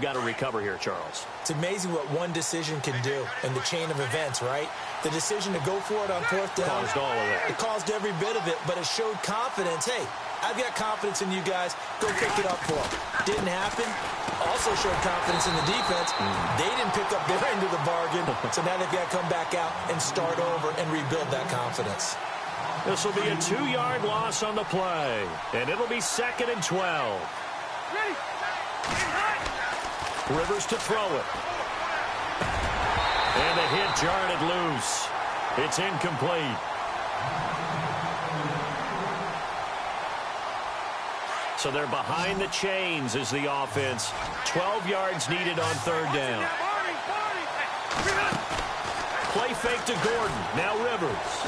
got to recover here, Charles. It's amazing what one decision can do in the chain of events, right? The decision to go for it on fourth down. Caused all of that. It caused every bit of it, but it showed confidence. Hey, I've got confidence in you guys. Go pick it up for them. Didn't happen. Also showed confidence in the defense. They didn't pick up their end of the bargain, so now they've got to come back out and start over and rebuild that confidence. This will be a 2-yard loss on the play, and it'll be 2nd and 12. Ready. Rivers to throw it. And the hit jarred it loose. It's incomplete. So they're behind the chains as the offense. 12 yards needed on 3rd down. Play fake to Gordon. Now Rivers.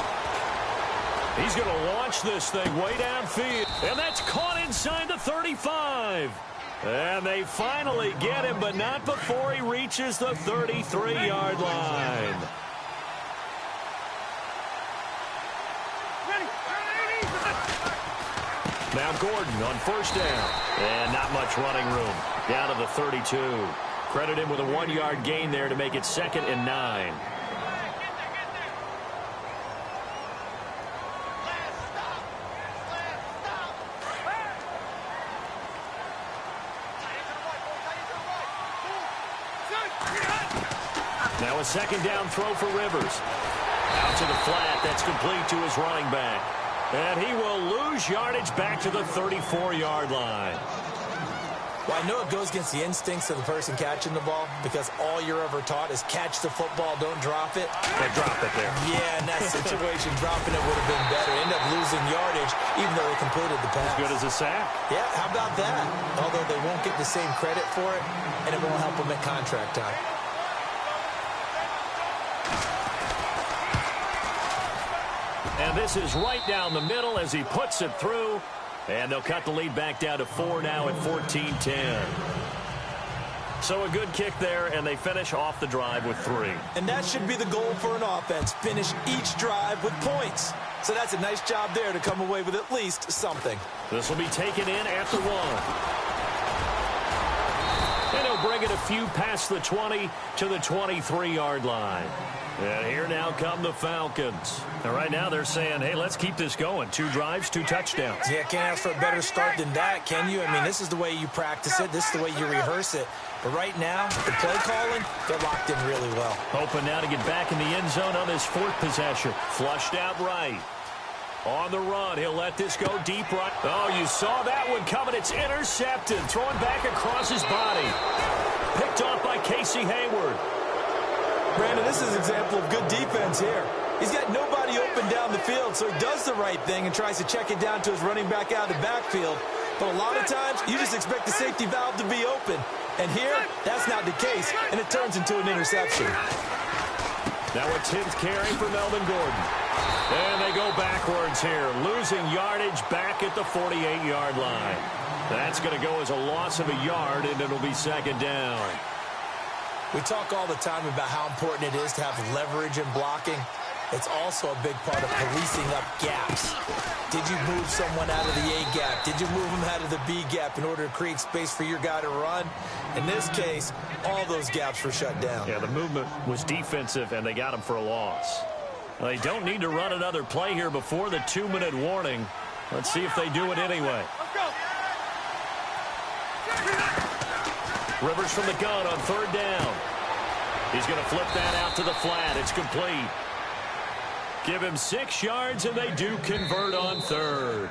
He's going to launch this thing way downfield. And that's caught inside the 35. And they finally get him, but not before he reaches the 33-yard line. Now Gordon on 1st down. And not much running room. Down to the 32. Credit him with a 1-yard gain there to make it 2nd and 9. Now a 2nd down throw for Rivers. Out to the flat. That's complete to his running back. And he will lose yardage back to the 34-yard line. Well, I know it goes against the instincts of the person catching the ball because all you're ever taught is catch the football, don't drop it. They dropped it there. Yeah, in that situation, dropping it would have been better. End up losing yardage even though they completed the pass. As good as a sack. Yeah, how about that? Although they won't get the same credit for it, and it won't help them at contract time. And this is right down the middle as he puts it through. And they'll cut the lead back down to 4 now at 14-10. So a good kick there, and they finish off the drive with 3. And that should be the goal for an offense. Finish each drive with points. So that's a nice job there to come away with at least something. This will be taken in at the 1. And he'll bring it a few past the 20 to the 23-yard line. And here now come the Falcons. And right now they're saying, hey, let's keep this going. 2 drives, 2 touchdowns. Yeah, can't ask for a better start than that, can you? I mean, this is the way you practice it. This is the way you rehearse it. But right now, the play calling, they're locked in really well. Hoping now to get back in the end zone on this 4th possession. Flushed out right. On the run, he'll let this go deep right. Oh, you saw that one coming. It's intercepted. Throwing back across his body. Picked off by Casey Hayward. Brandon, this is an example of good defense here. He's got nobody open down the field, so he does the right thing and tries to check it down to his running back out of the backfield. But a lot of times, you just expect the safety valve to be open. And here, that's not the case, and it turns into an interception. Now a 10th carry for Melvin Gordon. And they go backwards here, losing yardage back at the 48-yard line. That's going to go as a loss of a yard, and it'll be 2nd down. We talk all the time about how important it is to have leverage in blocking. It's also a big part of policing up gaps. Did you move someone out of the A gap? Did you move them out of the B gap in order to create space for your guy to run? In this case, all those gaps were shut down. Yeah, the movement was defensive, and they got him for a loss. Well, they don't need to run another play here before the 2-minute warning. Let's see if they do it anyway. Rivers from the gun on 3rd down. He's going to flip that out to the flat. It's complete. Give him 6 yards, and they do convert on 3rd.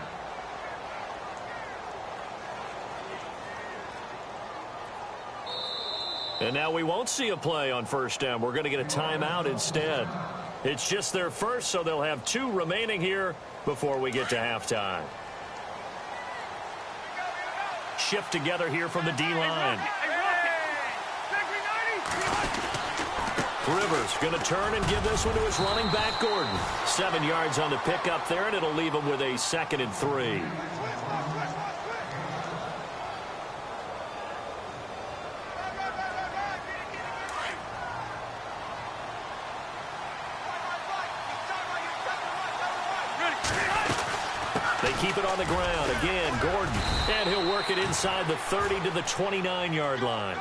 And now we won't see a play on 1st down. We're going to get a timeout instead. It's just their first, so they'll have 2 remaining here before we get to halftime. Shift together here from the D-line. Rivers going to turn and give this one to his running back, Gordon. 7 yards on the pickup there, and it'll leave him with a 2nd and 3. They keep it on the ground. Again, Gordon. And he'll work it inside the 30 to the 29-yard line.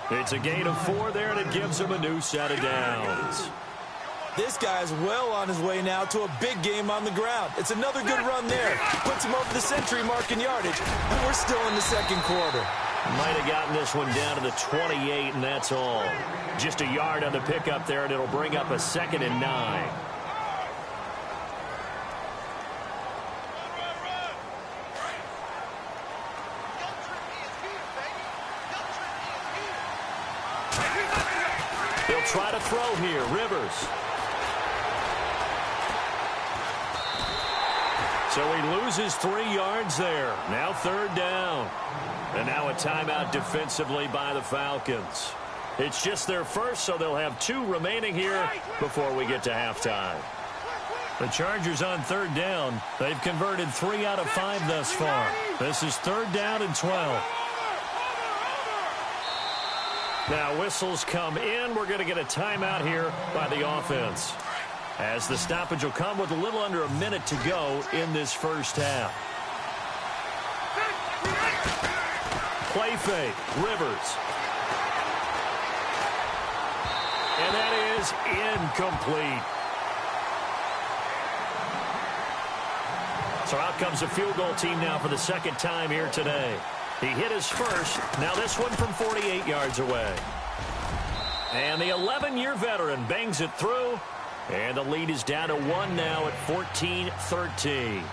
It's a gain of 4 there, and it gives him a new set of downs. This guy's well on his way now to a big game on the ground. It's another good run there. Puts him over the century mark in yardage, and we're still in the second quarter. Might have gotten this one down to the 28, and that's all. Just a yard on the pickup there, and it'll bring up a 2nd and 9. They'll try to throw here. Rivers. So he loses 3 yards there. Now 3rd down. And now a timeout defensively by the Falcons. It's just their first, so they'll have 2 remaining here before we get to halftime. The Chargers on 3rd down. They've converted 3 out of 5 thus far. This is 3rd down and 12. Now whistles come in. We're going to get a timeout here by the offense, as the stoppage will come with a little under a minute to go in this first half. Play fake. Rivers. And that is incomplete. So out comes a field goal team now for the 2nd time here today. He hit his first. Now this one from 48 yards away. And the 11-year veteran bangs it through. And the lead is down to 1 now at 14-13.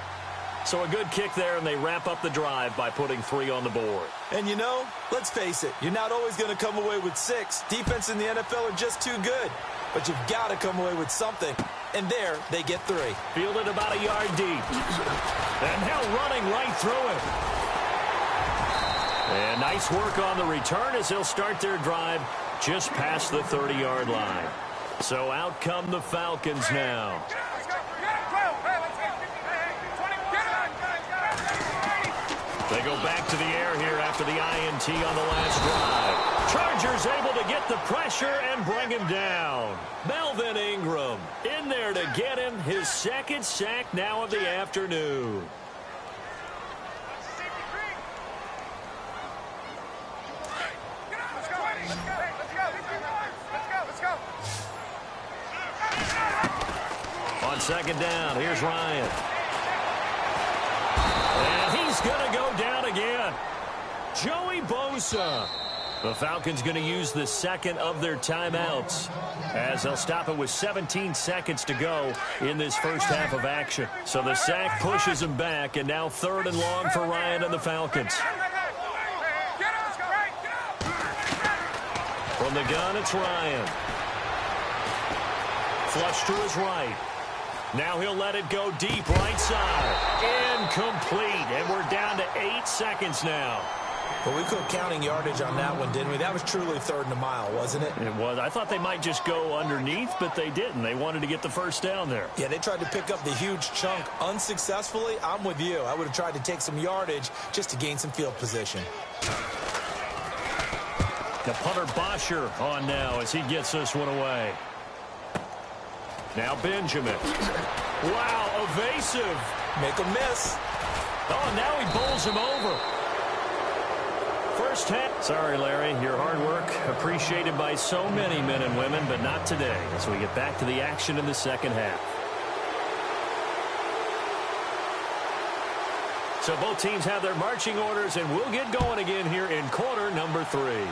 So a good kick there, and they wrap up the drive by putting 3 on the board. And you know, let's face it, you're not always going to come away with 6. Defense in the NFL are just too good. But you've got to come away with something. And there, they get 3. Fielded about a yard deep. And now running right through it. And nice work on the return as they'll start their drive just past the 30-yard line. So out come the Falcons now. They go back to the air here after the INT on the last drive. Chargers able to get the pressure and bring him down. Melvin Ingram in there to get him his 2nd sack now of the afternoon. On 2nd down, here's Ryan. And he's going to go down again. Joey Bosa. The Falcons going to use the 2nd of their timeouts, as they'll stop it with 17 seconds to go in this first half of action. So the sack pushes him back, and now 3rd and long for Ryan and the Falcons. From the gun, it's Ryan. Flush to his right. Now he'll let it go deep right side. Incomplete. And we're down to 8 seconds now. Well, we quit counting yardage on that one, didn't we? That was truly 3rd and a mile, wasn't it? It was. I thought they might just go underneath, but they didn't. They wanted to get the first down there. Yeah, they tried to pick up the huge chunk unsuccessfully. I'm with you. I would have tried to take some yardage just to gain some field position. The punter Bosher on now as he gets this one away. Now Benjamin. Wow, evasive. Make him miss. Oh, now he bowls him over. First half. Sorry, Larry. Your hard work appreciated by so many men and women, but not today as we get back to the action in the 2nd half. So both teams have their marching orders, and we'll get going again here in quarter number 3.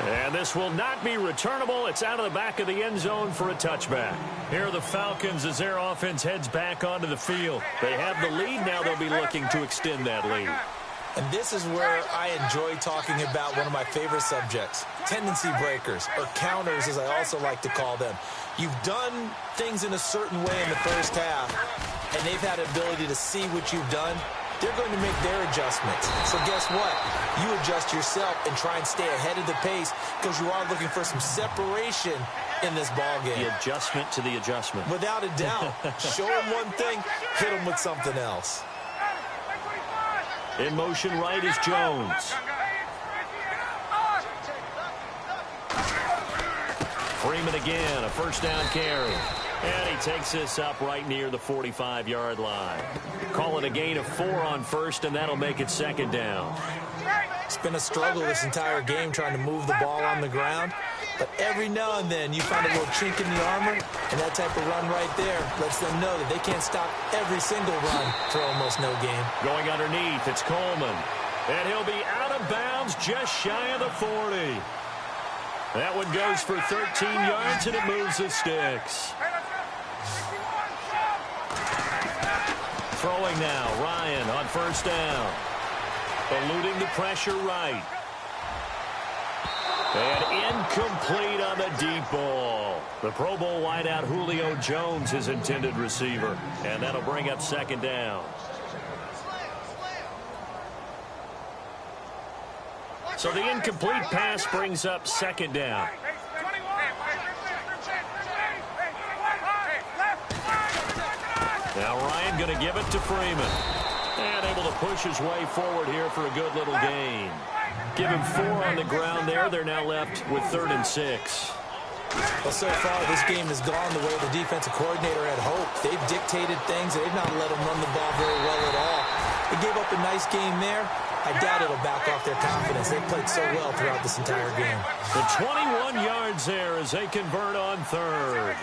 And this will not be returnable. It's out of the back of the end zone for a touchback. Here are the Falcons as their offense heads back onto the field. They have the lead. Now they'll be looking to extend that lead. And this is where I enjoy talking about one of my favorite subjects, tendency breakers, or counters as I also like to call them. You've done things in a certain way in the first half, and they've had an ability to see what you've done. They're going to make their adjustments. So guess what? You adjust yourself and try and stay ahead of the pace because you are looking for some separation in this ball game. The adjustment to the adjustment. Without a doubt. Show them one thing, hit them with something else. In motion right is Jones. Freeman again, a first down carry. And he takes this up right near the 45-yard line. Call it a gain of 4 on first, and that'll make it 2nd down. It's been a struggle this entire game trying to move the ball on the ground. But every now and then you find a little chink in the armor, and that type of run right there lets them know that they can't stop every single run for almost no gain. Going underneath, it's Coleman. And he'll be out of bounds just shy of the 40. That one goes for 13 yards, and it moves the sticks. Throwing now, Ryan on first down. Eluding the pressure right. And incomplete on the deep ball. The Pro Bowl wideout Julio Jones, his intended receiver. And that'll bring up second down. So the incomplete pass brings up second down. Now Ryan going to give it to Freeman. And able to push his way forward here for a good little gain. Give him 4 on the ground there. They're now left with 3rd and 6. Well, so far, this game has gone the way the defensive coordinator had hoped. They've dictated things. They've not let them run the ball very well at all. They gave up a nice game there. I doubt it'll back off their confidence. They've played so well throughout this entire game. The 21 yards there as they convert on 3rd.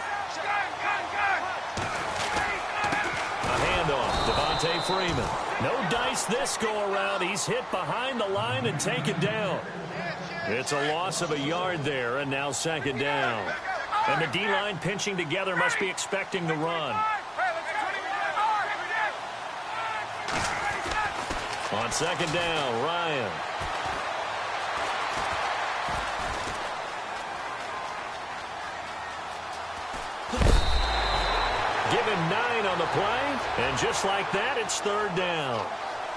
A handoff, Devontae Freeman. No dice this go-around. He's hit behind the line and taken down. It's a loss of a yard there, and now second down. And the D-line pinching together must be expecting the run. On second down, Ryan. Give him 9 on the play, and just like that, it's 3rd down.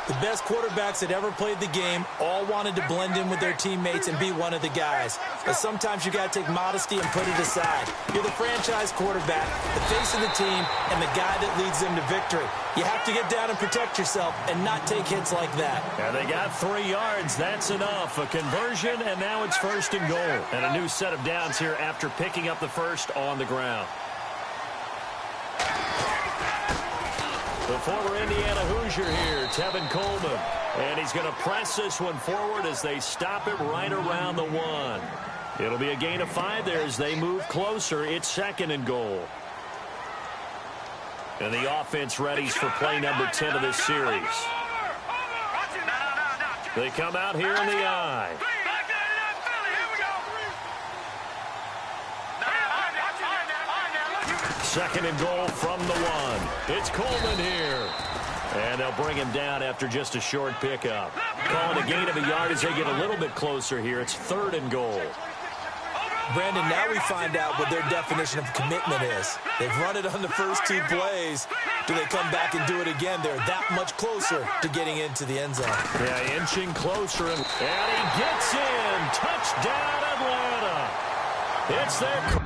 The best quarterbacks that ever played the game all wanted to blend in with their teammates and be one of the guys. But sometimes you got to take modesty and put it aside. You're the franchise quarterback, the face of the team, and the guy that leads them to victory. You have to get down and protect yourself and not take hits like that. And they got 3 yards. That's enough. A conversion, and now it's 1st and goal. And a new set of downs here after picking up the first on the ground. The former Indiana Hoosier here, Tevin Coleman. And he's going to press this one forward as they stop it right around the 1. It'll be a gain of 5 there as they move closer. It's 2nd and goal. And the offense readies for play number 10 of this series. They come out here in the I. 2nd and goal from the 1. It's Coleman here. And they'll bring him down after just a short pickup. Calling a gain of a yard as they get a little bit closer here. It's 3rd and goal. Brandon, now we find out what their definition of commitment is. They've run it on the first 2 plays. Do they come back and do it again? They're that much closer to getting into the end zone. Yeah, inching closer. And he gets in. Touchdown, Atlanta. It's their...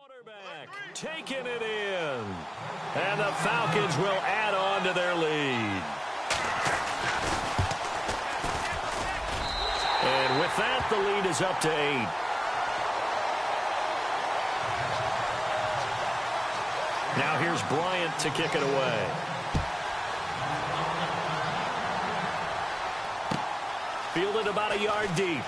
Quarterback taking it in. And the Falcons will add on to their lead. And with that, the lead is up to 8. Now here's Bryant to kick it away. Fielded about a yard deep.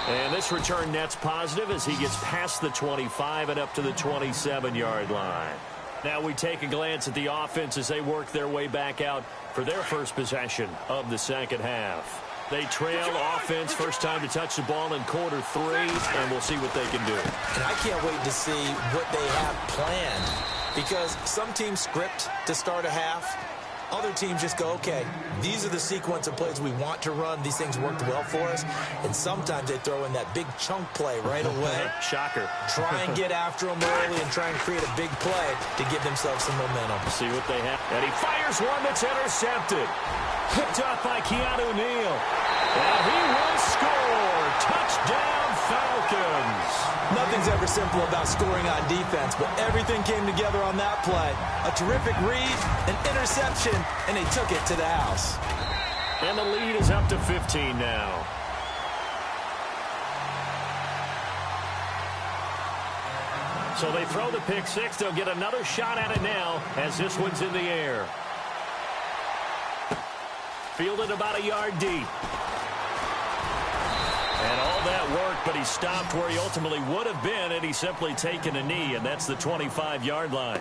And this return net's positive as he gets past the 25 and up to the 27-yard line. Now we take a glance at the offense as they work their way back out for their first possession of the second half. They trail offense, first time to touch the ball in quarter 3, and we'll see what they can do. And I can't wait to see what they have planned, because some teams script to start a half, Other teams just go, okay, these are the sequence of plays we want to run. These things worked well for us. And sometimes they throw in that big chunk play right away. Shocker. Try and get after them early and try and create a big play to give themselves some momentum. See what they have. And he fires one that's intercepted. Picked up by Keanu Neal. And he will score. Touchdown, Falcons. Nothing's ever simple about scoring on defense, but everything came together on that play. A terrific read, an interception, and they took it to the house. And the lead is up to 15 now. So they throw the pick six. They'll get another shot at it now as this one's in the air. Fielded about a yard deep. And all that work, but he stopped where he ultimately would have been had he simply taken a knee, and that's the 25-yard line.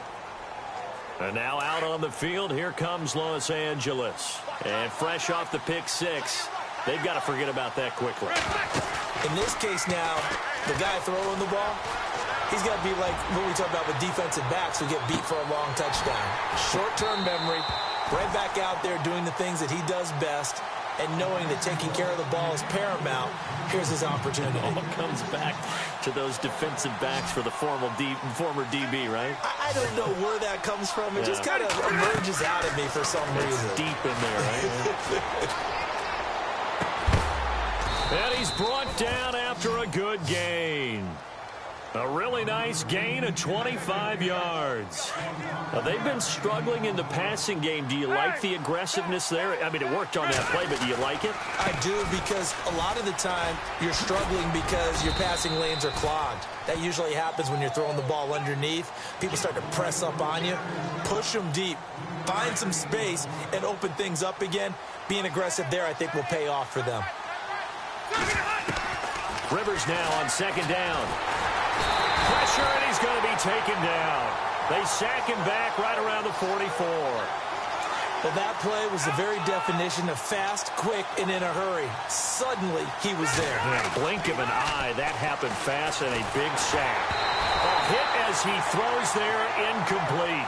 And now out on the field, here comes Los Angeles. And fresh off the pick six, they've got to forget about that quickly. In this case now, the guy throwing the ball, he's got to be like what we talk about with defensive backs who get beat for a long touchdown. Short-term memory, right back out there doing the things that he does best, and knowing that taking care of the ball is paramount. Here's his opportunity. It all comes back to those defensive backs for the former DB, right? I don't know where that comes from. It just kind of emerges out of me for some reason. It's deep in there, right? And he's brought down after a good gain. A really nice gain of 25 yards. Now, they've been struggling in the passing game. Do you like the aggressiveness there? I mean, it worked on that play, but do you like it? I do, because a lot of the time you're struggling because your passing lanes are clogged. That usually happens when you're throwing the ball underneath. People start to press up on you. Push them deep. Find some space and open things up again. Being aggressive there, I think, will pay off for them. Rivers now on second down. Pressure, and he's going to be taken down. They sack him back right around the 44. Well, that play was the very definition of fast, quick, and in a hurry. Suddenly, he was there. Yeah, blink of an eye. That happened fast and a big sack. A hit as he throws there, incomplete.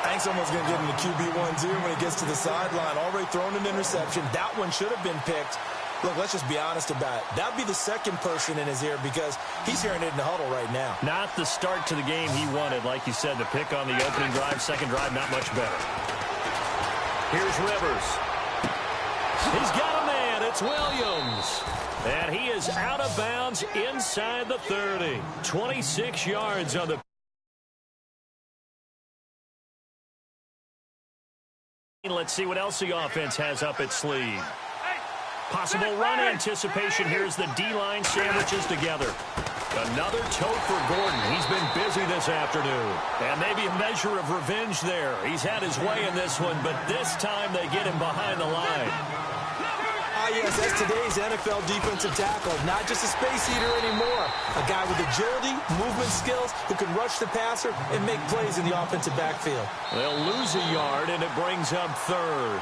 Hank's almost going to get him the QB1 too when he gets to the sideline. Already thrown an interception. That one should have been picked. Look, let's just be honest about it. That would be the second person in his ear because he's hearing it in the huddle right now. Not the start to the game he wanted. Like you said, the pick on the opening drive, second drive, not much better. Here's Rivers. He's got a man. It's Williams. And he is out of bounds inside the 30. 26 yards on the... Let's see what else the offense has up its sleeve. Possible run anticipation. Here's the D-line sandwiches together. Another tote for Gordon. He's been busy this afternoon. And maybe a measure of revenge there. He's had his way in this one, but this time they get him behind the line. Yes, that's today's NFL defensive tackle. Not just a space eater anymore. A guy with agility, movement skills, who can rush the passer and make plays in the offensive backfield. They'll lose a yard, and it brings up third.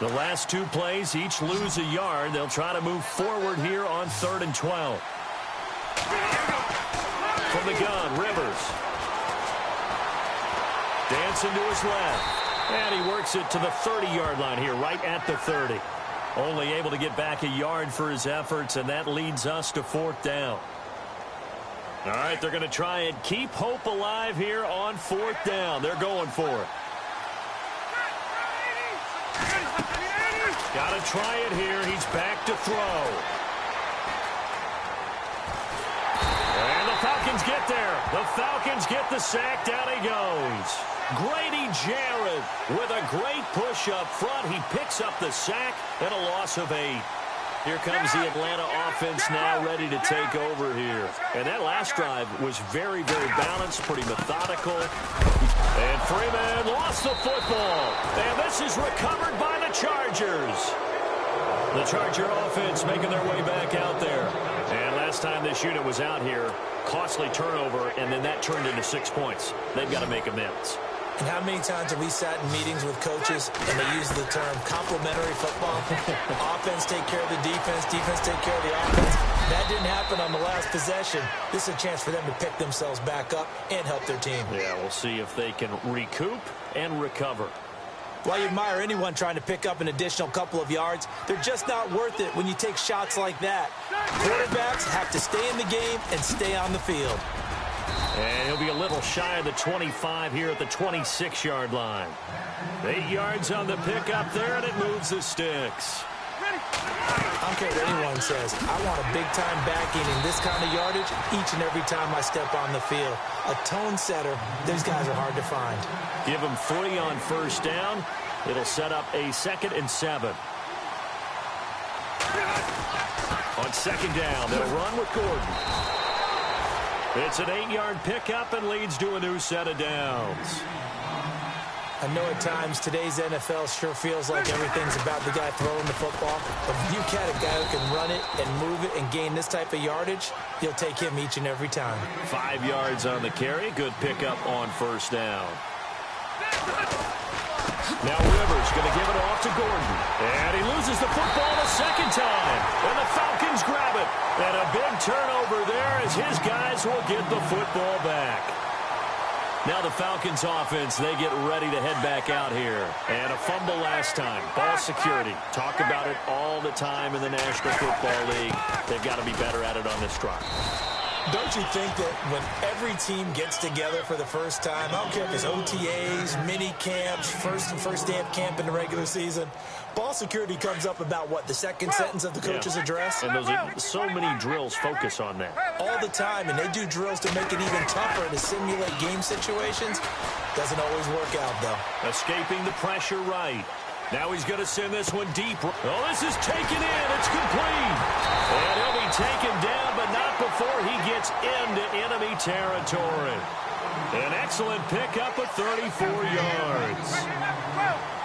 The last two plays each lose a yard. They'll try to move forward here on 3rd and 12. From the gun, Rivers. Dancing to his left. And he works it to the 30-yard line here, right at the 30. Only able to get back a yard for his efforts, and that leads us to 4th down. All right, they're going to try and keep hope alive here on 4th down. They're going for it. Got to try it here. He's back to throw. And the Falcons get there. The Falcons get the sack. Down he goes. Grady Jarrett with a great push up front. He picks up the sack and a loss of 8. Here comes the Atlanta offense now ready to take over here. And that last drive was very, very balanced, pretty methodical. And Freeman lost the football. And this is recovered by the Chargers. The Charger offense making their way back out there. And last time this unit was out here, costly turnover, and then that turned into 6 points. They've got to make amends. And how many times have we sat in meetings with coaches and they use the term complementary football? Offense take care of the defense, defense take care of the offense. That didn't happen on the last possession. This is a chance for them to pick themselves back up and help their team. Yeah, we'll see if they can recoup and recover. While you admire anyone trying to pick up an additional couple of yards, they're just not worth it when you take shots like that. Quarterbacks have to stay in the game and stay on the field. And he'll be a little shy of the 25 here at the 26-yard line. 8 yards on the pickup there, and it moves the sticks. I don't care what anyone says. I want a big-time backing in this kind of yardage each and every time I step on the field. A tone setter, these guys are hard to find. Give them 3 on first down. It'll set up a 2nd and 7. On 2nd down, they'll run with Gordon. It's an 8-yard pickup and leads to a new set of downs. I know at times today's NFL sure feels like everything's about the guy throwing the football. But if you got a guy who can run it and move it and gain this type of yardage, you'll take him each and every time. 5 yards on the carry. Good pickup on first down. Now Rivers going to give it off to Gordon. And he loses the football the second time. And the Falcons grab it. And a big turnover there as his guys will get the football back. Now the Falcons offense, they get ready to head back out here. And a fumble last time. Ball security. Talk about it all the time in the National Football League. They've got to be better at it on this drive. Don't you think that when every team gets together for the first time, I don't care if it's OTAs, mini camps, first day of camp in the regular season, ball security comes up about what, the second sentence of the coach's address? And so many drills focus on that. All the time, and they do drills to make it even tougher to simulate game situations. Doesn't always work out, though. Escaping the pressure right. Now he's going to send this one deep. Oh, this is taken in. It's complete. And he'll be taken down, but not before he gets into enemy territory. An excellent pickup of 34 yards.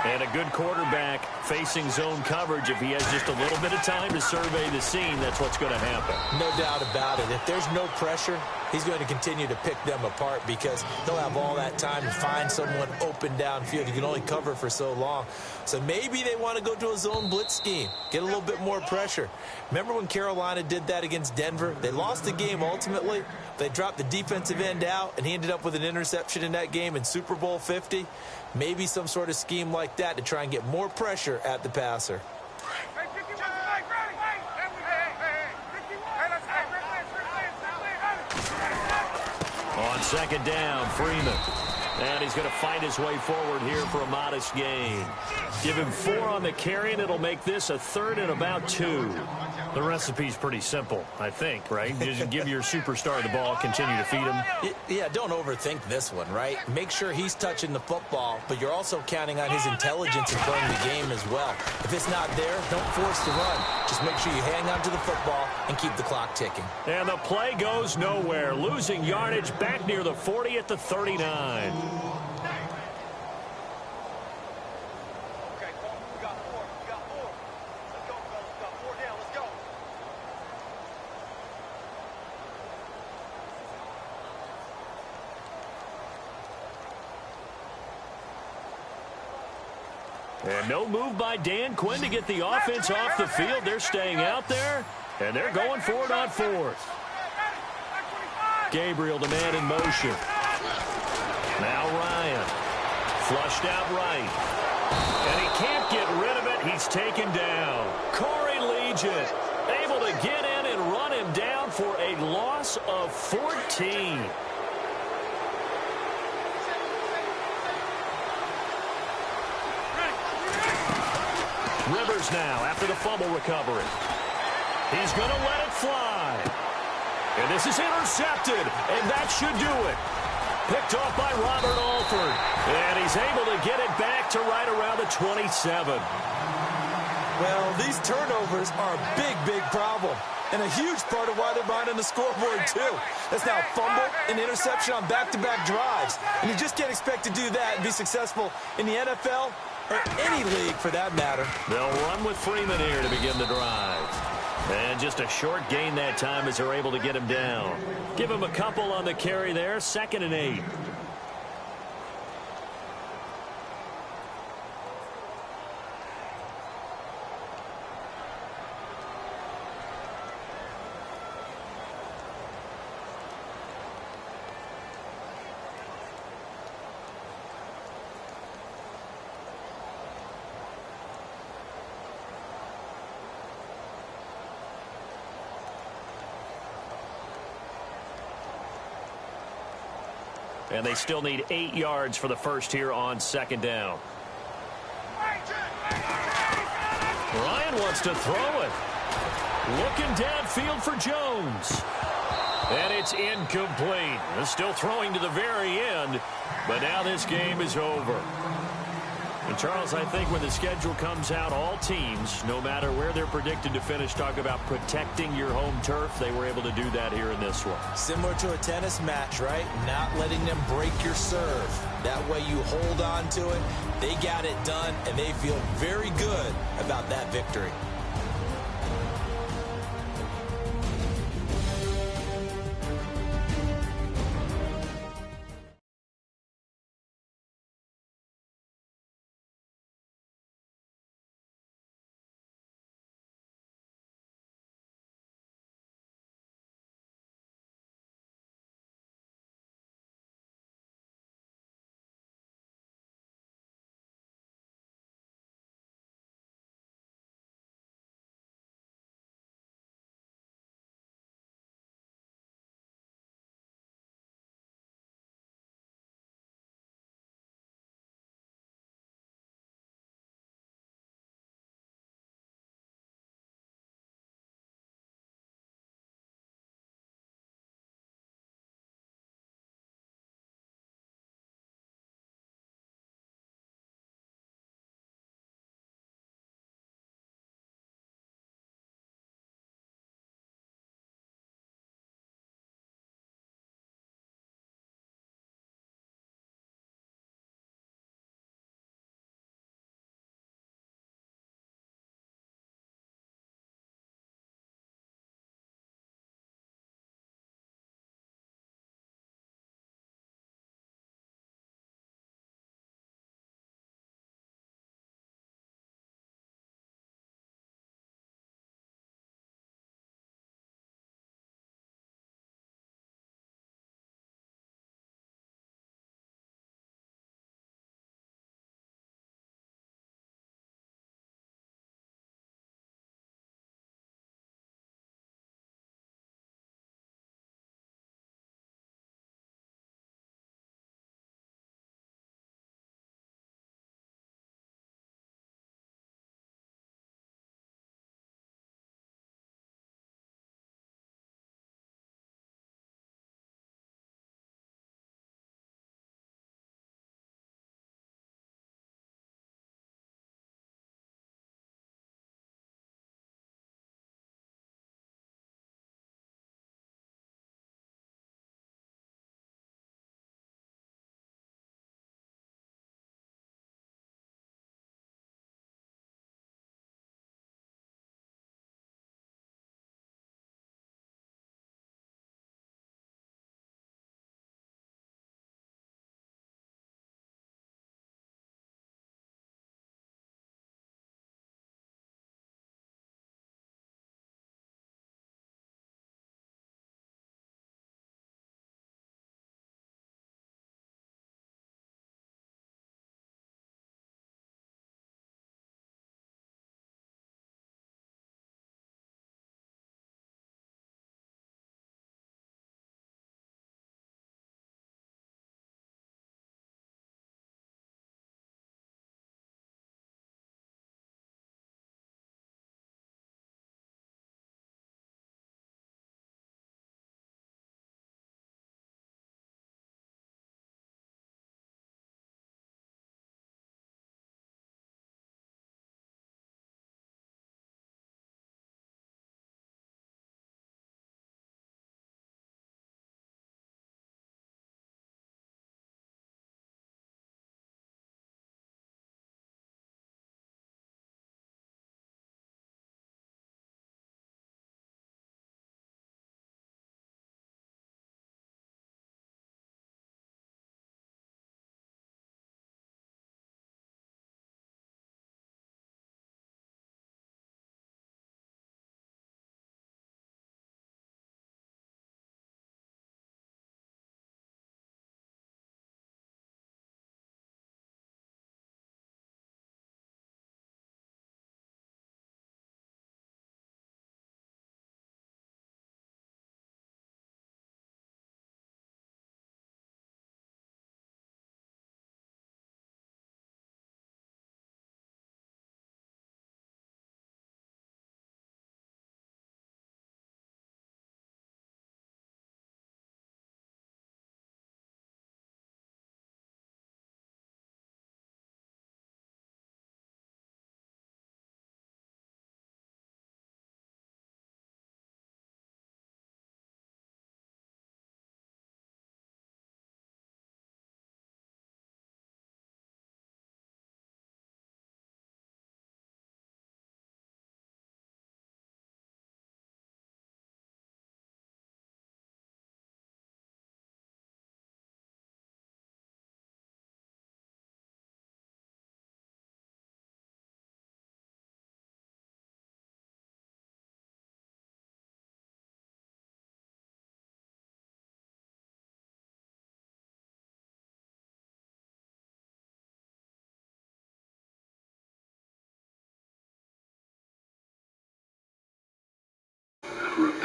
And a good quarterback facing zone coverage. If he has just a little bit of time to survey the scene, that's what's going to happen. No doubt about it. If there's no pressure, he's going to continue to pick them apart because he'll have all that time to find someone open downfield. You can only cover for so long. So maybe they want to go to a zone blitz scheme, get a little bit more pressure. Remember when Carolina did that against Denver? They lost the game ultimately. They dropped the defensive end out, and he ended up with an interception in that game in Super Bowl 50. Maybe some sort of scheme like that to try and get more pressure at the passer. On 2nd down, Freeman. And he's going to fight his way forward here for a modest gain. Give him 4 on the carry, and it'll make this a 3rd and about 2. The recipe's pretty simple, I think, right? Just give your superstar the ball, continue to feed him. Yeah, don't overthink this one, right? Make sure he's touching the football, but you're also counting on his intelligence in playing the game as well. If it's not there, don't force the run. Just make sure you hang on to the football and keep the clock ticking. And the play goes nowhere. Losing yardage back near the 40 at the 39. And no move by Dan Quinn to get the offense off the field. They're staying out there, and they're going for it on 4th. Gabriel, the man in motion. Now Ryan. Flushed out right. And he can't get rid of it. He's taken down. Corey Legion able to get in and run him down for a loss of 14. Rivers now after the fumble recovery. He's going to let it fly. And this is intercepted, and that should do it. Picked off by Robert Alford. And he's able to get it back to right around the 27. Well, these turnovers are a big, big problem. And a huge part of why they're behind on the scoreboard, too. That's now a fumble and interception on back-to-back drives. And you just can't expect to do that and be successful in the NFL or any league for that matter. They'll run with Freeman here to begin the drive. And just a short gain that time as they're able to get him down. Give him a couple on the carry there. 2nd and 8. And they still need 8 yards for the first here on second down. Ryan wants to throw it. Looking downfield for Jones. And it's incomplete. Still throwing to the very end, but now this game is over. And Charles, I think when the schedule comes out, all teams, no matter where they're predicted to finish, talk about protecting your home turf. They were able to do that here in this one. Similar to a tennis match, right? Not letting them break your serve. That way you hold on to it. They got it done, and they feel very good about that victory.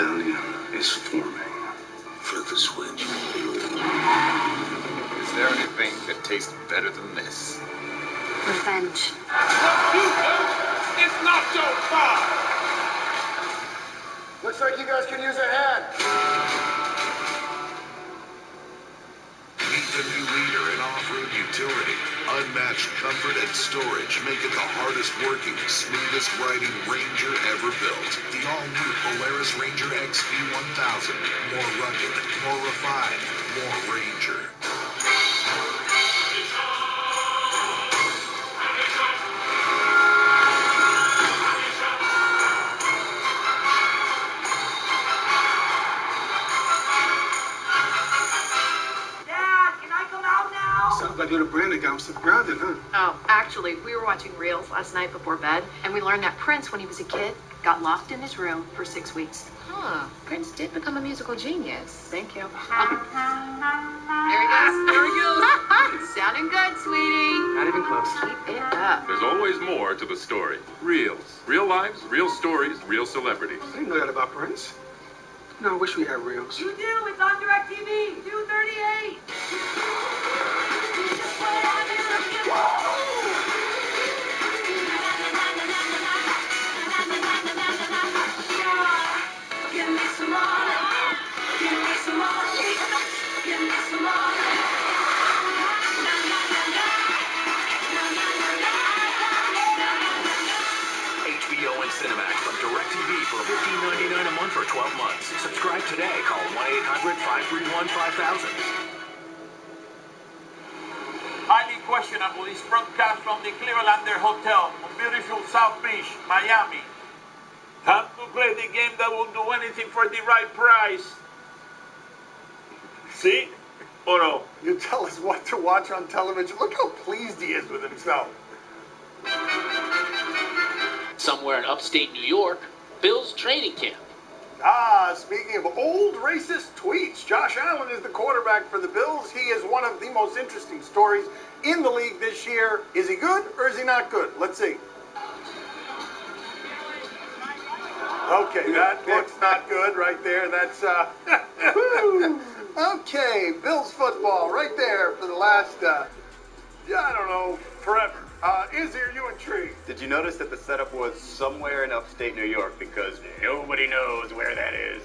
rebellion is forming. Flip the switch. Is there anything that tastes better than this? Revenge. It's not so far! Looks like you guys can use a hand. Meet the new leader in off-road utility. Unmatched comfort and storage make it the hardest working, smoothest riding Ranger ever built. The all-new Polaris Ranger XP 1000. More rugged, more refined, more Ranger. Sounds like little Brandon got himself grounded, huh? Oh, actually, we were watching Reels last night before bed, and we learned that Prince, when he was a kid, got locked in his room for 6 weeks. Huh. Prince did become a musical genius. Thank you. There he goes. There he goes. Sounding good, sweetie. Not even close. Keep it up. There's always more to the story. Reels. Real lives, real stories, real celebrities. I didn't know that about Prince. No, I wish we had Reels. You do. It's on DirecTV. 238. Give me some more. Give me some more. Give me some more. HBO and Cinemax from DirecTV for $15.99 a month for 12 months. Subscribe today. Call 1-800-531-5000. Highly questionable is broadcast from the Clevelander Hotel on beautiful South Beach, Miami. Time to play the game that will do anything for the right price. See? Or no? You tell us what to watch on television. Look how pleased he is with himself. Somewhere in upstate New York, Bills training camp. Speaking of old racist tweets, Josh Allen is the quarterback for the Bills. He is one of the most interesting stories in the league this year. Is he good or is he not good? Let's see. Okay, that looks not good right there. That's, okay, Bills football right there for the last, I don't know, forever. Izzy, are you intrigued? Did you notice that the setup was somewhere in upstate New York because nobody knows where that is?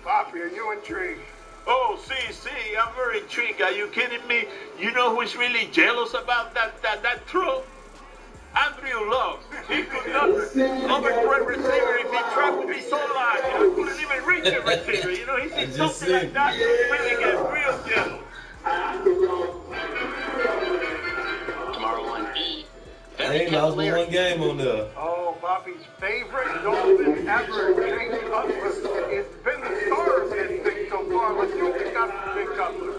Poppy, are you intrigued? Oh, see, I'm very intrigued. Are you kidding me? You know who's really jealous about that throw? Andrew Love. He could not overthrow a receiver if he tried to be so live. He couldn't even reach the receiver. You know, he did something like that to really get real jealous. Tomorrow on E! They lost one game on there. Oh, Poppy's favorite Dolphin ever, James Cutler. It's been the stars getting things so far. Let's see what we got from Big Cutler.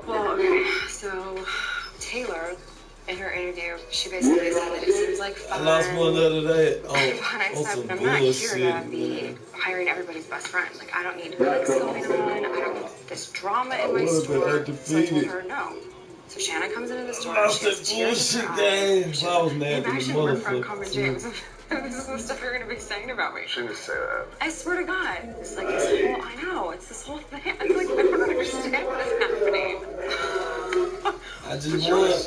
Well, okay, so Taylor, in her interview, she basically said that it seems like fun. I lost one the other day. Except I'm not here to be hiring everybody's best friend. Like, I don't need gigs going on. I don't need this drama in my store. So I told her no. So Shannon comes into the store and she has tears in her eyes. I was mad You at actually the work for motherfucker. Common James. This is the stuff you're going to be saying about me. Shouldn't say that. I swear to God. It's like this whole, I know, it's this whole thing. I'm like, I don't understand what is happening. I just want. Yes.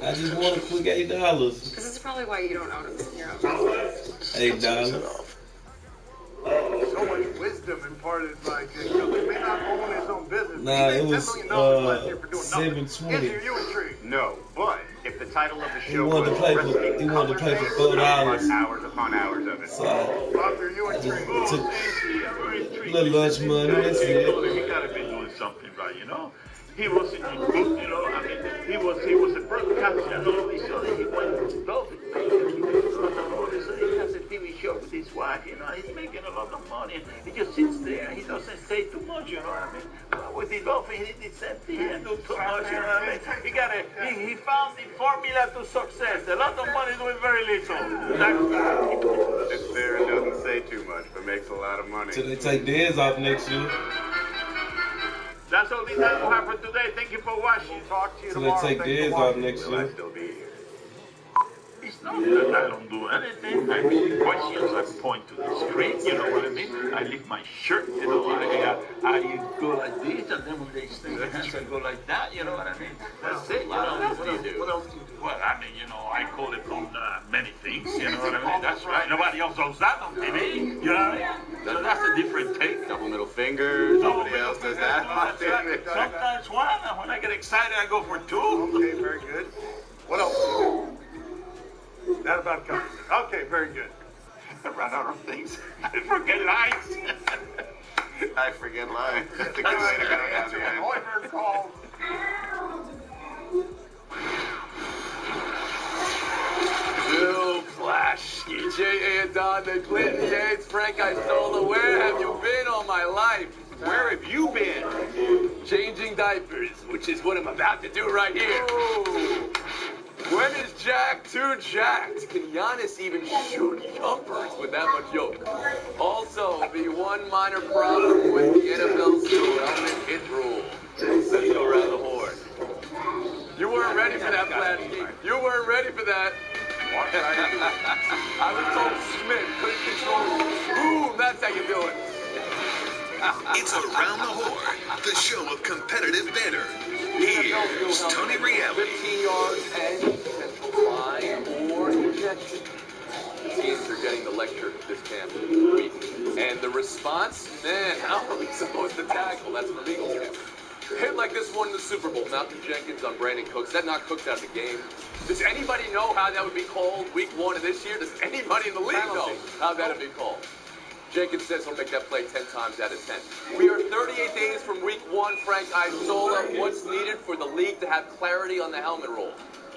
I just want a quick $8. This is probably why you don't own your own business. $8. So much wisdom imparted by Jay Cutler. He may not own his own business. Nah, He it made was $10 million last year for doing nothing. $720. Izzy, are you intrigued? No, but if the title of the He show wanted was to pay Wrestling for. He wanted to pay for Color $4. Shades, hours upon hours of it. So Poppy, are you I intrigued? just took I'm very intrigued. little lunch money. That's it. He gotta be doing something right, you know? He was in the book, you know, I mean, he was a broadcaster and all this, so he went to Dolphin. He has a TV show with his wife, you know, he's making a lot of money. He just sits there, he doesn't say too much, you know what I mean? But with the Dolphin, he did the same thing, he didn't do too much, you know what I mean? He found the formula to success. A lot of money doing very little. It's there and doesn't say too much, but makes a lot of money. Till they take theirs off next year. That's all we have to happen today. Thank you for watching. Talk to you Till they tomorrow. take Thanks for theirs watching. off next Will I year. still be here? It's No, I don't do anything. I mean, questions, I point to the screen, you know what I mean? I lift my shirt, you know, I go like this, and then when they extend their hands, I go like that, you know what I mean? That's it, you know. What else do you do? What else do you do? Well, I mean, you know, I call it on many things, you know what I mean? That's right. Nobody else does that on TV, you know what I mean? So that's a different take. Double middle fingers, nobody else does that. That's right. Sometimes one, and when I get excited, I go for two. Okay, very good. What else do you do? That about covers it. Okay, very good. I run out of things. I forget lines. I forget lines. That's a good way to go down the end. Hoiberg call. Bill Flash, EJ and Don, they played the Yates. Frank Isola, where have you been all my life? Where have you been? Changing diapers, which is what I'm about to do right here. Oh. When is Jack too jacked? Can Giannis even shoot jumpers with that much yolk? Also, the one minor problem with the NFL's new helmet hit rule. Let's go around the horn. You weren't ready for that, Flashy. You weren't ready for that. I was told Smith couldn't control. Boom, that's how you do it. It's Around the Horn, the show of competitive banter. Here's Tony Reality. 15 yards and potential fine or ejection. Teams are getting the lecture this camp week. And the response, man, how are we supposed to tackle? That's from Eagles camp. Hit like this one in the Super Bowl. Malcolm Jenkins on Brandon Cooks. That knocked Cooks out of the game. Does anybody know how that would be called week 1 of this year? Does anybody in the league know how that would be called? Jenkins says he'll make that play 10 times out of 10. We are 38 days from week 1, Frank Isola. What's needed for the league to have clarity on the helmet rule?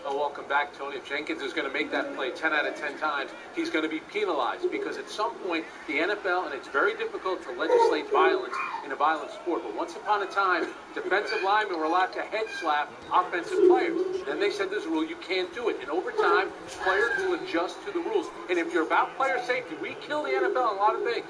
Oh, welcome back, Tony. If Jenkins is going to make that play 10 out of 10 times, he's going to be penalized because at some point, the NFL, and it's very difficult to legislate violence in a violent sport, but once upon a time, defensive linemen were allowed to head slap offensive players. Then they said this rule, you can't do it. And over time, players will adjust to the rules. And if you're about player safety, we kill the NFL in a lot of things.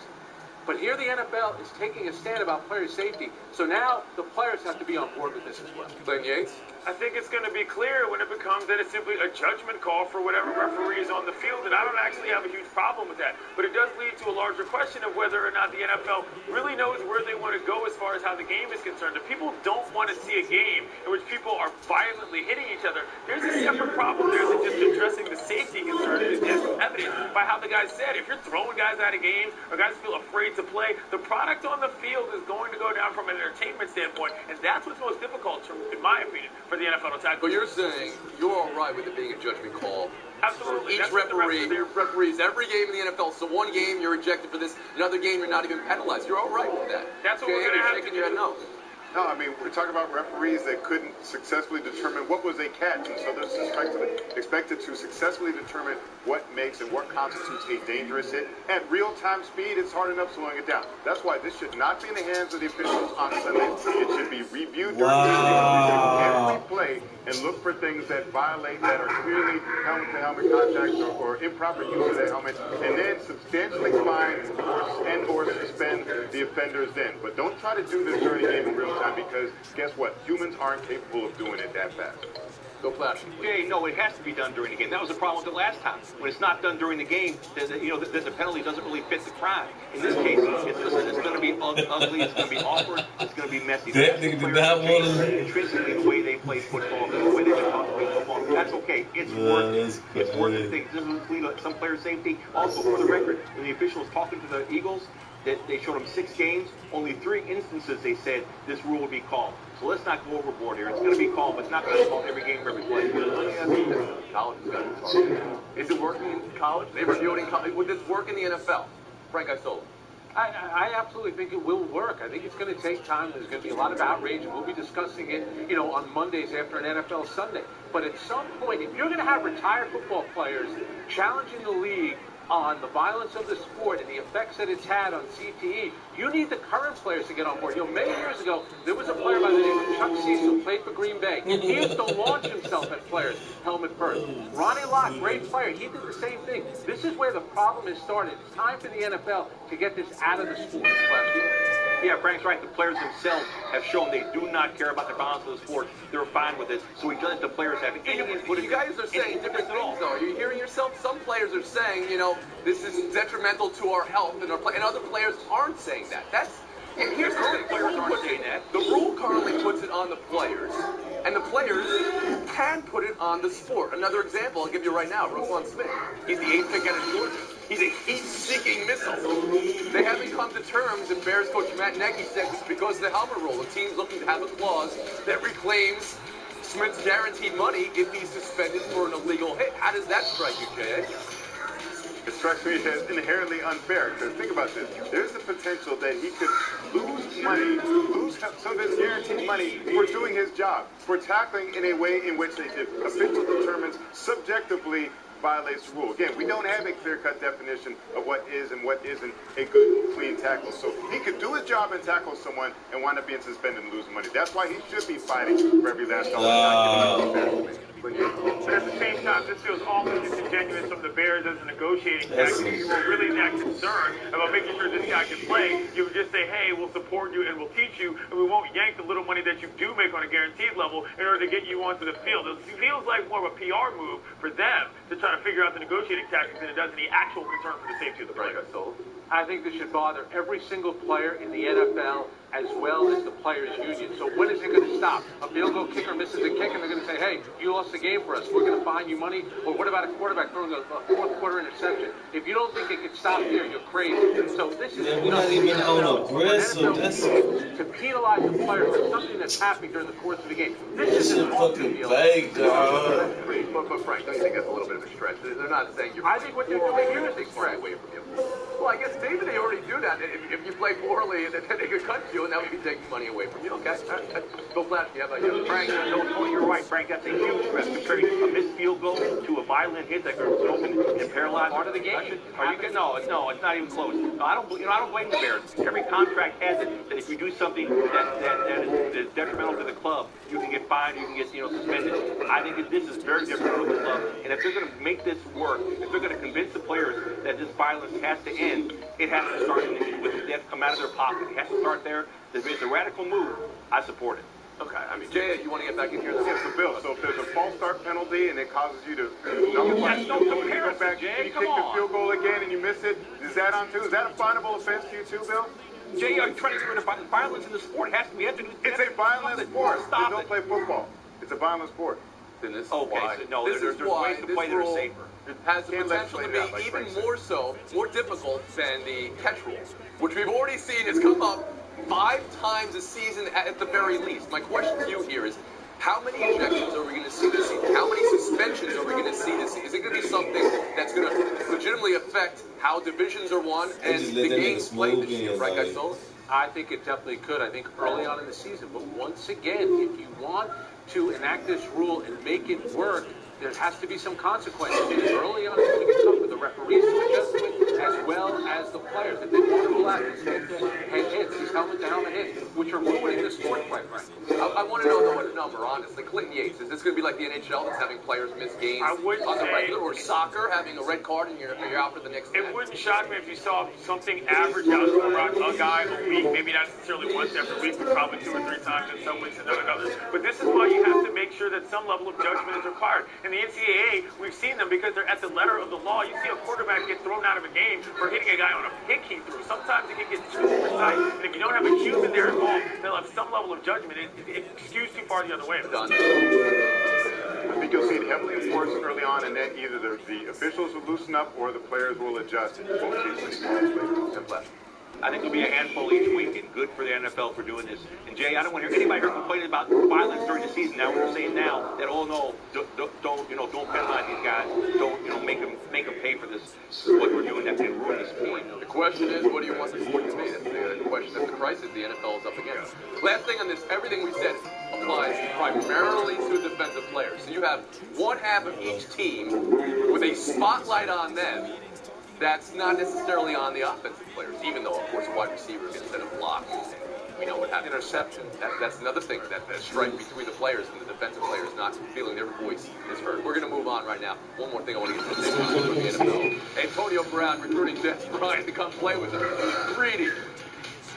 But here the NFL is taking a stand about player safety. So now the players have to be on board with this as well. Glenn Yates? I think it's going to be clear when it becomes that it's simply a judgment call for whatever referee is on the field, and I don't actually have a huge problem with that. But it does lead to a larger question of whether or not the NFL really knows where they want to go as far as how the game is concerned. If people don't want to see a game in which people are violently hitting each other, there's a separate problem there than just addressing the safety concerns. It is evident by how the guys said. If you're throwing guys out of games or guys feel afraid to play, the product on the field is going to go down from an entertainment standpoint, and that's what's most difficult, in my opinion, for the NFL to tackle. But you're saying you're all right with it being a judgment call. Absolutely. Each referees every game in the NFL. So one game you're ejected for this, another game you're not even penalized. You're all right with that. That's what we're going to have to do. Your head no. No, I mean, we're talking about referees that couldn't successfully determine what was a catch, and so they're expected to successfully determine what makes and what constitutes a dangerous hit. At real-time speed, it's hard enough slowing it down. That's why this should not be in the hands of the officials on Sunday. It should be reviewed during the game, every play, and look for things that violate, that are clearly helmet-to-helmet contact or improper use of the helmet, and then substantially fine or suspend the offenders then. But don't try to do this during the game in real time, because guess what? Humans aren't capable of doing it that fast. Go Flash. Jay, no, it has to be done during the game. That was the problem with it last time. When it's not done during the game, the penalty doesn't really fit the crime. In this case, it's going to be ugly, it's going to be awkward, it's going to be messy. Intrinsically, the way they play football, the way they've been taught to play football, that's okay. It's worth the thing. This doesn't lead to some player safety. Also, for the record, when the official was talking to the Eagles, they showed them 6 games. Only 3 instances they said this rule would be called. So let's not go overboard here. It's going to be called, but it's not going to be called every game for every play. College has got to talk. Is it working in college? They review it in college. Would this work in the NFL? Frank Isola. I absolutely think it will work. I think it's going to take time. There's going to be a lot of outrage, and we'll be discussing it, on Mondays after an NFL Sunday. But at some point, if you're going to have retired football players challenging the league on the violence of the sport and the effects that it's had on CTE, you need the current players to get on board. Many years ago, there was a player by the name of Chuck Cecil, played for Green Bay. He used to launch himself at players, helmet first. Ronnie Lott, great player, he did the same thing. This is where the problem has started. It's time for the NFL to get this out of the sport. Yeah, Frank's right. The players themselves have shown they do not care about the balance of the sport. They're fine with it. So he does the players have any input. You guys are saying different things, though. Are you hearing yourself? Some players are saying, this is detrimental to our health, and other players aren't saying that. Here's the thing. Players aren't saying that. The rule currently puts it on the players, and the players can put it on the sport. Another example I'll give you right now, Roquan Smith. He's the 8th pick out of Georgia. He's a heat-seeking missile. They haven't come to terms, and Bears coach Matt Nagy said it's because of the helmet rule. The team's looking to have a clause that reclaims Smith's guaranteed money if he's suspended for an illegal hit. How does that strike you, J.A.? It strikes me as inherently unfair, because think about this. There's the potential that he could lose money, lose some of his guaranteed money for doing his job, for tackling in a way in which the official determines subjectively violates the rule. Again, we don't have a clear-cut definition of what is and what isn't a good, clean tackle. So he could do his job and tackle someone and wind up being suspended and losing money. That's why he should be fighting for every last dollar. But at the same time, this feels awfully disingenuous of the Bears as a negotiating tactic. If you were really that concerned about making sure this guy can play, you would just say, hey, we'll support you and we'll teach you, and we won't yank the little money that you do make on a guaranteed level in order to get you onto the field. It feels like more of a PR move for them to try to figure out the negotiating tactics than it does any actual concern for the safety of the player. I think this should bother every single player in the NFL as well as the players' union. So when is it going to stop? A field goal kicker misses a kick and they're going to say, hey, you lost the game for us. We're going to fine you money. Or what about a quarterback throwing a fourth quarter interception? If you don't think it can stop here, you're crazy. So this is we're not even on aggressive. To penalize the player for something that's happening during the course of the game. This is fucking vague, dog. But Frank, don't you think that's a little bit of a stretch? They're not saying you're. I think what they're doing here is a stretch away from you. Well, I guess maybe they already do that. If you play poorly, then they could cut you, and that would be taking money away from you. Okay, go flash. How about you, Frank? You're right, Frank. That's a huge stretch comparing a missed field goal to a violent hit that goes open and paralyzed. Part of the game. Are you? No, it's not even close. No, I don't blame the Bears. Every contract has it that if you do something that is detrimental to the club, you can get fined, you can get suspended. I think that this is very detrimental to the club, and if they're going to make this work, if they're going to convince the players that this violence has to end, it has to start with it. They have to come out of their pocket. It has to start there. If it's a radical move, I support it. Okay, I mean, Jay, you want to get back in here? Yeah, so Bill, so if there's a false start penalty and it causes you to nullify no comparison, back, Jay, and you kick the field goal again and you miss it, is that on too? Is that a finable offense to you too, Bill? Jay, are you trying to get rid of violence in the sport? We have to do. It's a violent sport. Stop don't play football. It's a violent sport. Then this is okay, why. So no, there's ways to play that are safer. It has the potential to be even more difficult than the catch rule, which we've already seen has come up 5 times a season at the very least. My question to you here is, how many ejections are we going to see this season? How many suspensions are we going to see this season? Is it going to be something that's going to legitimately affect how divisions are won and the games played this year, right, guys? I think it definitely could. I think early on in the season. But once again, if you want to enact this rule and make it work, there has to be some consequences. Because early on, it's going to get tough for the referees to adjust to it, as well as the players. If they want to allow these head hits, these helmet-to-helmet hits, which are ruining the sport, quite frankly. I want to know, though, what number, honestly. Clinton Yates, is this going to be like the NHL that's having players miss games on the regular, or soccer having a red card and you're out for the next match? It wouldn't shock me if you saw something average out around a guy a week, maybe not necessarily once every week, but probably 2 or 3 times in some weeks and not in others. But this is why you have to make sure that some level of judgment is required. In the NCAA, we've seen them because they're at the letter of the law. You see a quarterback get thrown out of a game for hitting a guy on a pick he threw. Sometimes it can get too precise, and if you don't have a human there involved, they'll have some level of judgment. It skews too far the other way. I think you'll see it heavily enforced early on, and then either the officials will loosen up or the players will adjust. It won't change any. I think there'll be a handful each week, and good for the NFL for doing this. And Jay, I don't want to hear anybody here complaining about violence during the season. Now we're saying now that no, don't penalize these guys. Don't make them pay for this. This is what we're doing that can ruin the sport. The question is, what do you want the sport to be? That's the question. That's the crisis the NFL is up against. Last thing on this, everything we said applies primarily to defensive players. So you have one half of each team with a spotlight on them. That's not necessarily on the offensive players, even though, of course, a wide receiver gets set up blocks. We know what happened. Interception. That's another thing that strike between the players and the defensive players not feeling their voice is heard. We're going to move on right now. One more thing I want to get to from the NFL. Antonio Brown recruiting Des Bryant to come play with him. Greedy.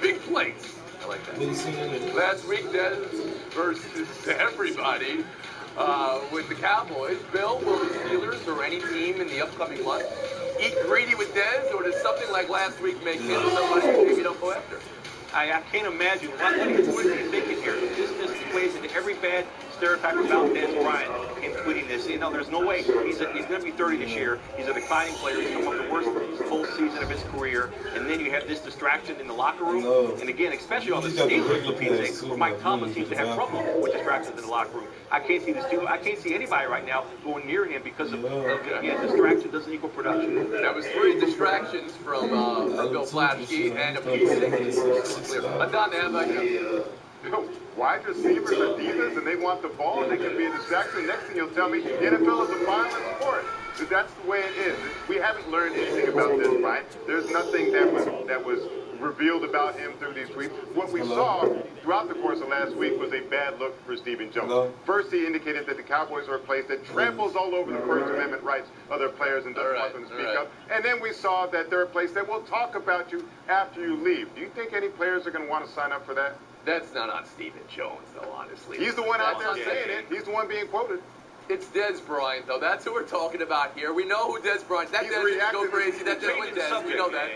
big plays. I like that. Last week, Dez versus everybody with the Cowboys. Bill, will the Steelers or any team in the upcoming month eat greedy with Dez, or does something like last week make him somebody you maybe don't go after? I can't imagine. What is he thinking here? This plays into every bad stereotype about Dez Bryant, including this. You know, there's no way. He's going to be 30 this year. He's a declining player. He's going to have the worst full season of his career. And then you have this distraction in the locker room. And again, especially on the Steelers, for Pete's sake, where Mike Tomlin seems to have trouble with distractions in the locker room. I can't see I can't see anybody right now going near him because of again, distraction doesn't equal production. That was 3 distractions from Bill Plaschke and a piece. Don, how about you? Wide receivers are divas and they want the ball and they can be a distraction. Next thing you'll tell me, the NFL is a violent sport. That's the way it is. We haven't learned anything about this, right? There's nothing that was revealed about him through these tweets. What we saw throughout the course of last week was a bad look for Stephen Jones. First, he indicated that the Cowboys are a place that tramples all over the First Amendment rights of their players and doesn't want them to speak up. And then we saw that they're a place that will talk about you after you leave. Do you think any players are going to want to sign up for that? That's not on Stephen Jones, though, honestly. He's the one out there saying it. He's the one being quoted. It's Dez Bryant, though. That's who we're talking about here. We know who Dez Bryant is. That Dez doesn't go crazy. That Dez went Dez. We know that.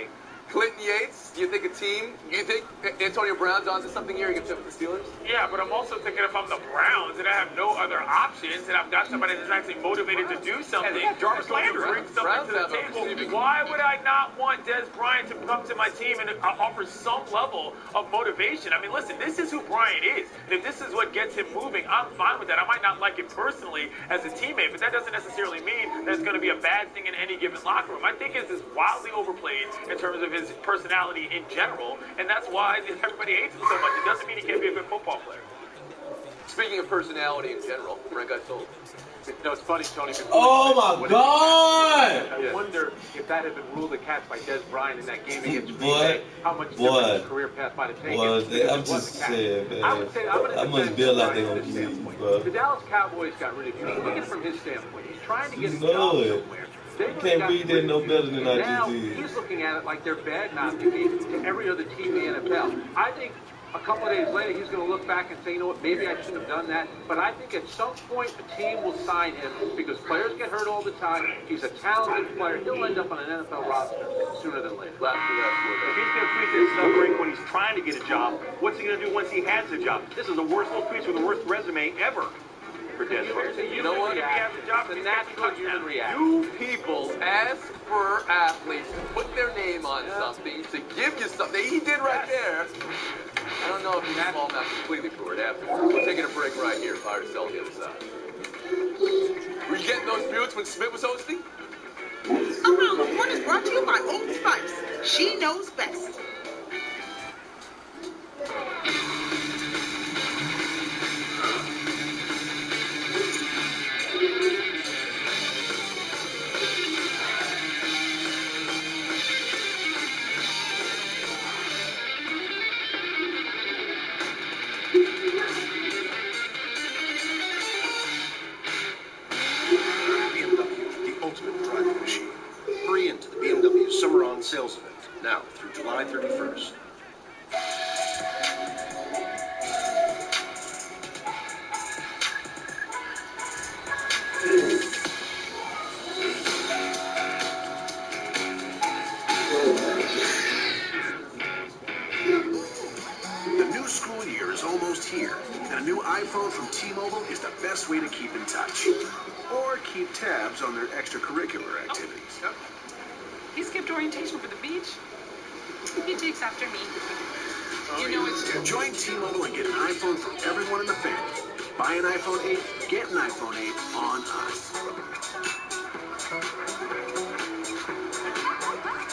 Clinton Yates, you think a team? You think Antonio Brown's onto something here? You can fit with the Steelers? Yeah, but I'm also thinking if I'm the Browns and I have no other options and I've got somebody that's actually motivated to do something, Jarvis Landry brings something to the table. Why would I not want Dez Bryant to come to my team and offer some level of motivation? I mean, listen, this is who Bryant is. And if this is what gets him moving, I'm fine with that. I might not like it personally as a teammate, but that doesn't necessarily mean that it's going to be a bad thing in any given locker room. I think it's wildly overplayed in terms of his personality in general, and that's why everybody hates him so much. It doesn't mean he can't be a good football player. Speaking of personality in general, Frank, I told. No, it's funny, Tony. Oh my God! I wonder if that had been ruled a catch by Dez Bryant in that game against Green Bay, how much different his career path might have taken. I'm just saying, man. I would say I must feel like they're going to leave, bro. The Dallas Cowboys got rid of you. Look at it from his standpoint. He's trying to get a job somewhere. You can't read that no better than I now, just did. he's looking at it like they're bad-mouthing to every other team in the NFL. I think a couple of days later, he's going to look back and say, you know what, maybe I shouldn't have done that. But I think at some point, the team will sign him because players get hurt all the time. He's a talented player. He'll end up on an NFL roster sooner than later. If he's going to tweet this stuff right when he's trying to get a job, what's he going to do once he has a job? This is the worst little tweets with the worst resume ever. For Dez Bryant. You know what? The natural human reaction. You people ask for athletes to put their name on something, to give you something. He did right there. I don't know if he's small enough completely for it afterwards. We're taking a break right here. Fire to sell the other side. Were you getting those buttes when Smith was hosting? Around the Horn is brought to you by Old Spice. She knows best. Summer on sales event, now through July 31st. The new school year is almost here, and a new iPhone from T-Mobile is the best way to keep in touch. Or keep tabs on their extracurricular activities. He skipped orientation for the beach. He takes after me. You know it's true. Join T-Mobile and get an iPhone for everyone in the family. Buy an iPhone 8, get an iPhone 8 on us.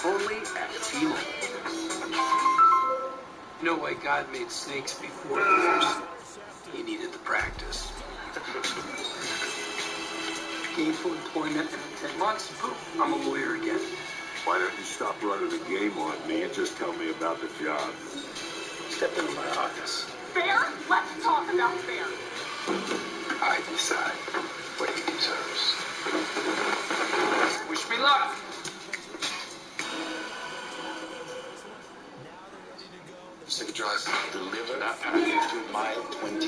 Only at T-Mobile. You know why God made snakes before bears? He needed the practice. Gainful employment in 10 months, poof, I'm a lawyer again. Why don't you stop running the game on me and just tell me about the job? Step into my office. Fair? Let's talk about fair. I decide what he deserves. Wish me luck. Sigidras delivered to mile 22.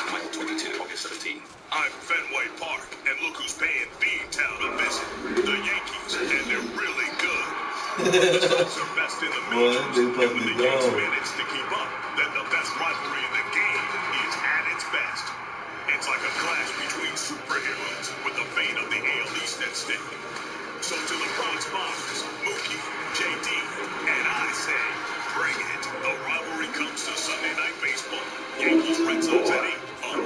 Mile 22, August 17. I'm Fenway Park, and look who's paying Beantown a visit. The Yankees, and they're really good. The Sox are best in the majors, and when the Yanks manage to keep up, then the best rivalry in the game is at its best. It's like a clash between superheroes with the fate of the AL East at stake. So to the Bronx Bombers, Mookie, JD, and I say, bring it. The rivalry comes to Sunday Night Baseball. Yankees, Red Sox at 8.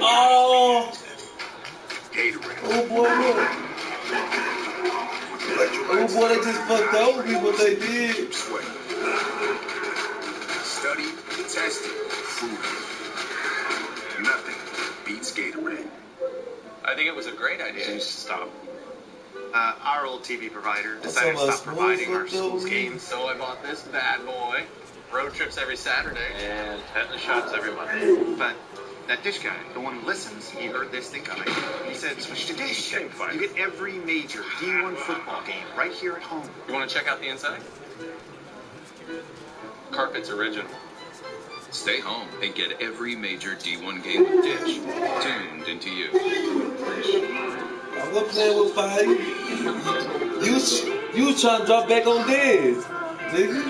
Oh! Gatorade. Oh boy, look. Oh boy, they just fucked over me what they did. Study, tested, proven. Nothing beats Gatorade. I think it was a great idea to stop. Our old TV provider That's decided to how stop providing our much school's those games, so I bought this bad boy. Road trips every Saturday. And tetanus shots every Monday. But that Dish guy, the one who listens, he heard this thing coming. He said, switch to Dish. You get every major D1 football game right here at home. You want to check out the inside? Carpet's original. Stay home and get every major D1 game with Dish tuned into you. I'm gonna play with fire. You was trying to drop back on Dez, nigga.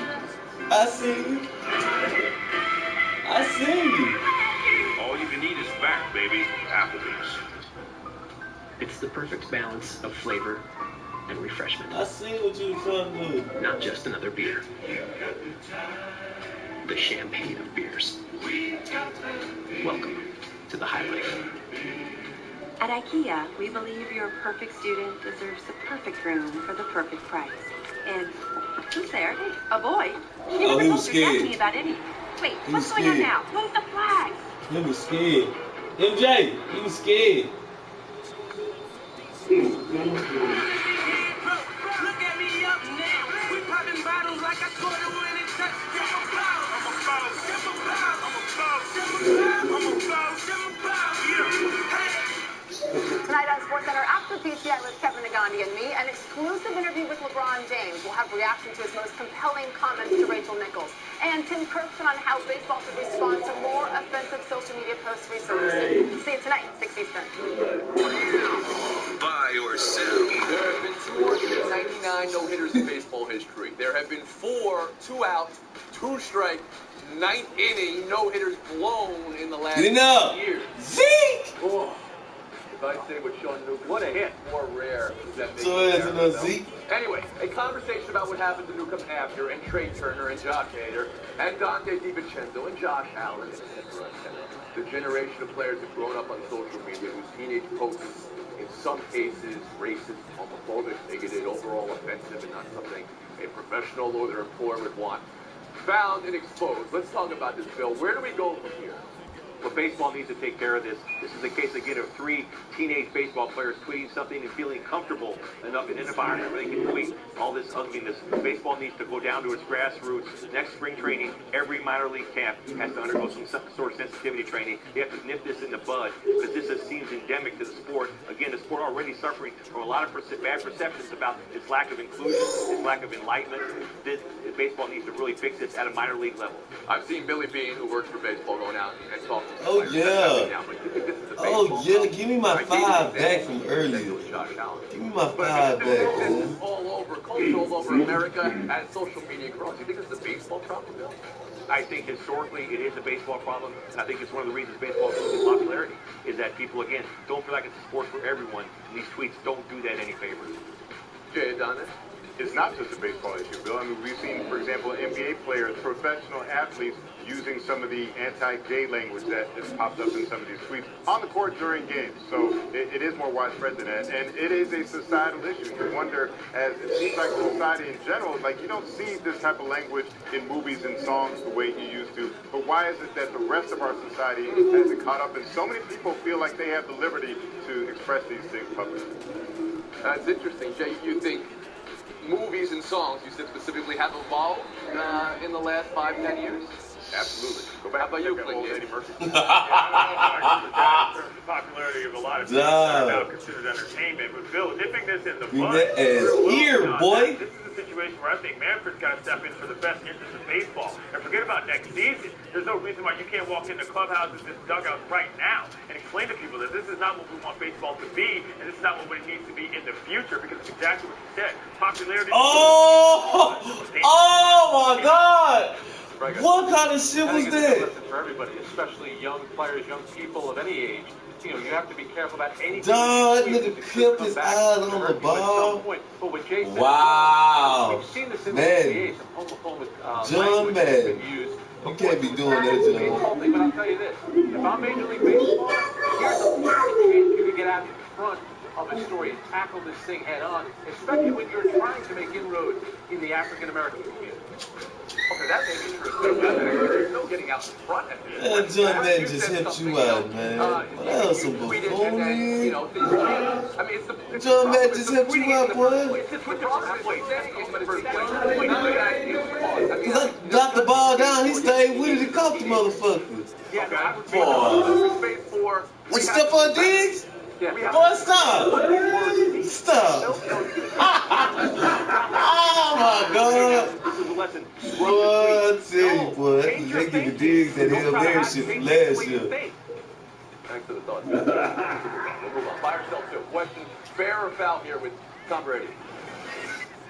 I see you. I see you. All you can eat is back, baby. Applebee's. It's the perfect balance of flavor and refreshment. I see what you were trying to do. Not just another beer. The champagne of beers. Welcome to the High Life. At IKEA, we believe your perfect student deserves the perfect room for the perfect price. And who's there? A boy. You never he was told your dad scared. me about any. Wait, He what's was going on scared. now? Move the flags. He was scared. MJ, he was scared. Look at me up now. We popping bottles like I scored a winning touchdown. I'm a foul. Tonight on SportsCenter, after PCI with Kevin Nagandi and me, an exclusive interview with LeBron James. We'll have reaction to his most compelling comments to Rachel Nichols. And Tim Kirkson on how baseball should respond to more offensive social media posts resurfacing. See you tonight, 6 Eastern. Buy or sell. There have been 299 no-hitters in baseball history. There have been 4 2-out, 2-strike, 9th-inning no-hitters blown in the last Get enough. years. Zeke! Oh. If I say what Sean Newcomb, what a hit, more rare. Does that make So it as fair, a though? Zeke. Anyway, a conversation about what happened to Newcomb after, and Trey Turner, and Josh Hader, and Dante DiVincenzo, and Josh Allen, etc. The generation of players have grown up on social media whose teenage posts, in some cases, racist, homophobic, bigoted, overall offensive, and not something a professional or their employer would want. Found and exposed. Let's talk about this, Bill. Where do we go from here? Well, baseball needs to take care of this. This is a case, again, of 3 teenage baseball players tweeting something and feeling comfortable enough in an environment where they can tweet all this ugliness. Baseball needs to go down to its grassroots. Next spring training, every minor league camp has to undergo some sort of sensitivity training. They have to nip this in the bud because this seems endemic to the sport. Again, the sport already suffering from a lot of bad perceptions about its lack of inclusion, its lack of enlightenment. Baseball needs to really fix this at a minor league level. I've seen Billy Bean, who works for baseball, going out and talking. Oh yeah. Oh yeah. Give me my 5 back from earlier. Give me my 5 back, man. All over, culture all over America, and social media grows. You think it's the baseball problem, Bill? I think historically it is a baseball problem, and I think it's one of the reasons baseball is losing popularity, is that people, again, don't feel like it's a sport for everyone, and these tweets don't do that any favors. Jay Adonis? It's not just a baseball issue, Bill. I mean, we've seen, for example, NBA players, professional athletes, using some of the anti-gay language that has popped up in some of these tweets on the court during games. So it is more widespread than that, and it is a societal issue. You wonder, as it seems like society in general, like you don't see this type of language in movies and songs the way you used to. But why is it that the rest of our society hasn't caught up, and so many people feel like they have the liberty to express these things publicly? That's interesting, Jay. You think movies and songs, you said specifically, have evolved in the last 5-10 years? Absolutely. Go back and check out old Eddie Murphy. Yeah, I don't know the popularity of a lot of things that are now considered entertainment, but Bill, nipping this in the bud. Here, boy. This is a situation where I think Manfred's got to step in for the best interest of baseball. And forget about next season. There's no reason why you can't walk into clubhouses and dugouts right now and explain to people that this is not what we want baseball to be, and this is not what it needs to be in the future, because it's exactly what you said. Popularity. Oh my God! What kind of shit was that? For everybody, especially young players, young people of any age, you know, you have to be careful about anything. Dog, nigga kept his eyes on the ball. But with JACE, Wow. we've seen this in the Man. NBA, some homophobic John language has Madden. been used. You can't be doing that, John. But I'll tell you this, if I'm Major League Baseball, here's a chance you can get out in front of a story and tackle this thing head on, especially when you're trying to make inroads in the African American community. Okay, that may be true. There's no getting out in front at this point. That John Madden just helped you out, man. Well, that was some buffoonery. You know, things change. I mean, it's the John Madden just helped you out, boy. It's the problem place. In the first place. Cause I knocked the ball down, he stayed with it and caught the motherfucker. Yeah, Boy. You step on Diggs? Boy, stop. Stop. Oh my God. Boy, I tell you, boy, they give the Diggs that Hail Mary shit from last year. Thanks for the thoughts. We'll move on. By ourselves to a question. Fair or foul here with Tom Brady?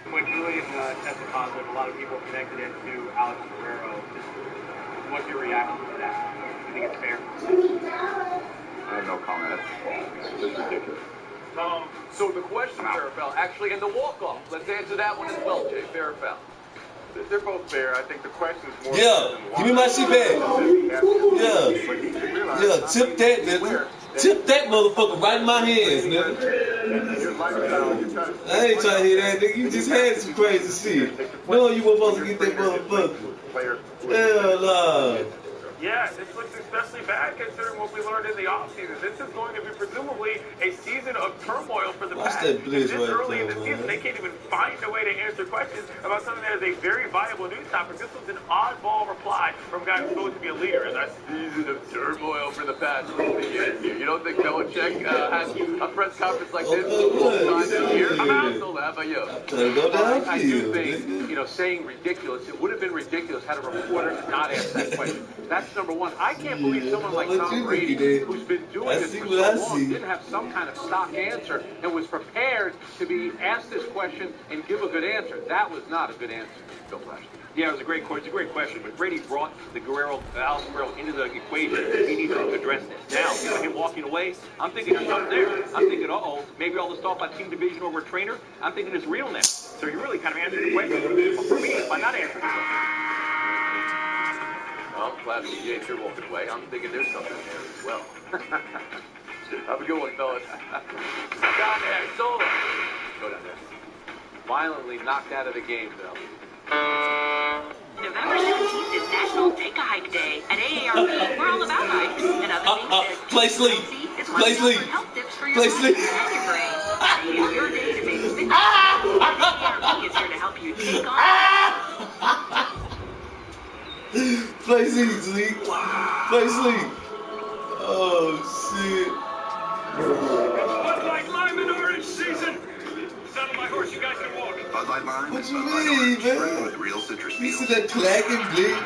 When Julian tested positive, a lot of people connected it to Alex Guerrero. What's your reaction to that? Do you think it's fair? I have no comment. It's just ridiculous. So the question, fair or foul, actually, and the walk-off. Let's answer that one as well, Jay. Fair or foul? They're both fair. I think the question is more. Yeah, give me my shit back. Yeah, tip that, nigga. Tip that motherfucker right in my hands, nigga. I ain't trying to hear that, nigga. You just had some crazy shit. No, you weren't supposed to get that motherfucker. Hell no. Yeah, this looks especially bad considering what we learned in the offseason. This is going to be presumably a season of turmoil for the Pats. This early in the season, they can't even find a way to answer questions about something that is a very viable news topic. This was an oddball reply from a guy who's supposed to be a leader. And that's season of turmoil for the Pats. You don't think Belichick has a press conference like this all the time this year? I'm out. How about you? I do think, you know, saying ridiculous, it would have been ridiculous had a reporter not asked that question. That's number one. I can't believe someone like Tom Brady, who's been doing this for so long, didn't have some kind of stock answer and was prepared to be asked this question and give a good answer. That was not a good answer, Bill Flash. Yeah, it was a great question. It's a great question. But Brady brought the Alex Guerrero into the equation. He needs to address this. Now, with him walking away, I'm thinking there's something there. I'm thinking, uh-oh, maybe all this talk about team division over a trainer, I'm thinking it's real now. So you really kind of answered the question for me by not answering it. Well, Flash and Jay, if you're walking away, I'm thinking there's something there as well. Have a good one, fellas. Down there, Solo. Go down there. Violently knocked out of the game, Bill. November 17th is National Take a Hike Day. At AARP, we're all about hikes and other things. Play sleep. Play sleep. Play sleep. It's your day to make fitness. AARP is here to help you take on. Play sleep. Play sleep. Oh shit. Bud Light Lime and Orange season. Son of my horse, you guys can walk. Bud Light Lime. What you mean, man? With real citrus You see that clacking,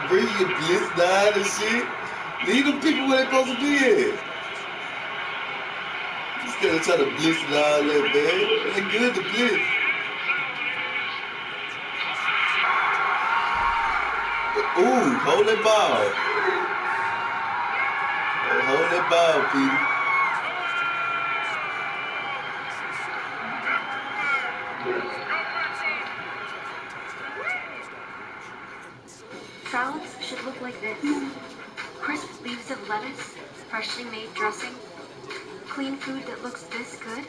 bring your bliss down and shit. Leave them people where they supposed to be at. Instead of trying to bliss and all that, man. They're good to bliss. Ooh, hold that ball. Hold that ball, Peter. Salads should look like this. Crisp leaves of lettuce, freshly made dressing. Clean food that looks this good.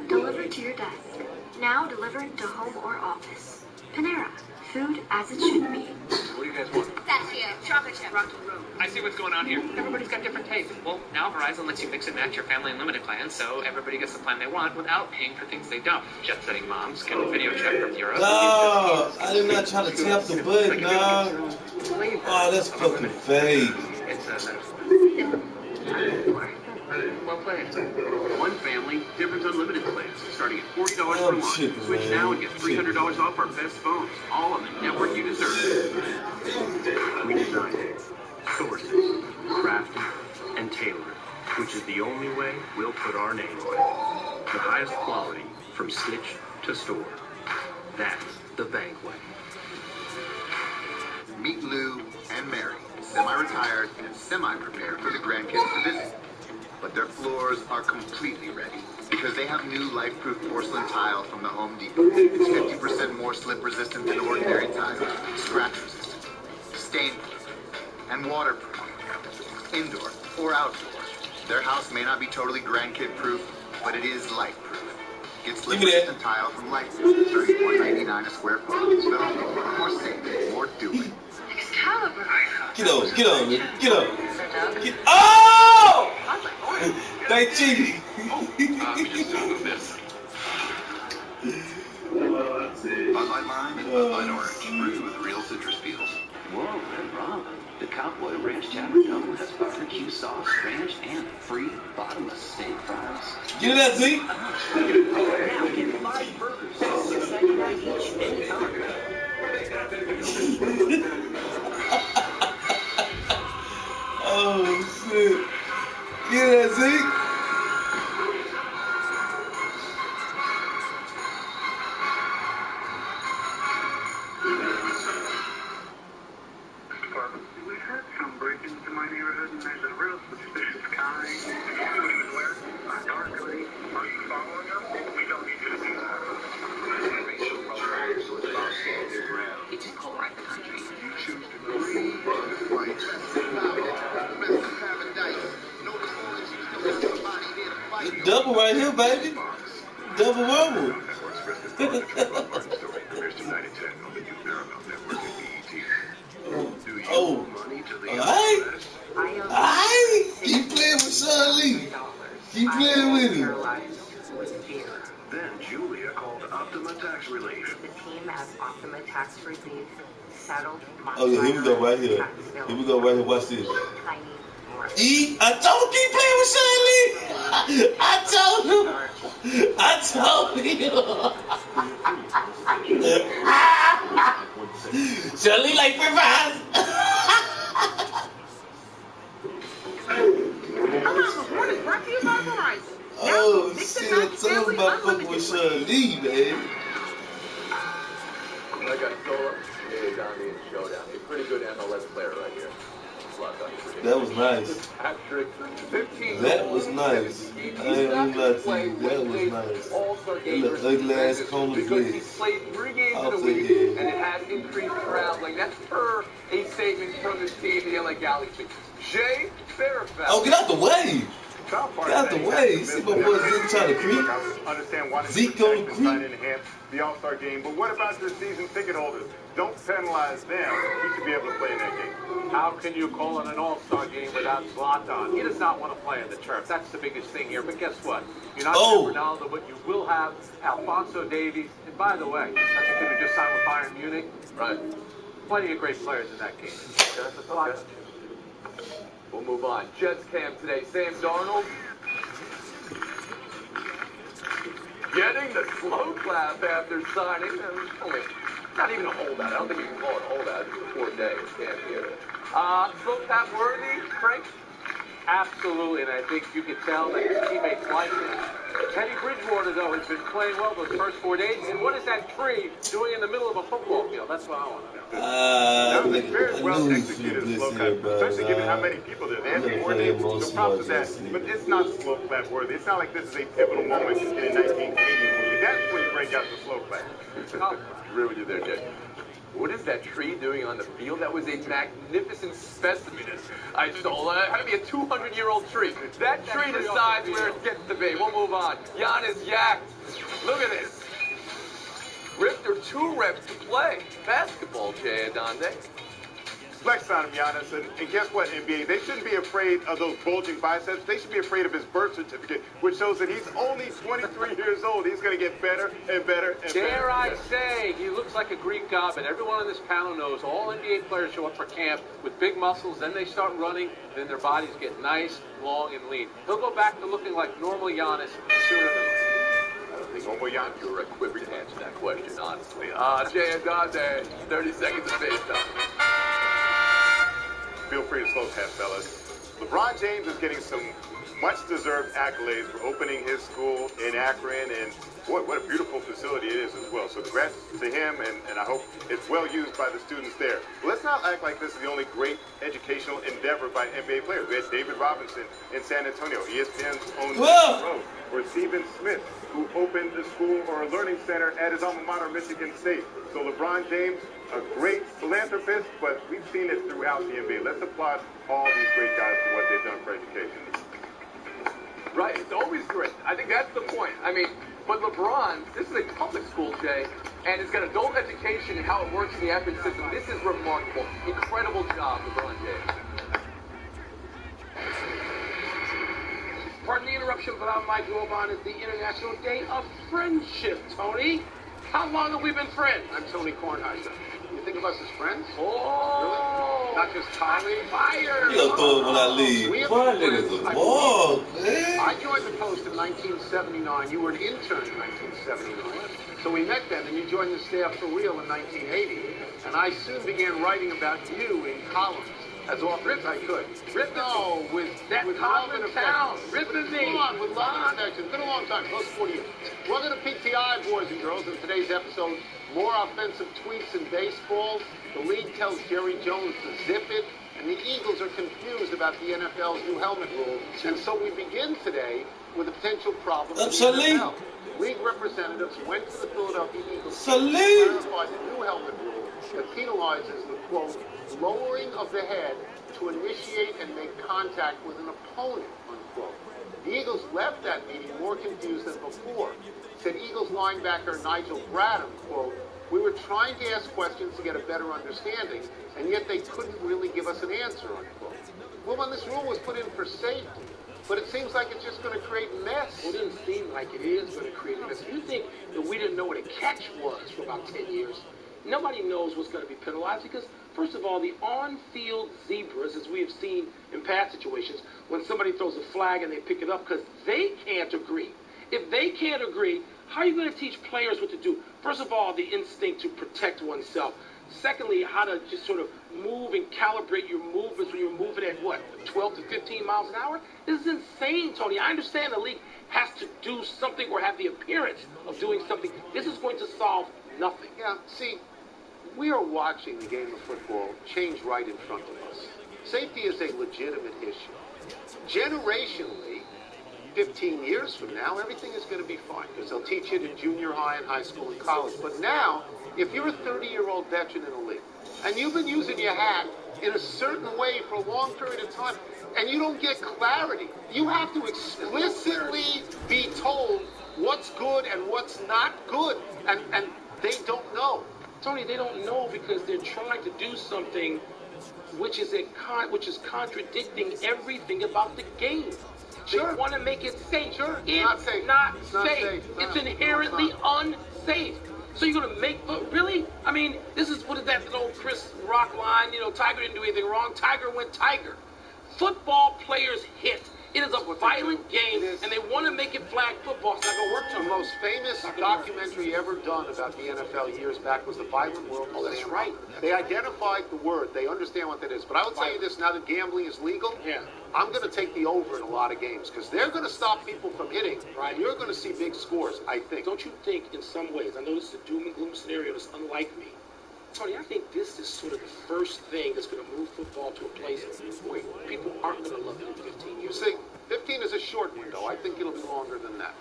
Delivered to your desk. Now delivered to home or office. Panera. Food as it should be. What do you guys want? Pistachio. Chocolate chip. Rocky Road. I see what's going on here. Everybody's got different tastes. Well, now Verizon lets you mix and match your family unlimited plans, so everybody gets the plan they want without paying for things they don't. Jet-setting moms can video chat from Europe. No, I did not try to tap the button, dog. Oh, that's fucking fake. It's a well played. One family, different unlimited plans, starting at $40 per month. Switch now and get $300 off our best phones, all on the network you deserve. We designed it, sourced, crafted, and tailored, which is the only way we'll put our name on it. The highest quality, from stitch to store. That's the bank way. Meet Lou and Mary, semi-retired and semi-prepared for the grandkids to visit. But their floors are completely ready because they have new life-proof porcelain tile from the Home Depot. It's 50% more slip-resistant than ordinary tile, scratch-resistant, stain-proof, and waterproof, indoor or outdoor. Their house may not be totally grandkid-proof, but it is life-proof. Get slip-resistant tile from Life-Proof, starting at $1.99 a square foot. So, more safe, more doing. Excalibur. Get on, get on, get on. Oh! They cheated. We just doing this. Bud Light Lime and Bud Light Orange, brewed with real citrus peels. Whoa, Red Robin. The Cowboy Ranch Chowder Double has barbecue sauce, ranch, and free bottomless steak fries. Get that, Z. Now get 5 burgers, $6.99 each, anytime. Oh, shit. Get that, Z. We had some break-ins in my neighborhood, and there's a real suspicious guy. What he was wearing, a dark hoodie. Are you following him? We don't need you to do that. Racial profiles, so it's about standing ground. He just polarized the country. You choose to go green, white. Double right here, baby. Double rumble. Oh, alright. Alright. Keep playing with Sean Lee. Keep playing with him. Then Julia called Optima Tax Relief. The team at Optima Tax Relief settled. Oh yeah, here we go right here. Here we go right here. Watch this. I told him keep playing with Sean Lee. I told him. Sean Lee like fries. Oh shit, I told him about fucking with Sean Lee, man. I got Solo, Donnie, and Showdown. A pretty good MLS player right here. That was nice. Patrick, 15. That was nice. I ain't gonna lie to you. That was nice. That look ugly ass corner because he blitz. played 3 games in a week, and it has increased traveling. That's per a statement from his team, the LA Galaxy. Jay Fairfax. Oh, get out the way. Get out the way. See my boy Zeke trying to creep. Understand why Zeke on the creep. enhance the All-Star game, but what about your season ticket holders? Don't penalize them. He should be able to play in that game. How can you call it an all-star game without Zlatan? He does not want to play on the turf. That's the biggest thing here. But guess what? You're not going to Ronaldo, but you will have Alphonso Davies. And by the way, that's the kid who just signed with Bayern Munich. Right. Plenty of great players in that game. Okay. We'll move on. Jets camp today. Sam Darnold getting the slow clap after signing. Only not even a holdout. I don't think you can call it a holdout. It's a 4-day camp here. Slow clap worthy, Frank? Absolutely, and I think you can tell that his teammates like it. Teddy Bridgewater, though, has been playing well those first 4 days. And what is that tree doing in the middle of a football field? That's what I want to know. That was a very well executed slow clap, especially given how many people there. They had to coordinate, so props to that. But it's not slow clap worthy. It's not like this is a pivotal moment in the 1980s movie. That's when you break out the slow clap. I agree with you there, Jay. What is that tree doing on the field? That was a magnificent specimen. I stole it. Had to be a 200-year-old tree. That tree decides where it gets to be. We'll move on. Giannis yacked. Look at this. Ripped or 2 reps to play. Basketball, Jay Adonde. Flex on him, Giannis. And guess what, NBA? They shouldn't be afraid of those bulging biceps. They should be afraid of his birth certificate, which shows that he's only 23 years old. He's going to get better and better and better. Dare I say, he looks like a Greek god, but everyone on this panel knows all NBA players show up for camp with big muscles, then they start running, then their bodies get nice, long, and lean. He'll go back to looking like normal Giannis sooner than later. I don't think Omoyan, you were equipped to answer that question, honestly. Jay and Dante, 30 seconds of face time. Feel free to slow tap, fellas. LeBron James is getting some much-deserved accolades for opening his school in Akron, and boy, what a beautiful facility it is as well. So congrats to him, and I hope it's well used by the students there. But let's not act like this is the only great educational endeavor by NBA players. We had David Robinson in San Antonio, ESPN's own Road, or Stephen Smith, who opened the school or a learning center at his alma mater, Michigan State. So LeBron James, a great philanthropist, but we've seen it throughout the NBA. Let's applaud all these great guys for what they've done for education. Right, it's always great. I think that's the point. I mean, but LeBron, this is a public school, Jay, and it's got adult education and how it works in the Akron system. This is remarkable. Incredible job, LeBron James. Pardon the interruption, but on my go on is the International Day of Friendship, Tony. How long have we been friends? I'm Tony Kornheiser. You think of us as friends? Oh, really? Not just colleagues? Fire! You'll throw it when I leave. Boy, niggas a ball, man. I joined the Post in 1979. You were an intern in 1979. So we met then, and you joined the staff for real in 1980. And I soon began writing about you in columns as often as I could. No, with love and affection. Ripping me. Come on, with love and affection. It's been a long time, close to 40 years. Welcome to PTI, boys and girls. In today's episode, more offensive tweets in baseball. The league tells Jerry Jones to zip it. And the Eagles are confused about the NFL's new helmet rule. And so we begin today with a potential problem for the NFL. League representatives went to the Philadelphia Eagles to clarify the new helmet rule that penalizes the, quote, lowering of the head to initiate and make contact with an opponent, unquote. The Eagles left that meeting more confused than before. Said Eagles linebacker Nigel Bradham, quote, we were trying to ask questions to get a better understanding, and yet they couldn't really give us an answer, unquote. Well, when this rule was put in for safety, but it seems like it's just going to create mess. Well, it doesn't seem like it is going to create mess. If you think that we didn't know what a catch was for about 10 years, nobody knows what's going to be penalized because, first of all, the on-field zebras, as we have seen in past situations, when somebody throws a flag and they pick it up because they can't agree. If they can't agree, how are you going to teach players what to do? First of all, the instinct to protect oneself. Secondly, how to just sort of move and calibrate your movements when you're moving at, what, 12 to 15 miles an hour? This is insane, Tony. I understand the league has to do something or have the appearance of doing something. This is going to solve nothing. Yeah, see, we are watching the game of football change right in front of us. Safety is a legitimate issue. Generationally, 15 years from now, everything is going to be fine because they'll teach it in junior high and high school and college. But now, if you're a 30-year-old veteran in the league and you've been using your hat in a certain way for a long period of time and you don't get clarity, you have to explicitly be told what's good and what's not good. And they don't know. Tony, they don't know because they're trying to do something which is contradicting everything about the game. Sure. They want to make it safe. Sure. It's not safe. It's not safe. It's inherently unsafe. So you're going to make, really? I mean, this is, what is that old Chris Rock line? You know, Tiger didn't do anything wrong. Tiger went Tiger. Football players hit. It is a violent game, and they want to make it flag football. It's not going to work too. The most famous documentary ever done about the NFL years back was The Violent World. Oh, that's right. They identified the word. They understand what that is. But I will tell you this, now that gambling is legal, I'm going to take the over in a lot of games because they're going to stop people from hitting, and you're going to see big scores, I think. Don't you think in some ways, I know this is a doom and gloom scenario that's unlike me, Tony, I think this is sort of the first thing that's going to move football to a place where people aren't going to love it in 15 years. See, 15 is a short window. I think it'll be longer than that.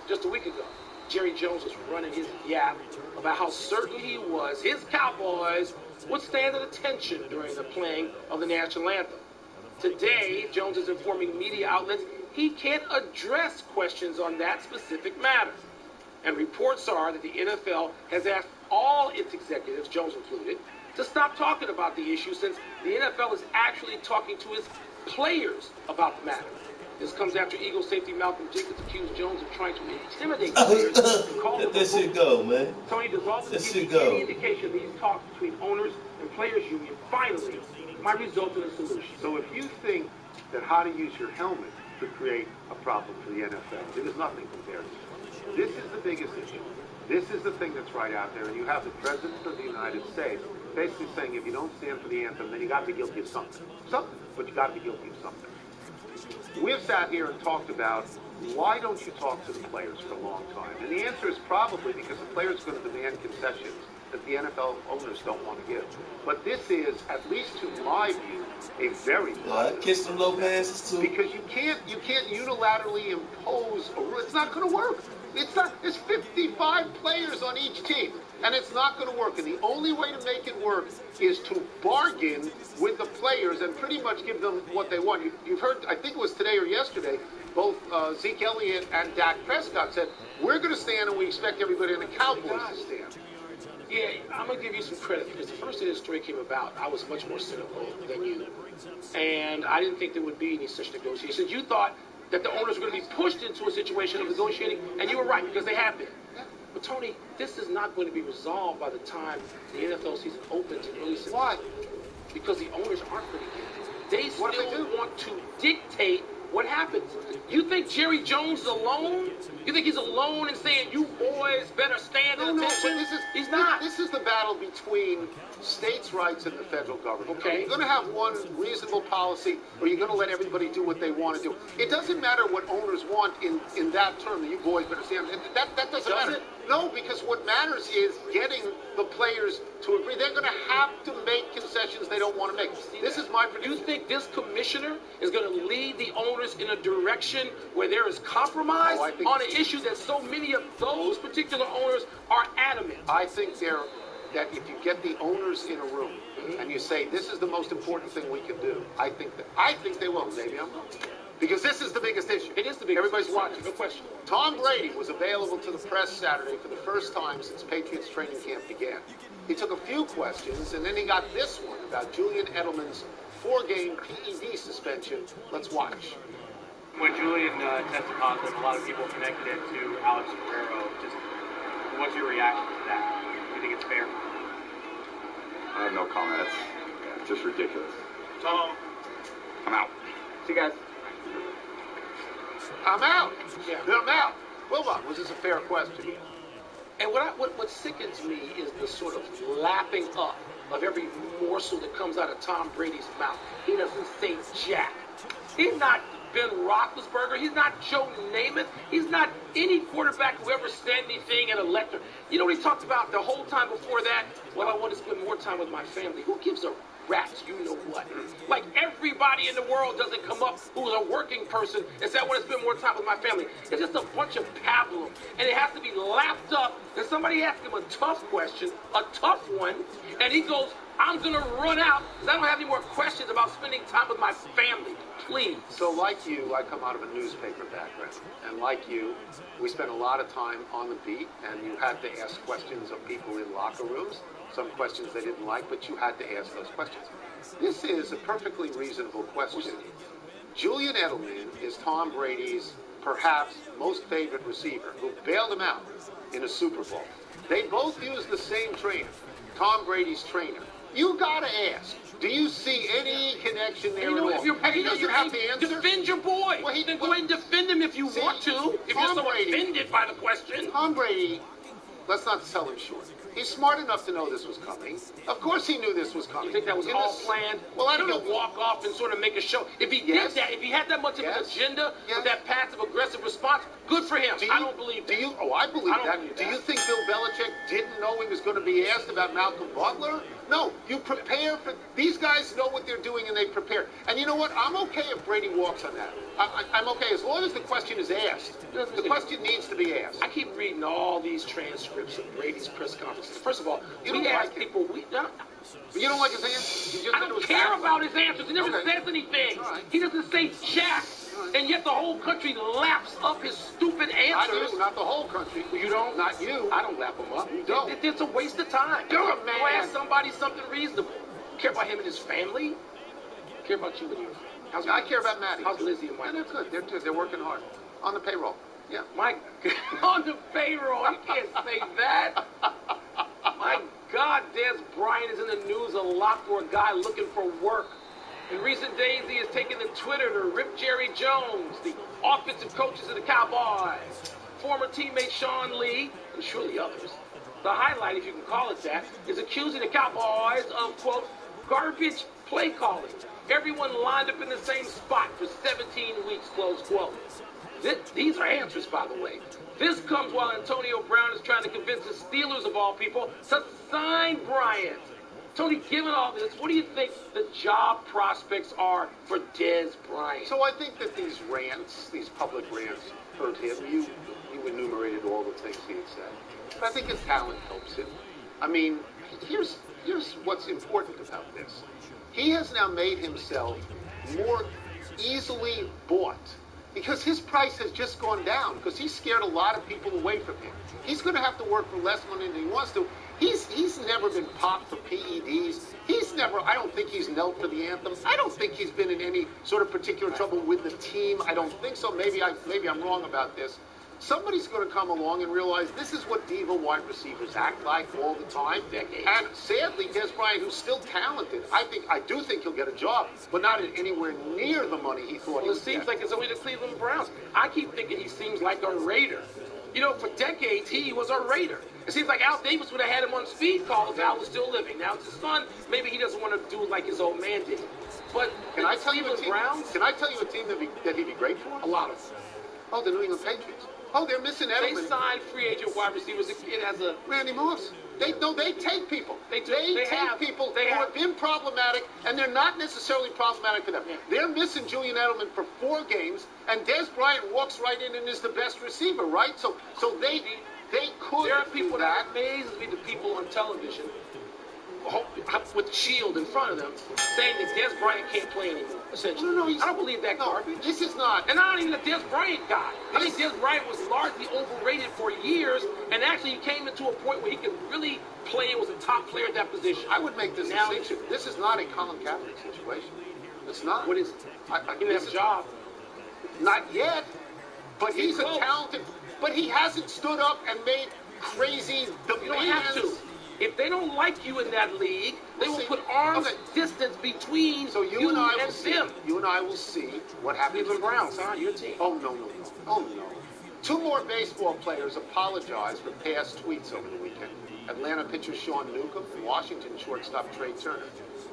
Just a week ago, Jerry Jones was running his yap about how certain he was his Cowboys would stand at attention during the playing of the national anthem. Today, Jones is informing media outlets he can't address questions on that specific matter. And reports are that the NFL has asked all its executives, Jones included, to stop talking about the issue, since the NFL is actually talking to its players about the matter. This comes after Eagles safety Malcolm Jenkins accused Jones of trying to intimidate players and call Let that shit go, man. Tony, does all this give you any indication these talks between owners and players union finally might result in a solution? So if you think that how to use your helmet could create a problem for the NFL, it is nothing compared to this. This is the biggest issue. This is the thing that's right out there, and you have the President of the United States basically saying if you don't stand for the anthem, then you got to be guilty of something. Something, but you got to be guilty of something. We've sat here and talked about why don't you talk to the players for a long time? And the answer is probably because the players are going to demand concessions that the NFL owners don't want to give. But this is, at least to my view, a very kiss some low passes too. Because you can't unilaterally impose a rule. It's not going to work. It's not. There's 55 players on each team, and it's not going to work. And the only way to make it work is to bargain with the players and pretty much give them what they want. You've heard, I think it was today or yesterday, both Zeke Elliott and Dak Prescott said, we're going to stand and we expect everybody in the Cowboys to stand. Yeah, I'm going to give you some credit, because the first day this story came about, I was much more cynical than you. And I didn't think there would be any such negotiations. You thought that the owners were going to be pushed into a situation of negotiating, and you were right, because they have been. But, Tony, this is not going to be resolved by the time the NFL season opens in early September. Why? Because the owners aren't going to get it. They still want to dictate what happens. You think Jerry Jones is alone? You think he's alone in saying, you boys better stand at attention? He's not. This is the battle between states' rights and the federal government. Okay. You're going to have one reasonable policy, or you're going to let everybody do what they want to do. It doesn't matter what owners want in that term, that you boys better stand. That doesn't matter. No, because what matters is getting the players to agree. They're going to have to make concessions they don't want to make. This is my prediction. You think this commissioner is going to lead the owners in a direction where there is compromise on an issue that so many of those particular owners are adamant? I think that if you get the owners in a room and you say this is the most important thing we can do, I think they will. Maybe I'm wrong. Because this is the biggest issue. It is the biggest. Everybody's watching. No question. Tom Brady was available to the press Saturday for the first time since Patriots training camp began. He took a few questions, and then he got this one about Julian Edelman's 4-game PED suspension. Let's watch. When Julian tested positive, a lot of people connected it to Alex Guerrero. Just what's your reaction to that? Do you think it's fair? I have no comment. It's just ridiculous. Tom, I'm out. See you guys. I'm out. I'm out. Well, was this a fair question? And what sickens me is the sort of lapping up of every morsel that comes out of Tom Brady's mouth. He doesn't say jack. He's not Ben Roethlisberger. He's not Joe Namath. He's not any quarterback who ever said anything at a lecture. You know what he talked about the whole time before that? Well, I want to spend more time with my family. Who gives a rat's you know what? Like everybody in the world doesn't come up who's a working person and say, I want to spend more time with my family. It's just a bunch of pablum. And it has to be lapped up. And somebody asks him a tough question, a tough one, and he goes, I'm going to run out because I don't have any more questions about spending time with my family. Please. So like you, I come out of a newspaper background. And like you, we spent a lot of time on the beat, and you had to ask questions of people in locker rooms. Some questions they didn't like, but you had to ask those questions. This is a perfectly reasonable question. Julian Edelman is Tom Brady's perhaps most favorite receiver, who bailed him out in a Super Bowl. They both use the same trainer, Tom Brady's trainer. You gotta ask, do you see any connection there at all? If you have to answer. Defend your boy. Well, then go ahead and defend him if you want to. If you're so offended by the question. Tom Brady, let's not sell him short. He's smart enough to know this was coming. Of course he knew this was coming. You think that was all planned? Well, I don't know. Walk off and sort of make a show. If he did that, if he had that much of an agenda with that passive-aggressive response, good for him. I don't believe that. I believe that. Do you think Bill Belichick didn't know he was going to be asked about Malcolm Butler? No, you prepare for... These guys know what they're doing and they prepare. And you know what? I'm okay if Brady walks on that. I'm okay as long as the question is asked. The question needs to be asked. I keep reading all these transcripts of Brady's press conferences. First of all, we ask people... You don't like his answers? I don't care about his answers. He never says anything. He doesn't say jack. And yet the whole country laps up his stupid answers. Not you, not the whole country. You don't? Not you. I don't lap him up. You don't. It's a waste of time. You're a man. Go ask somebody something reasonable. Care about him and his family? Care about you and yours. I care about Maddie. How's Lizzie and Mike? Yeah, they're good. They're working hard. On the payroll. Yeah. Mike, on the payroll. You can't say that. My God, Des Bryant is in the news a lot for a guy looking for work. In recent days, he has taken to Twitter to rip Jerry Jones, the offensive coaches of the Cowboys, former teammate Sean Lee, and surely others. The highlight, if you can call it that, is accusing the Cowboys of, quote, garbage play calling. Everyone lined up in the same spot for 17 weeks, close quote. These are answers, by the way. This comes while Antonio Brown is trying to convince the Steelers, of all people, to sign Bryant. Tony, given all this, what do you think the job prospects are for Des Bryant? So I think that these rants, these public rants, hurt him. You enumerated all the things he had said. But I think his talent helps him. I mean, here's what's important about this. He has now made himself more easily bought because his price has just gone down because he scared a lot of people away from him. He's going to have to work for less money than he wants to. He's never been popped for PEDs. I don't think he's knelt for the anthem. I don't think he's been in any sort of particular trouble with the team. I don't think so. Maybe I'm wrong about this. Somebody's going to come along and realize this is what diva wide receivers act like all the time. And sadly, Des Bryant, who's still talented, I do think he'll get a job, but not at anywhere near the money he thought he would It seems like it's only the Cleveland Browns. I keep thinking he seems like a Raider. You know, for decades, he was a Raider. It seems like Al Davis would have had him on speed calls if Al was still living. Now, it's his son. Maybe he doesn't want to do like his old man did. But can I tell you a team that he'd be great for? A lot of them. Oh, the New England Patriots. Oh, they're missing Edelman. They signed free agent wide receivers. It has a Randy Moss. They take people. They do. take people who have been problematic, and they're not necessarily problematic for them. Yeah. They're missing Julian Edelman for 4 games, and Des Bryant walks right in and is the best receiver, right? So they could. There are people that amazes me, the people on television with the shield in front of them saying that Des Bryant can't play anymore, essentially. No, I don't believe that garbage. This is not. And I'm not even a Des Bryant guy. I think Des Bryant was largely overrated for years, and actually he came into a point where he could really play and was a top player at that position. I would make this distinction. This is not a Colin Kaepernick situation. It's not. What is it? He didn't have a job. Not yet. But he's a talented. But he hasn't stood up and made crazy demands. You don't have to. If they don't like you in that league, they will put arms distance between you and them. You and I will see what happens. Cleveland Browns, huh? Your team. Oh, no. Oh, no. 2 more baseball players apologized for past tweets over the weekend. Atlanta pitcher Sean Newcomb and Washington shortstop Trey Turner.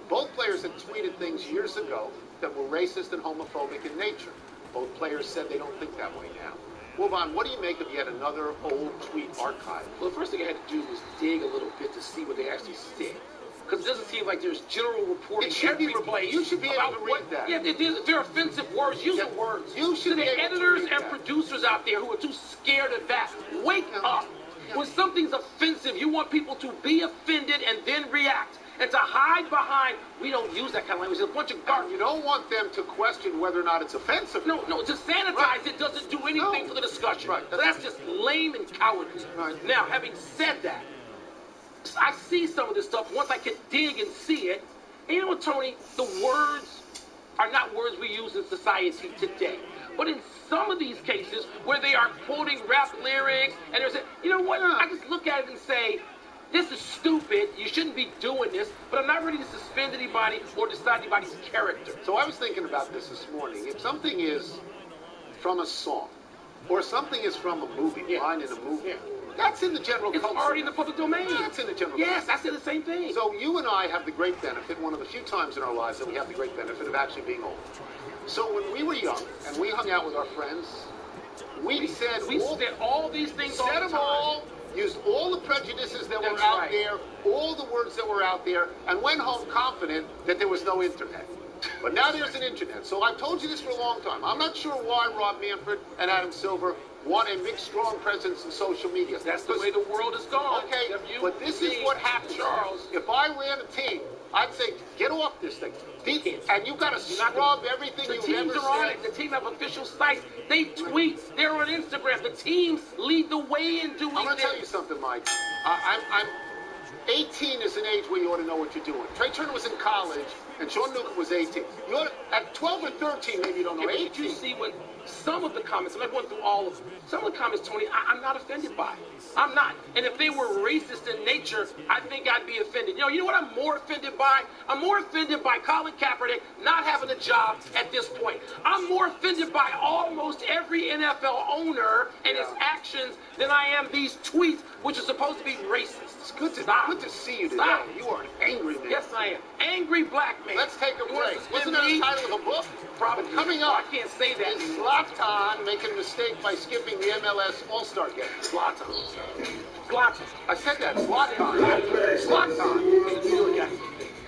Both players had tweeted things years ago that were racist and homophobic in nature. Both players said they don't think that way now. Wilbon, what do you make of yet another old tweet archive? Well, the first thing I had to do was dig a little bit to see what they actually said. Because it doesn't seem like there's general reporting every place. You should be able to read that. Yeah, they're offensive words. Use the words. You should to be the able editors to read and that. producers out there who are too scared of that, wake up. When something's offensive, you want people to be offended and then react. And to hide behind, we don't use that kind of language. It's a bunch of garbage. You don't want them to question whether or not it's offensive. No, to sanitize it doesn't do anything for the discussion. Right. That's just lame and cowardly. Right. Now, having said that, I see some of this stuff once I can dig and see it. And you know what, Tony? The words are not words we use in society today. But in some of these cases where they are quoting rap lyrics and they're saying, you know what? I just look at it and say, this is stupid. You shouldn't be doing this. But I'm not ready to suspend anybody or decide anybody's character. So I was thinking about this morning. If something is from a song or something is from a movie, line in a movie, that's in the general culture. It's already in the public domain. That's in the general culture. Yes, I said the same thing. So you and I have the great benefit, one of the few times in our lives that we have the great benefit of actually being old. So when we were young and we hung out with our friends, we said all these things all the time. Used all the prejudices that were out there, all the words that were out there, and went home confident that there was no internet. But now there's an internet. So I've told you this for a long time. I'm not sure why Rob Manfred and Adam Silver want a big, strong presence in social media. That's the way the world is gone. Okay, but this is what happens, Charles. If I ran a team I'd say get off this thing. And you've got to scrub everything you've ever The teams are on said. it. The team have official sites. They tweet. They're on Instagram. The teams lead the way in doing I'm going to this. tell you something, Mike. I'm 18 is an age where you ought to know what you're doing. Trey Turner was in college, and Sean Newcomb was 18. You ought to, at 12 or 13, maybe you don't know. 18. Did you see what some of the comments, I'm not going through all of them, some of the comments, Tony, I'm not offended by. I'm not. And if they were racist in nature, I think I'd be offended. You know what I'm more offended by? I'm more offended by Colin Kaepernick not having a job at this point. I'm more offended by almost every NFL owner and his actions than I am these tweets, which are supposed to be racist. It's good to see you today. Stop. You are an angry man. Yes, I am. Angry black man. Let's take a break. Wasn't that the title of a book? Probably. Coming up, I can't say that. is Zlatan making a mistake by skipping the MLS All-Star game? Zlatan. I said that. Zlatan.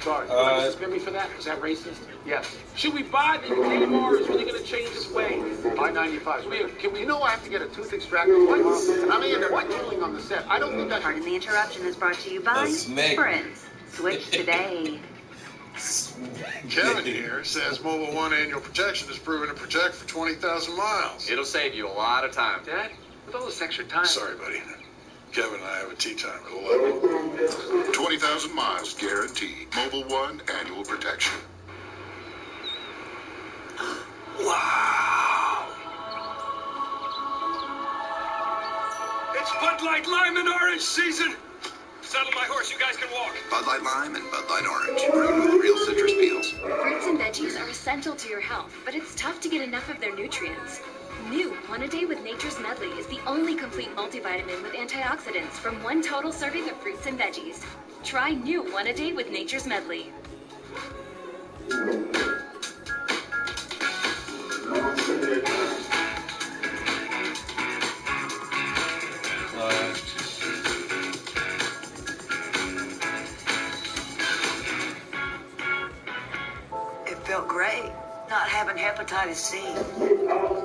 Sorry. You suspend me for that? Was that racist? Yes. Should we buy that Neymar is really going to change his ways? I-95. You know I have to get a tooth extracted tomorrow, and I'm in white tooling on the set. I don't think that. Pardon the interruption is brought to you by Sprint. Switch today. Kevin here says Mobile One annual protection is proven to protect for 20,000 miles. It'll save you a lot of time. Dad, with all this extra time. Sorry, buddy. Kevin and I have a tea time at 11. 20,000 miles guaranteed. Mobile One annual protection. Wow. It's Bud Light Lime and Orange season. Saddle my horse, you guys can walk. Bud Light Lime and Bud Light Orange, brewed with real citrus peels. Fruits and veggies are essential to your health, but it's tough to get enough of their nutrients. New One A Day with Nature's Medley is the only complete multivitamin with antioxidants from one total serving of fruits and veggies. Try New One A Day with Nature's Medley. It felt great not having hepatitis C.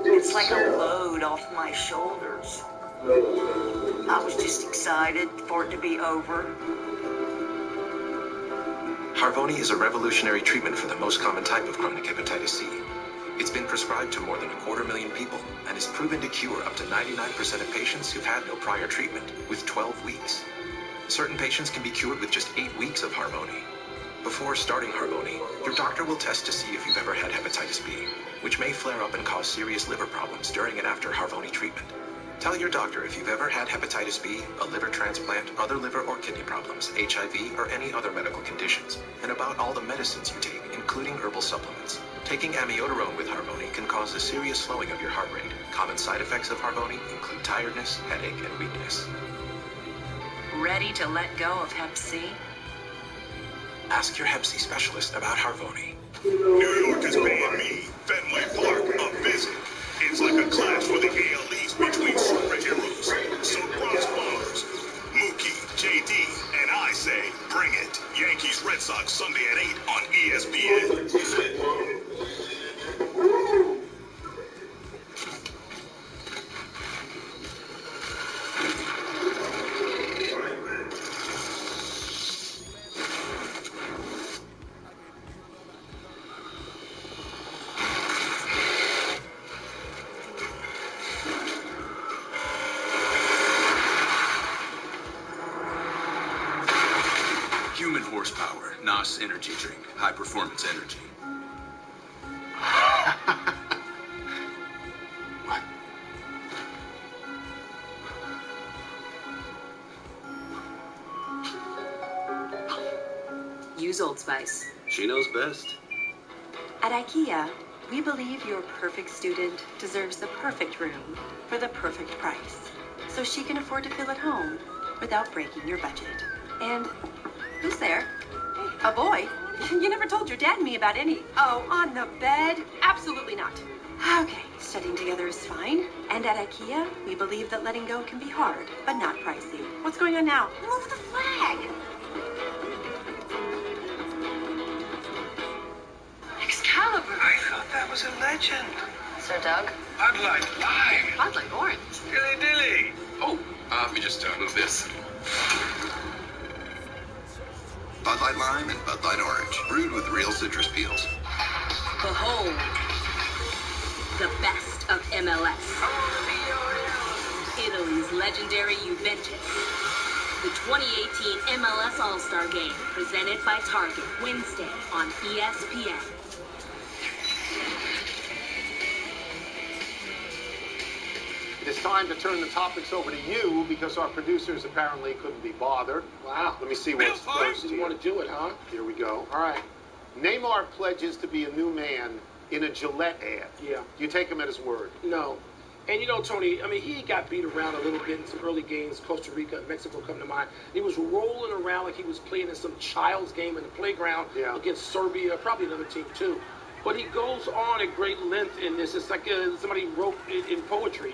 It's like a load off my shoulders. I was just excited for it to be over. Harvoni is a revolutionary treatment for the most common type of chronic hepatitis C. It's been prescribed to more than 250,000 people and is proven to cure up to 99% of patients who've had no prior treatment with 12 weeks. Certain patients can be cured with just 8 weeks of Harvoni. Before starting Harvoni, your doctor will test to see if you've ever had hepatitis B, which may flare up and cause serious liver problems during and after Harvoni treatment. Tell your doctor if you've ever had hepatitis B, a liver transplant, other liver or kidney problems, HIV, or any other medical conditions, and about all the medicines you take, including herbal supplements. Taking amiodarone with Harvoni can cause a serious slowing of your heart rate. Common side effects of Harvoni include tiredness, headache, and weakness. Ready to let go of Hep C? Ask your Hep C specialist about Harvoni. New York is paying me, Fenway Park, a visit. It's like a clash for the AL East between superheroes. So Bronx Bombers, Mookie, JD, and I say, bring it. Yankees Red Sox Sunday at 8 on ESPN. Human horsepower, NOS energy drink, high performance energy. Use Old Spice. She knows best. At IKEA, we believe your perfect student deserves the perfect room for the perfect price, so she can afford to feel at home without breaking your budget. And who's there? A boy? You never told your dad and me about any. Oh, on the bed? Absolutely not. Okay, studying together is fine. And at IKEA, we believe that letting go can be hard, but not pricey. What's going on now? Move the flag! Excalibur! I thought that was a legend. Sir Doug? Bud Light Lime. Bud Light Orange. Dilly dilly. Oh, let me just move this. Bud Light Lime and Bud Light Orange, brewed with real citrus peels. Behold, the best of MLS. Italy's legendary Juventus. The 2018 MLS All-Star Game, presented by Target, Wednesday on ESPN. It is time to turn the topics over to you because our producers apparently couldn't be bothered. Wow. Let me see what's first. You want to do it, huh? Here we go. All right. Neymar pledges to be a new man in a Gillette ad. Yeah. You take him at his word. No. And you know, Tony, I mean, he got beat around a little bit in some early games. Costa Rica and Mexico come to mind. He was rolling around like he was playing in some child's game in the playground against Serbia, probably another team too. But he goes on at great length in this. It's like somebody wrote in poetry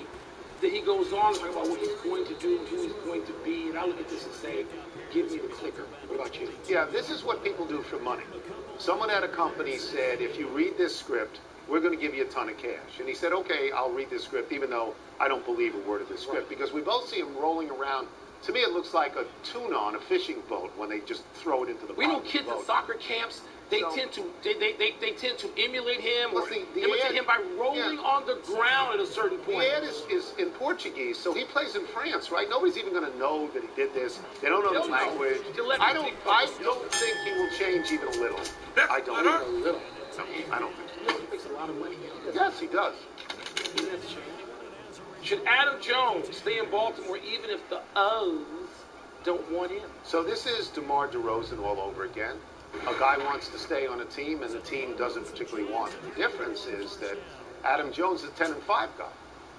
that he goes on talking about what he's going to do, who he's going to be. And I look at this and say, give me the clicker. What about you? Yeah, this is what people do for money. Someone at a company said, if you read this script, we're going to give you a ton of cash. And he said, okay, I'll read this script, even though I don't believe a word of this script. Because we both see him rolling around. To me, it looks like a tuna on a fishing boat when they just throw it into the bottom We know kids at soccer camps, they tend to emulate him or imitate him by rolling on the ground at a certain point. The ad is in Portuguese, so he plays in France, right? Nobody's even going to know that he did this. They don't know the language. I don't think he will change even a little. I don't. Even a little. No, I don't think so. You know, he makes a lot of money. Yes, he does. He does change. Should Adam Jones stay in Baltimore even if the O's don't want him? So this is DeMar DeRozan all over again. A guy wants to stay on a team, and the team doesn't particularly want him. The difference is that Adam Jones is a 10-5 guy.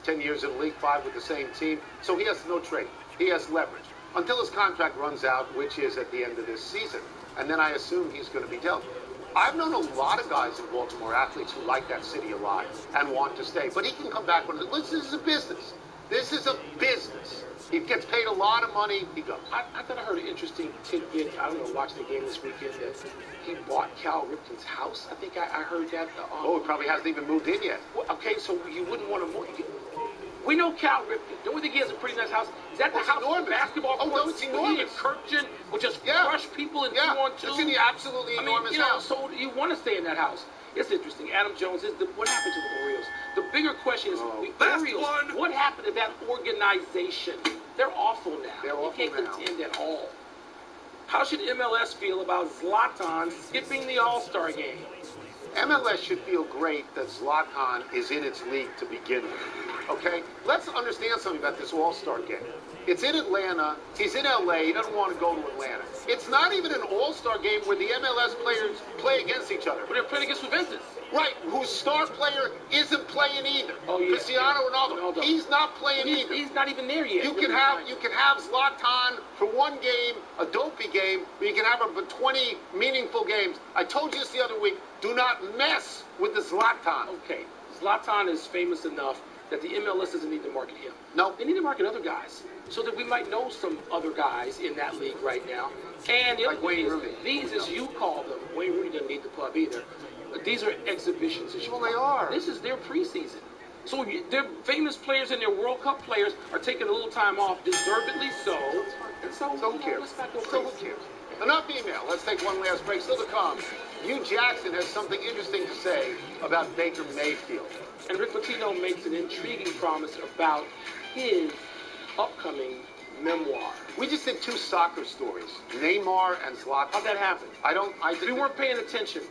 10 years in the league, 5 with the same team, so he has no trade. He has leverage until his contract runs out, which is at the end of this season. And then I assume he's going to be dealt. I've known a lot of guys in Baltimore, athletes who like that city a lot and want to stay. But he can come back when this is a business. This is a business. He gets paid a lot of money. He goes. I thought I heard an interesting tidbit. I don't know, watching the game this weekend, that he bought Cal Ripken's house. I think I heard that. It probably hasn't even moved in yet. Well, okay, so you wouldn't want to move. We know Cal Ripken. Don't we think he has a pretty nice house? Is that the house with the basketball court? Oh, no, it's enormous. He and Kirkjian would just crush people in 2-on-2. It's an absolutely enormous house. So you want to stay in that house. It's interesting. Adam Jones, what happened to the Orioles? The bigger question is, the Orioles, what happened to that organization? They're awful now. They're awful they can't contend at all. How should MLS feel about Zlatan skipping the All-Star game? MLS should feel great that Zlatan is in its league to begin with. Okay? Let's understand something about this All-Star game. It's in Atlanta. He's in LA. He doesn't want to go to Atlanta. It's not even an All-Star game where the MLS players play against each other. But they're playing against Juventus. Right, whose star player isn't playing either. Oh, yeah. Cristiano Ronaldo. He's not playing either. He's not even there yet. You can have Zlatan for one game, a dopey game, but you can have him for 20 meaningful games. I told you this the other week, do not mess with the Zlatan. Okay, Zlatan is famous enough that the MLS doesn't need to market him. No. They need to market other guys so that we might know some other guys in that league right now. And the other thing is, these, as you call them, Wayne Rooney doesn't need the club either. These are exhibitions. Well, they are. This is their preseason. So their famous players and their World Cup players are taking a little time off, deservedly so. And so who cares? So who cares? Enough email. Let's take one last break. Still to come, Hugh Jackson has something interesting to say about Baker Mayfield. And Rick Pitino makes an intriguing promise about his upcoming memoir. We just did 2 soccer stories, Neymar and Zlatan. How'd that happen? We weren't paying attention.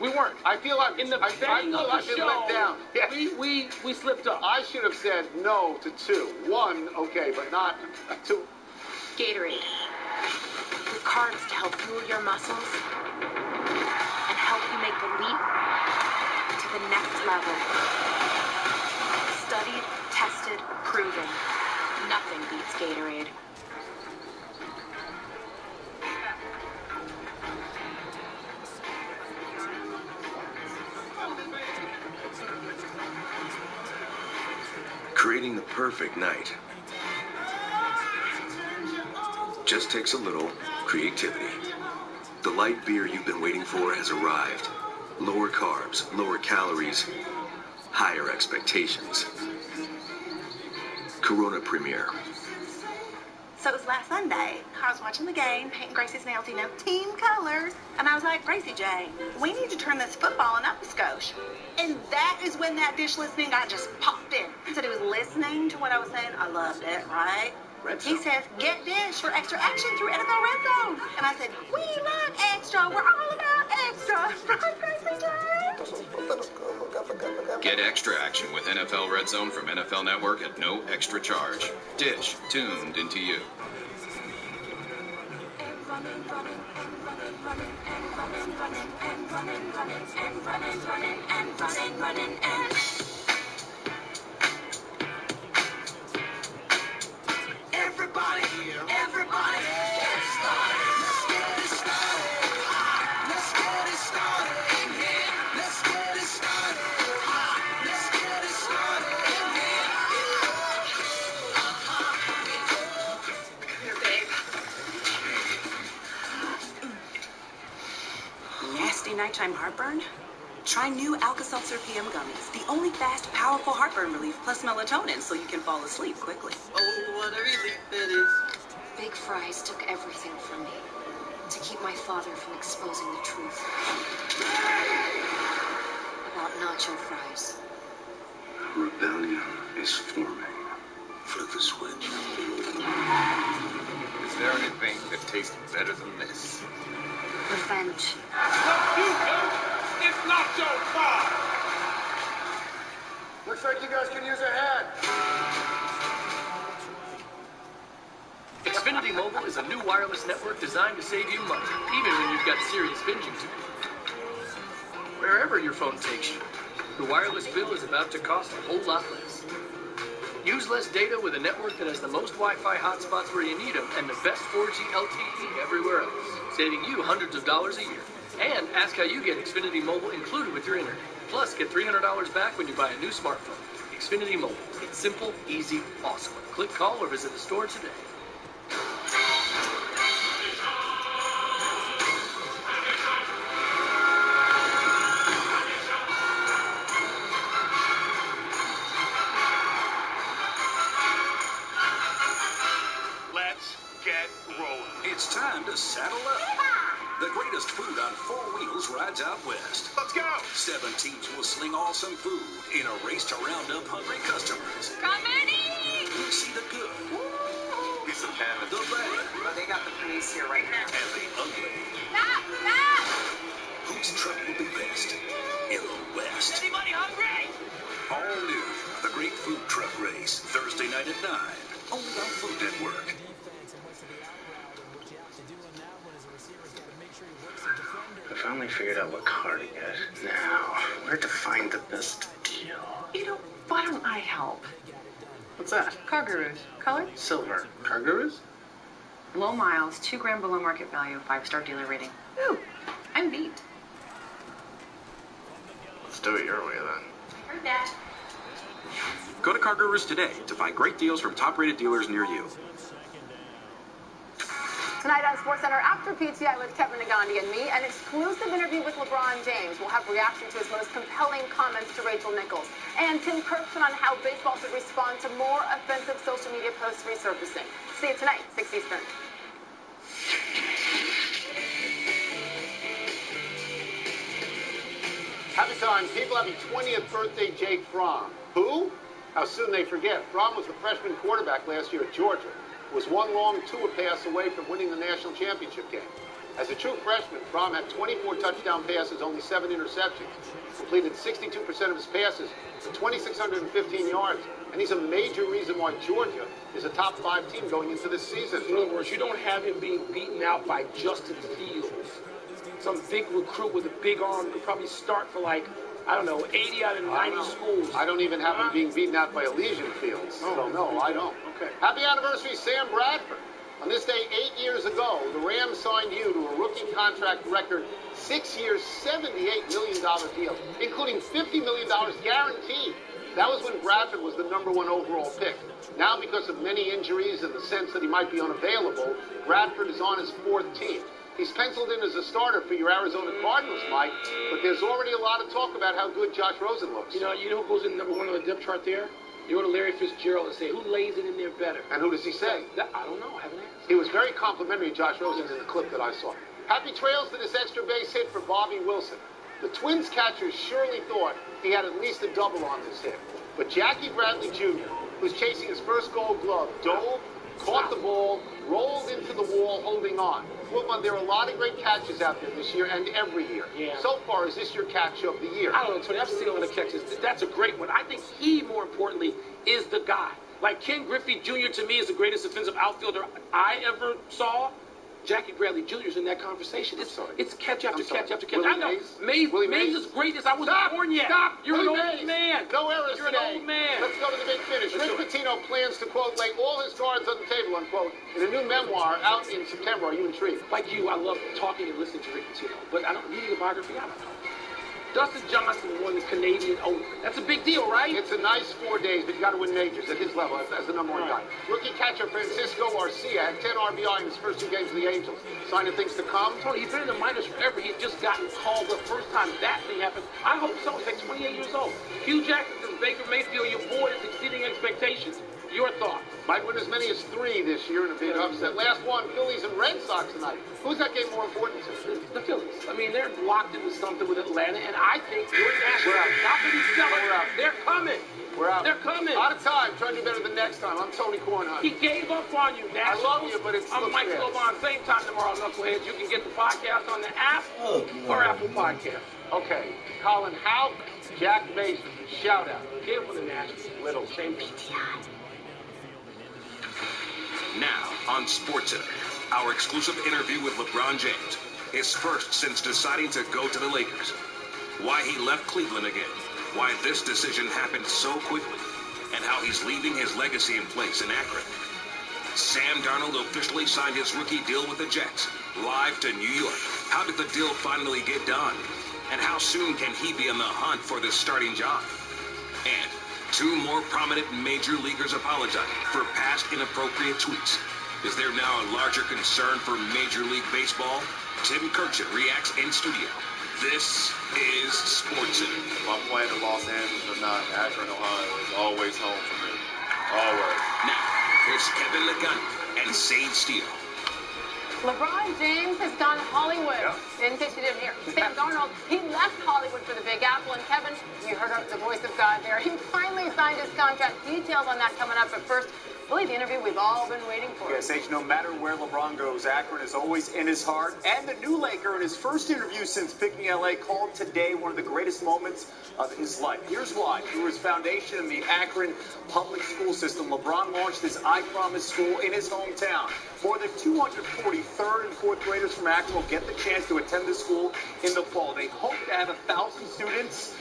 We weren't. I feel like in the beginning of the show, let down. Yes. We slipped up. I should have said no to 2. 1, okay, but not 2. Gatorade. With carbs to help fuel your muscles and help you make the leap to the next level. Studied, tested, proven. Nothing beats Gatorade. Creating the perfect night just takes a little creativity. The light beer you've been waiting for has arrived. Lower carbs, lower calories, higher expectations. Corona Premier. So it was last Sunday. I was watching the game, painting Gracie's nails, you know, team colors. And I was like, Gracie J, we need to turn this football and up a skosh. And that is when that dish listening guy just popped in. He said he was listening to what I was saying. I loved it, right? He says, get Dish for extra action through NFL Red Zone. And I said, we love extra. We're all about extra. Right, Gracie J? Get extra action with NFL Red Zone from NFL Network at no extra charge. Dish, tuned into you. Everybody, everybody, get started. Let's get it started. Let's get it started in here. Let's get it started. Let's get it started in here. Here, babe. Nasty nighttime heartburn? Try new Alka-Seltzer PM gummies. The only fast, powerful heartburn relief plus melatonin so you can fall asleep quickly. Oh, what a relief it is. Big Fries took everything from me to keep my father from exposing the truth about nacho fries. Rebellion is forming. Flip the switch. Is there anything that tastes better than this? Revenge. It's not your fault. Looks like you guys can use a hat. Xfinity Mobile is a new wireless network designed to save you money, even when you've got serious binging to do. Wherever your phone takes you, the wireless bill is about to cost a whole lot less. Use less data with a network that has the most Wi-Fi hotspots where you need them and the best 4G LTE everywhere else, saving you hundreds of dollars a year. And ask how you get Xfinity Mobile included with your internet. Plus, get $300 back when you buy a new smartphone. Xfinity Mobile. It's simple, easy, awesome. Click, call, or visit the store today. Let's get rolling. It's time to saddle up. The greatest food on 4 wheels rides out west. Let's go. 7 teams will sling awesome food in a race to round up hungry customers. Come and eat! We'll see the good, Piece of canvas. the bad, Well, they got the police here right now. and the ugly. Stop! Stop! Whose truck will be best in the West? Anybody hungry? All new, the Great Food Truck Race, Thursday night at 9, only on Food Network. I finally figured out what car to get. Now, where to find the best deal? You know, why don't I help? What's that? Car Gurus. Color? Silver. Car Gurus? Low miles, 2 grand below market value, 5-star dealer rating. Ooh, I'm beat. Let's do it your way then. Heard that. Go to Car Gurus today to find great deals from top-rated dealers near you. Tonight on SportsCenter, after PTI with Kevin Nagandi and me, an exclusive interview with LeBron James. We'll have reaction to his most compelling comments to Rachel Nichols. And Tim Kirkson on how baseball should respond to more offensive social media posts resurfacing. See you tonight, 6 Eastern. Happy time. People happy 20th birthday, Jake Fromm. Who? How soon they forget. Fromm was the freshman quarterback last year at Georgia. Was one long tour pass away from winning the national championship game. As a true freshman, Fromm had 24 touchdown passes, only 7 interceptions. Completed 62% of his passes for 2,615 yards. And he's a major reason why Georgia is a top 5 team going into this season. In other words, you don't have him being beaten out by Justin Fields. Some big recruit with a big arm who could probably start for like, I don't know, 80 out of 90 schools. I don't even have him being beaten out by Elysian Fields. So no, I don't. Okay. Happy anniversary, Sam Bradford. On this day 8 years ago, the Rams signed you to a rookie contract record 6 years, $78 million deal, including $50 million guaranteed. That was when Bradford was the #1 overall pick. Now, because of many injuries and the sense that he might be unavailable, Bradford is on his 4th team. He's penciled in as a starter for your Arizona Cardinals, Mike, but there's already a lot of talk about how good Josh Rosen looks. You know who goes in #1 on the depth chart there? You go to Larry Fitzgerald and say, who lays it in there better? And who does he say? I don't know. I haven't asked. He was very complimentary of Josh Rosen in the clip that I saw. Happy trails to this extra base hit for Bobby Wilson. The Twins catcher surely thought he had at least a double on this hit. But Jackie Bradley Jr., who's chasing his first Gold Glove, dove, caught the ball, rolled into the wall, holding on. Well, there are a lot of great catches out there this year and every year. Yeah. So far, is this your catch of the year? I don't know, Tony. I've seen a lot of catches. That's a great one. I think he, more importantly, is the guy. Like Ken Griffey Jr. to me is the greatest defensive outfielder I ever saw. Jackie Bradley Jr. is in that conversation. It's catch after catch after catch. Willie I know. Mays? Mays is greatest. I wasn't born yet. Stop! You're Willie an old Mays. man. No errors You're today. an old man. Let's go to the big finish. Rick Pitino plans to, quote, lay all his cards on the table, unquote, in a new memoir out in September. Are you intrigued? Like you, I love talking and listening to Rick Pitino. But I don't need a biography. I don't know. Dustin Johnson won the Canadian Open. That's a big deal, right? It's a nice 4 days, but you got to win majors at his level as the number one guy. Rookie catcher Francisco Garcia had 10 RBI in his first 2 games of the Angels. Sign of things to come? Tony, he's been in the minors forever. He's just gotten called the first time that thing happened. I hope so. He's like 28 years old. Hugh Jackson says Baker Mayfield, your boy is exceeding expectations. Your thoughts? Might win as many as 3 this year in a big upset. Last one, Phillies and Red Sox tonight. Who's that game more important to? The Phillies. I mean, they're locked into something with Atlanta, and I think you're national. Not that he's selling. They're coming. We're out. They're coming. Out of time. Try to do better than next time. I'm Tony Kornheimer. He gave up on you, Nationals. I love you, but it's I'm Mike Slovan. Same time tomorrow, Knuckleheads. You can get the podcast on the app or Apple Podcast. Okay. Colin Houck, Jack Mason. Shout out. Give for the Nationals. Little. Same PTI. Now on SportsCenter, our exclusive interview with LeBron James, his first since deciding to go to the Lakers. Why he left Cleveland again, why this decision happened so quickly, and how he's leaving his legacy in place in Akron. Sam Darnold officially signed his rookie deal with the Jets, live to New York. How did the deal finally get done? And how soon can he be in the hunt for the starting job? And 2 more prominent major leaguers apologizing for past inappropriate tweets. Is there now a larger concern for Major League Baseball? Tim Kirchin reacts in studio. This is SportsCenter. If I'm playing in Los Angeles or not, Akron, Ohio is always home for me. Always. Now, here's Kevin McGunney and Sage Steele. LeBron James has gone Hollywood. In case you didn't hear, Sam Darnold, he left Hollywood for the Big Apple. And Kevin, you heard the voice of God there. He finally signed his contract. Details on that coming up. But first, really the interview we've all been waiting for. Yes, H, no matter where LeBron goes, Akron is always in his heart. And the new Laker, in his first interview since picking LA, called today one of the greatest moments of his life. Here's why. Through his foundation in the Akron public school system, LeBron launched his I Promise school in his hometown. More than 240 third and fourth graders from Akron will get the chance to attend the school in the fall. They hope to have 1,000 students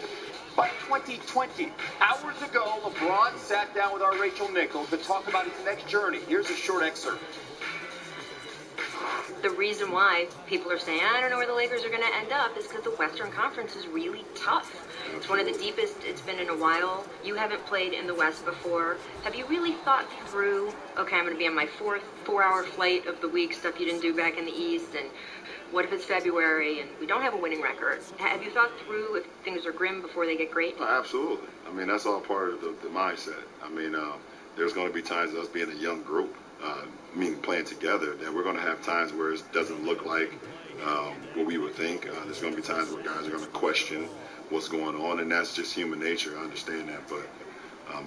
by 2020. Hours ago, LeBron sat down with our Rachel Nichols to talk about his next journey. Here's a short excerpt. The reason why people are saying, I don't know where the Lakers are going to end up, is because the Western Conference is really tough. It's one of the deepest it's been in a while. You haven't played in the West before. Have you really thought through, okay, I'm going to be on my 4th 4-hour flight of the week, stuff you didn't do back in the East, and what if it's February and we don't have a winning record? Have you thought through if things are grim before they get great? Absolutely. I mean, that's all part of the mindset. I mean, there's going to be times us being a young group, meaning playing together, that we're going to have times where it doesn't look like what we would think. There's going to be times where guys are going to question what's going on, and that's just human nature. I understand that, but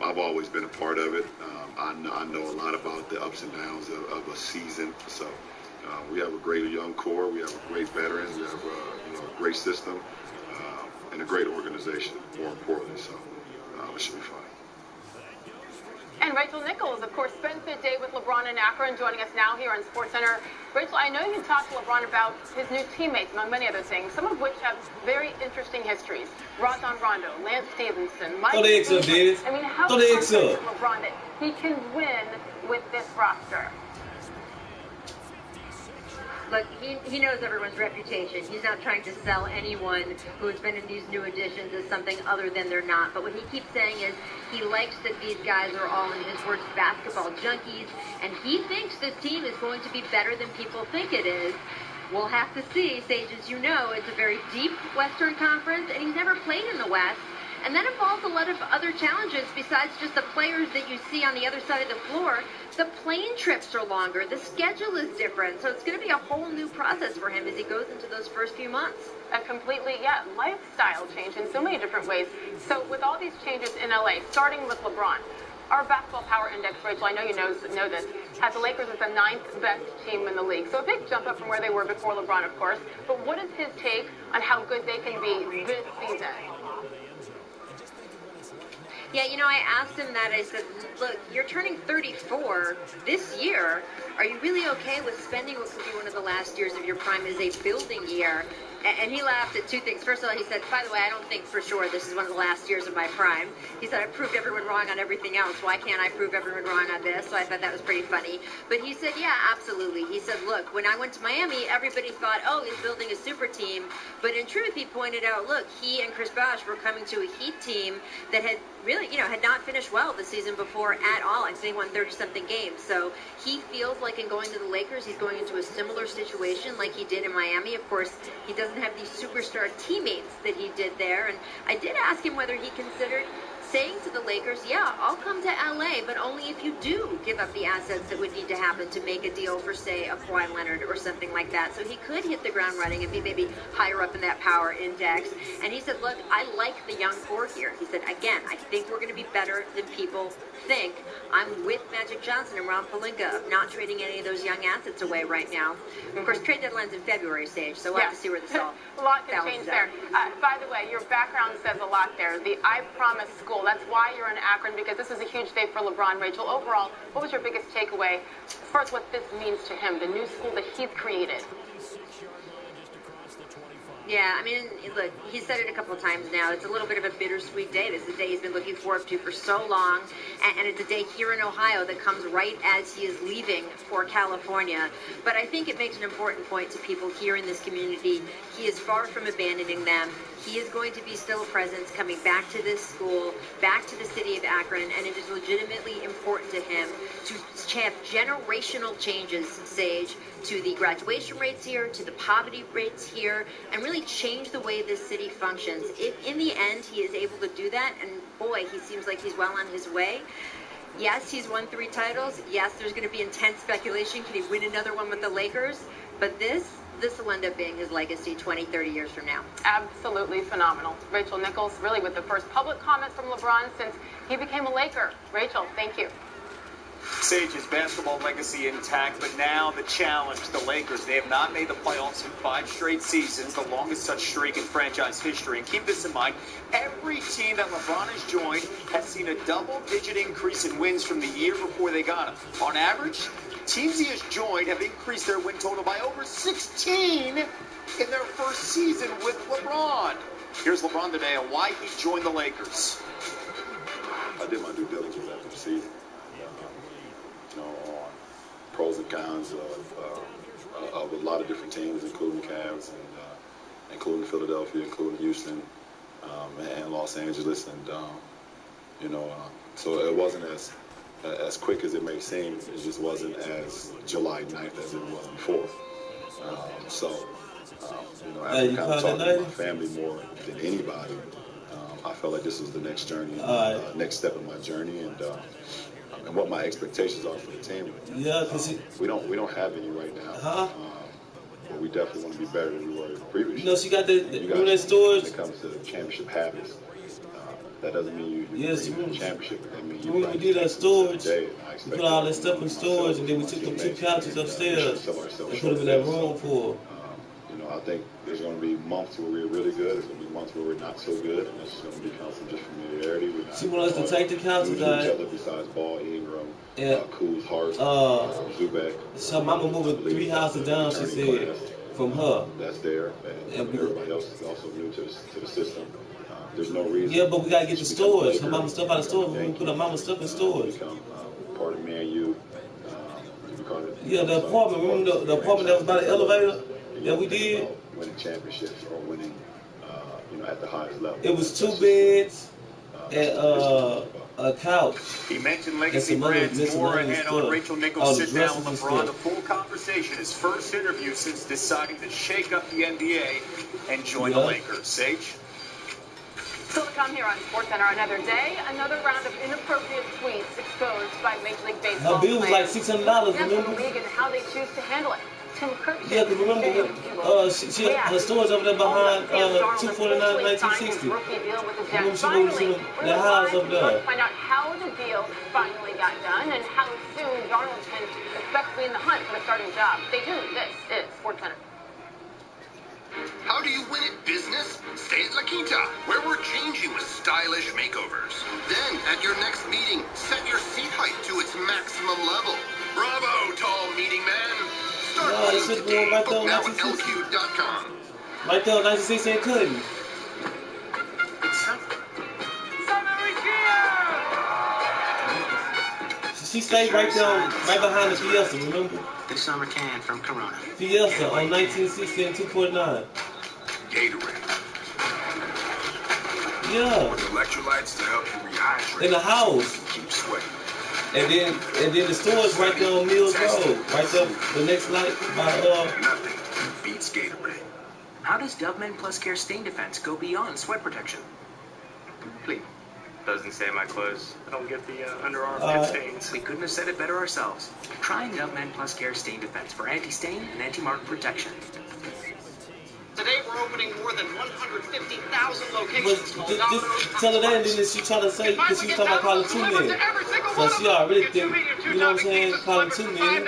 I've always been a part of it. I know a lot about the ups and downs of a season. So we have a great young core. We have great veterans. We have a great system and a great organization, more importantly. So it should be fun. And Rachel Nichols, of course, spent the day with LeBron in Akron, joining us now here on SportsCenter. Rachel, I know you talked to LeBron about his new teammates, among many other things, some of which have very interesting histories. Rajon Rondo, Lance Stevenson, Mike. Throw the X up, David. I mean, how Throw the X confident up. is LeBron that he can win with this roster? Look, he knows everyone's reputation. He's not trying to sell anyone who has been in these new additions as something other than they're not. But what he keeps saying is he likes that these guys are all, in his words, basketball junkies. And he thinks this team is going to be better than people think it is. We'll have to see. Sage, as you know, it's a very deep Western Conference, and he's never played in the West. And that involves a lot of other challenges besides just the players that you see on the other side of the floor. The plane trips are longer. The schedule is different. So it's going to be a whole new process for him as he goes into those first few months. A completely, lifestyle change in so many different ways. So with all these changes in LA, starting with LeBron, our basketball power index, Rachel, I know you know this, has the Lakers as the 9th best team in the league. So a big jump up from where they were before LeBron, of course. But what is his take on how good they can be this season? Yeah, you know, I asked him that. I said, look, you're turning 34 this year. Are you really okay with spending what could be one of the last years of your prime as a building year? And he laughed at two things. First of all, he said, by the way, I don't think for sure this is one of the last years of my prime. He said, I proved everyone wrong on everything else. Why can't I prove everyone wrong on this? So I thought that was pretty funny. But he said, yeah, absolutely. He said, look, when I went to Miami, everybody thought, oh, he's building a super team. But in truth, he pointed out, look, he and Chris Bosh were coming to a Heat team that had really, had not finished well the season before at all. I think they won 30-something games. So he feels like in going to the Lakers, he's going into a similar situation like he did in Miami. Of course, he doesn't have these superstar teammates that he did there. And I did ask him whether he considered saying to the Lakers, yeah, I'll come to LA, but only if you do give up the assets that would need to happen to make a deal for, say, a Kawhi Leonard or something like that. So he could hit the ground running and be maybe higher up in that power index. And he said, look, I like the young core here. He said, again, I think we're going to be better than people think. I'm with Magic Johnson and Ron Pelinka of not trading any of those young assets away right now. And of course, trade deadline's in February stage, so we'll have to see where this all a lot can change there. By the way, your background says a lot there. The I Promise School, that's why you're in Akron, because this is a huge day for LeBron. Rachel, overall, what was your biggest takeaway as far as what this means to him, the new school that he's created? Yeah, I mean, look, he said it a couple of times now. It's a little bit of a bittersweet day. This is a day he's been looking forward to for so long, and it's a day here in Ohio that comes right as he is leaving for California. But I think it makes an important point to people here in this community. He is far from abandoning them. He is going to be still a presence coming back to this school, back to the city of Akron, and it is legitimately important to him to have generational changes, Sage, to the graduation rates here, to the poverty rates here, and really change the way this city functions. If in the end he is able to do that, and boy, he seems like he's well on his way. Yes, he's won 3 titles. Yes, there's going to be intense speculation. Can he win another one with the Lakers? But this will end up being his legacy 20, 30 years from now. Absolutely phenomenal. Rachel Nichols, really with the first public comments from LeBron since he became a Laker. Rachel, thank you. Sage's basketball legacy intact, but now the challenge, the Lakers. They have not made the playoffs in 5 straight seasons, the longest such streak in franchise history. And keep this in mind, every team that LeBron has joined has seen a double-digit increase in wins from the year before they got him. On average, teams he has joined have increased their win total by over 16 in their first season with LeBron. Here's LeBron today on why he joined the Lakers. I did my due diligence after the season. On pros and cons of a lot of different teams, including Cavs and including Philadelphia, including Houston, and Los Angeles, and so it wasn't as quick as it may seem. It just wasn't as July 9th as it was before. After kind of talking to my family more than anybody, I felt like this was the next journey, next step in my journey, and what my expectations are for the team. Yeah, because we don't have any right now. But we definitely want to be better than we were previously. So you got that storage. When it comes to championship habits, that doesn't mean you bring the championship. That means you we did that storage. We put all that stuff in storage, and then we took them 2 couches upstairs and put them in that room for. I think there's going to be months where we're really good. There's going to be months where we're not so good, and it's just going to become some just familiarity. She wants us to take the couches out. Each other besides Ball, Ingram, Kuz, Hart, Zubek. So Mama moving 3 houses down, she said, from her. That's there, and everybody else is also new to the system. There's no reason. Yeah, but we got to get the storage. Her mama's stuff out of storage. We put her mama's stuff in storage. Become part of me and you. Yeah, the apartment. Remember the apartment that was by the elevator? Yeah, we did. Winning championships or winning, at the highest level. It was 2 beds and a couch. He mentioned legacy brands more ahead on Rachel Nichols Sit Down with LeBron. The full conversation, his first interview since deciding to shake up the NBA and join the Lakers. Sage? Still to come here on SportsCenter, another day, another round of inappropriate tweets exposed by Major League Baseball. Her bill was like $600, Yes, remember? the league and how they choose to handle it. Tim Kirk. Yeah, because remember, her store's over there behind 249 1960. Remember she moved to the house over there. Find out how the deal finally got done and how soon Darnold can expect to be in the hunt for the starting job. Stay tuned. This is SportsCenter. How do you win at business? Stay at La Quinta, where we're changing with stylish makeovers. Then, at your next meeting, set your seat height to its maximum level. Bravo, tall meeting man. Start winning today. Book now at LQ.com. Right there, 1960 ain't cutting. She stayed right there, right behind the Fiesta, remember? This summer can from Corona. Fiesta on 1960 and 249. Gatorade. Yeah. With electrolytes to help you rehydrate. In the house. Keep sweating. And then the store's right there on Mills Road. Right there, the next light by Nothing beats Gatorade. How does Dove Men Plus Care Stain Defense go beyond sweat protection? Please. Doesn't say my clothes. I don't get the underarm stains. We couldn't have said it better ourselves. Try Dove Men Plus Care Stain Defense for anti-stain and anti-mark protection. Today we're opening more than 150,000 locations called Domino's. Tell her that, and then she trying to say, because she was talking about calling 2 men. So she already think, you know what I'm saying, calling 2 men.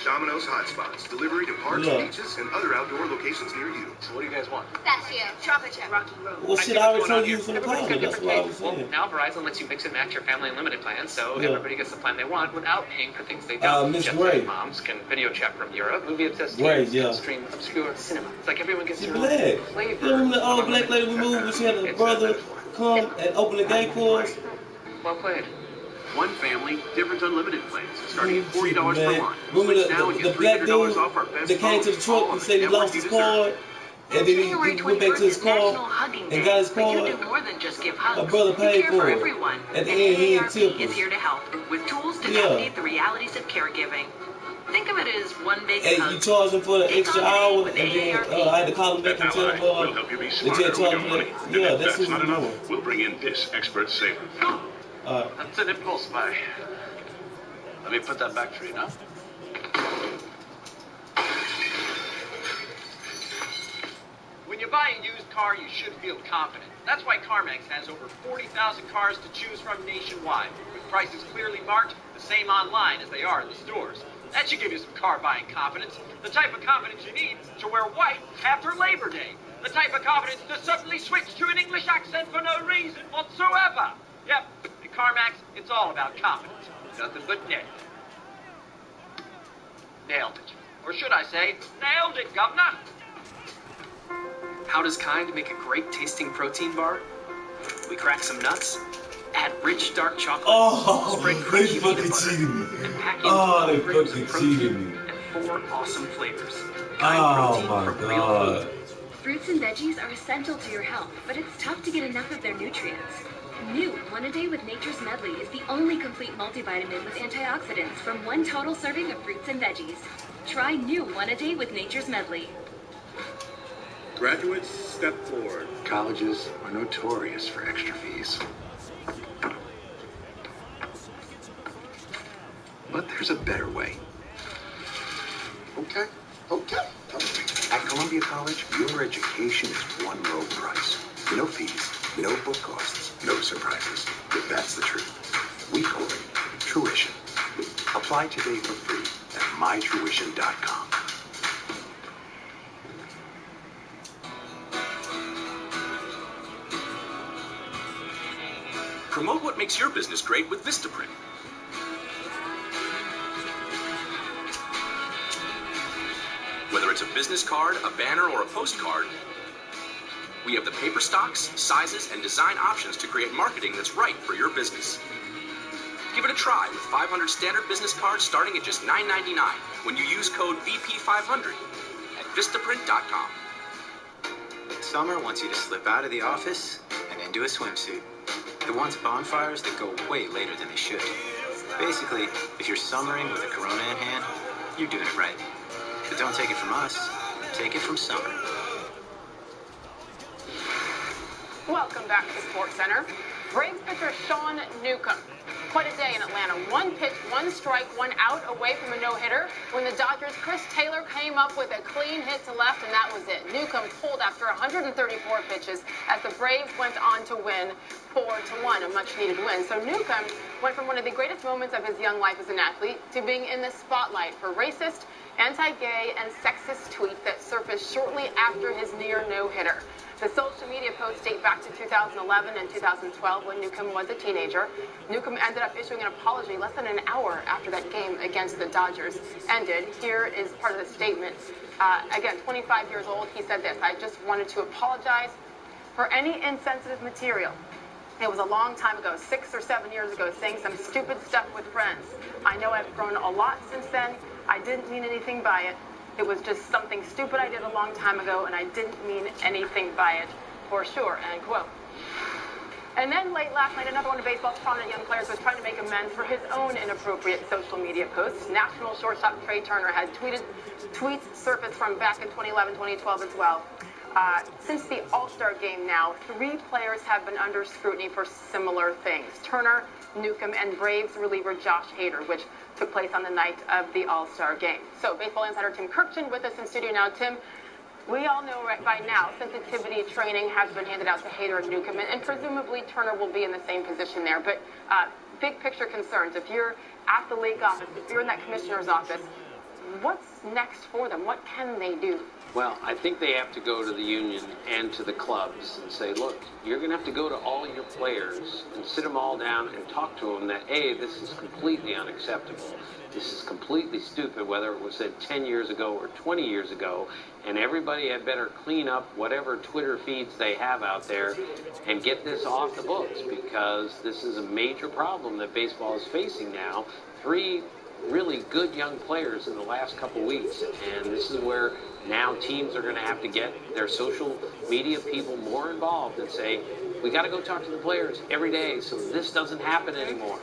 Domino's Hotspots. Delivery to parks, beaches, and other outdoor locations near you. So what do you guys want? Pistachio, chocolate chip, Rocky Road. Well, shit, I already told you from the call. That's what I was saying. Well, now Verizon lets you mix and match your family unlimited plan, so everybody gets the plan they want without paying for things they don't. Miss Gray. Moms can video chat from Europe. Movie-obsessed Gray, teens can stream obscure cinema. It's like everyone gets She their black. own flavor. You remember the old black lady we moved when she had a brother come and open the gate for us? Well played. One family, different unlimited plans, starting at $40 per month. Remember Switch now and the get black $300 dude off our best that came to the truck and said he lost his card? And then he went back to his car and got his card. You do more than just give hugs. My brother paid care for it. everyone. At the end, he didn't tip is us. here to help with tools to navigate the realities of caregiving. Think of it as one big And hug. you charge him for the extra hour, and then I had to call him back and tell him We'll help you be that smarter you had with charged your him money. for And that. Yeah, if that's what not we're doing. enough, we'll bring in this expert saver. That's an impulse buy. Let me put that back for you now. When you buy a used car, you should feel confident. That's why CarMax has over 40,000 cars to choose from nationwide, with prices clearly marked, the same online as they are in the stores. That should give you some car buying confidence, the type of confidence you need to wear white after Labor Day, the type of confidence to suddenly switch to an English accent for no reason whatsoever. Yep, at CarMax, it's all about confidence. Nothing but net. Nailed it. Or should I say, nailed it, governor. How does Kind make a great tasting protein bar? We crack some nuts, add rich dark chocolate, spread crunchy peanut butter, and pack in 12 grams of protein and 4 awesome flavors. Kind protein from real food. Fruits and veggies are essential to your health, but it's tough to get enough of their nutrients. New One A Day with Nature's Medley is the only complete multivitamin with antioxidants from one total serving of fruits and veggies. Try New One A Day with Nature's Medley. Graduates, step forward. Colleges are notorious for extra fees. But there's a better way. Okay. At Columbia College, your education is one low price. No fees, no book costs, no surprises. But that's the truth. We call it tuition. Apply today for free at mytuition.com. Promote what makes your business great with Vistaprint. Whether it's a business card, a banner, or a postcard, we have the paper stocks, sizes, and design options to create marketing that's right for your business. Give it a try with 500 standard business cards starting at just $9.99 when you use code VP500 at Vistaprint.com. Summer wants you to slip out of the office and into a swimsuit. It wants bonfires that go way later than they should. Basically, if you're summering with a Corona in hand, you're doing it right. But don't take it from us. Take it from Summer. Welcome back to SportsCenter. Braves pitcher Sean Newcomb. Quite a day in Atlanta. One pitch, one strike, one out away from a no-hitter when the Dodgers' Chris Taylor came up with a clean hit to left, and that was it. Newcomb pulled after 134 pitches as the Braves went on to win 4-1, a much-needed win. So Newcomb went from one of the greatest moments of his young life as an athlete to being in the spotlight for racist, anti-gay, and sexist tweets that surfaced shortly after his near no-hitter. The social media posts date back to 2011 and 2012 when Newcomb was a teenager. Newcomb ended up issuing an apology less than an hour after that game against the Dodgers ended. Here is part of the statement. Again, 25 years old, he said this: "I just wanted to apologize for any insensitive material. It was a long time ago, 6 or 7 years ago, saying some stupid stuff with friends. I know I've grown a lot since then. I didn't mean anything by it. It was just something stupid I did a long time ago, and I didn't mean anything by it, for sure," end quote. And then late last night, another one of baseball's prominent young players was trying to make amends for his own inappropriate social media posts. National shortstop Trey Turner had tweets surfaced from back in 2011, 2012 as well. Since the All-Star game now, 3 players have been under scrutiny for similar things: Turner, Newcomb, and Braves reliever Josh Hader, which took place on the night of the All-Star game. So baseball insider Tim Kirkchin with us in studio now. Tim, we all know right by now sensitivity training has been handed out to Hader and Newcomb, and presumably Turner will be in the same position there. But big picture concerns, if you're at the league office, if you're in that commissioner's office, what's next for them? What can they do? Well, I think they have to go to the union and to the clubs and say, look, you're going to have to go to all your players and sit them all down and talk to them that, A, this is completely unacceptable. This is completely stupid, whether it was said 10 years ago or 20 years ago, and everybody had better clean up whatever Twitter feeds they have out there and get this off the books, because this is a major problem that baseball is facing now. 3 really good young players in the last couple weeks, and this is where now teams are going to have to get their social media people more involved and say, we got to go talk to the players every day so this doesn't happen anymore.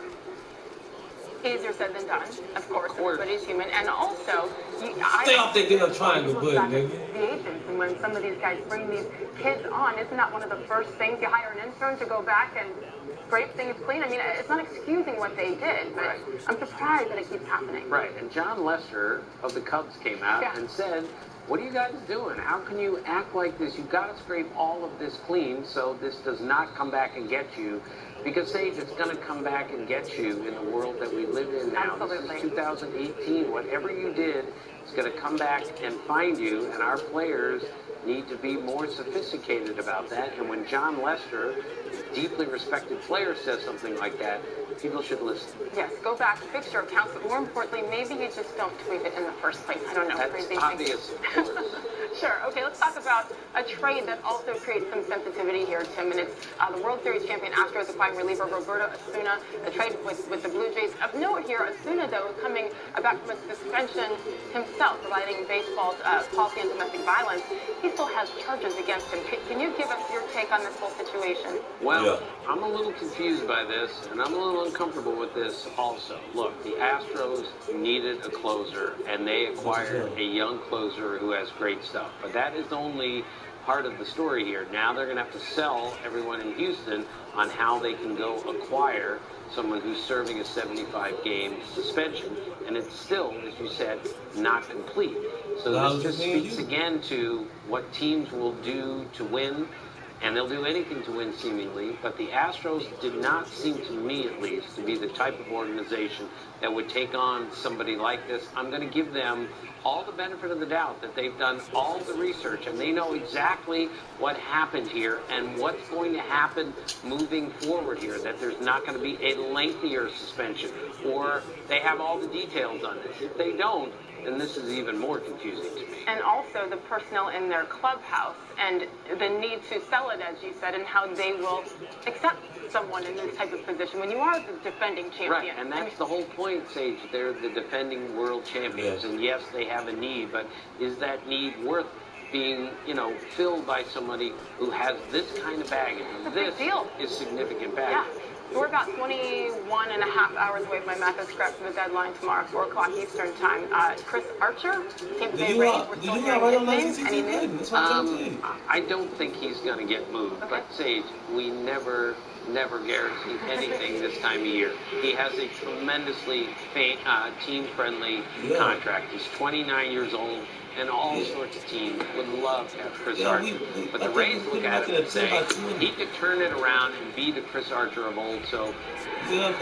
Easier said than done, of course. Everybody's human. And also, stay off that damn triangle button, nigga. The agents, and when some of these guys bring these kids on, isn't that one of the first things? You hire an intern to go back and scrape things clean. I mean, it's not excusing what they did, but I'm surprised that it keeps happening. Right, and John Lester of the Cubs came out and said, what are you guys doing? How can you act like this? You've got to scrape all of this clean so this does not come back and get you. Because, Sage, it's going to come back and get you in the world that we live in now. Absolutely. This is 2018. Whatever you did, it's going to come back and find you, and our players need to be more sophisticated about that. And when John Lester, a deeply respected player, says something like that, people should listen. Yes, go back, fix your accounts, but more importantly, maybe you just don't tweet it in the first place. I don't know. That's crazy obvious, of course. Sure. Okay, let's talk about a trade that also creates some sensitivity here, Tim, and it's the World Series champion Astros acquiring reliever Roberto Osuna. The trade with the Blue Jays. Of note here, Osuna, though, coming back from a suspension himself, providing baseball's policy on domestic violence. He still has charges against him. Can you give us your take on this whole situation? Well, I'm a little confused by this, and I'm a little uncomfortable with this also. Look, the Astros needed a closer, and they acquired a young closer who has great stuff. But that is only part of the story here. Now they're going to have to sell everyone in Houston on how they can go acquire someone who's serving a 75-game suspension, and it's still, as you said, not complete. So this just speaks again to what teams will do to win, and they'll do anything to win seemingly, but the Astros did not seem to me, at least, to be the type of organization that would take on somebody like this. I'm going to give them all the benefit of the doubt that they've done all the research and they know exactly what happened here and what's going to happen moving forward here, that there's not going to be a lengthier suspension, or they have all the details on this. If they don't, then this is even more confusing to me. And also the personnel in their clubhouse and the need to sell it, as you said, and how they will accept someone in this type of position when you are the defending champion. Right, and that's the whole point, Sage. They're the defending world champions, and yes, they have a need, but is that need worth being, filled by somebody who has this kind of baggage? This is significant baggage. So we're about 21 and a half hours away, if my math is correct, from the deadline tomorrow, 4 o'clock Eastern time. Chris Archer, Tampa Bay Rays, we're still hearing his name. Any news? I don't think he's going to get moved, but Sage, we never guarantee anything this time of year. He has a tremendously team-friendly contract. He's 29 years old, and all sorts of teams would love to have Chris Archer. But the Rays look at it and say he could turn it around and be the Chris Archer of old. So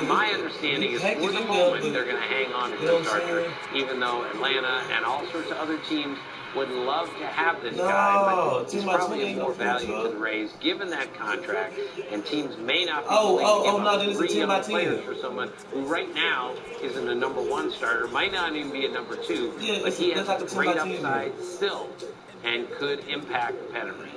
my understanding is for the moment they're going to hang on to Chris Archer, even though Atlanta and all sorts of other teams would love to have this guy, but he's probably of more value to the Rays given that contract, and teams may not be willing to give up 3 young players for someone who right now isn't a #1 starter, might not even be a #2, but he has a great upside still and could impact the pedigree.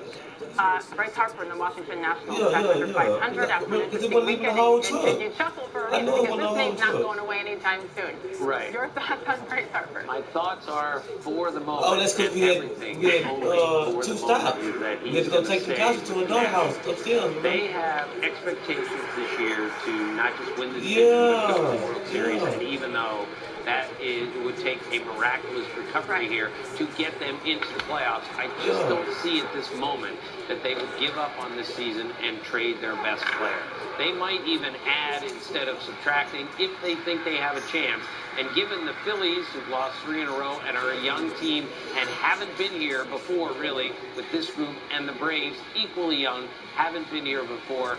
Bryce Harper in the Washington Nationals back under 500 after an interesting weekend, and you chuckle for a reason because this name's not going away anytime soon. Right. Your thoughts on Bryce Harper? My thoughts are for the moment. Oh, that's because we had 2 stops. We had to go take the couch to a doghouse upstairs. They have expectations this year to not just win the division, but win the World Series, and even though it would take a miraculous recovery here to get them into the playoffs, I just don't see at this moment that they would give up on this season and trade their best player. They might even add instead of subtracting if they think they have a chance. And given the Phillies, who've lost 3 in a row and are a young team and haven't been here before, really, with this group, and the Braves, equally young, haven't been here before,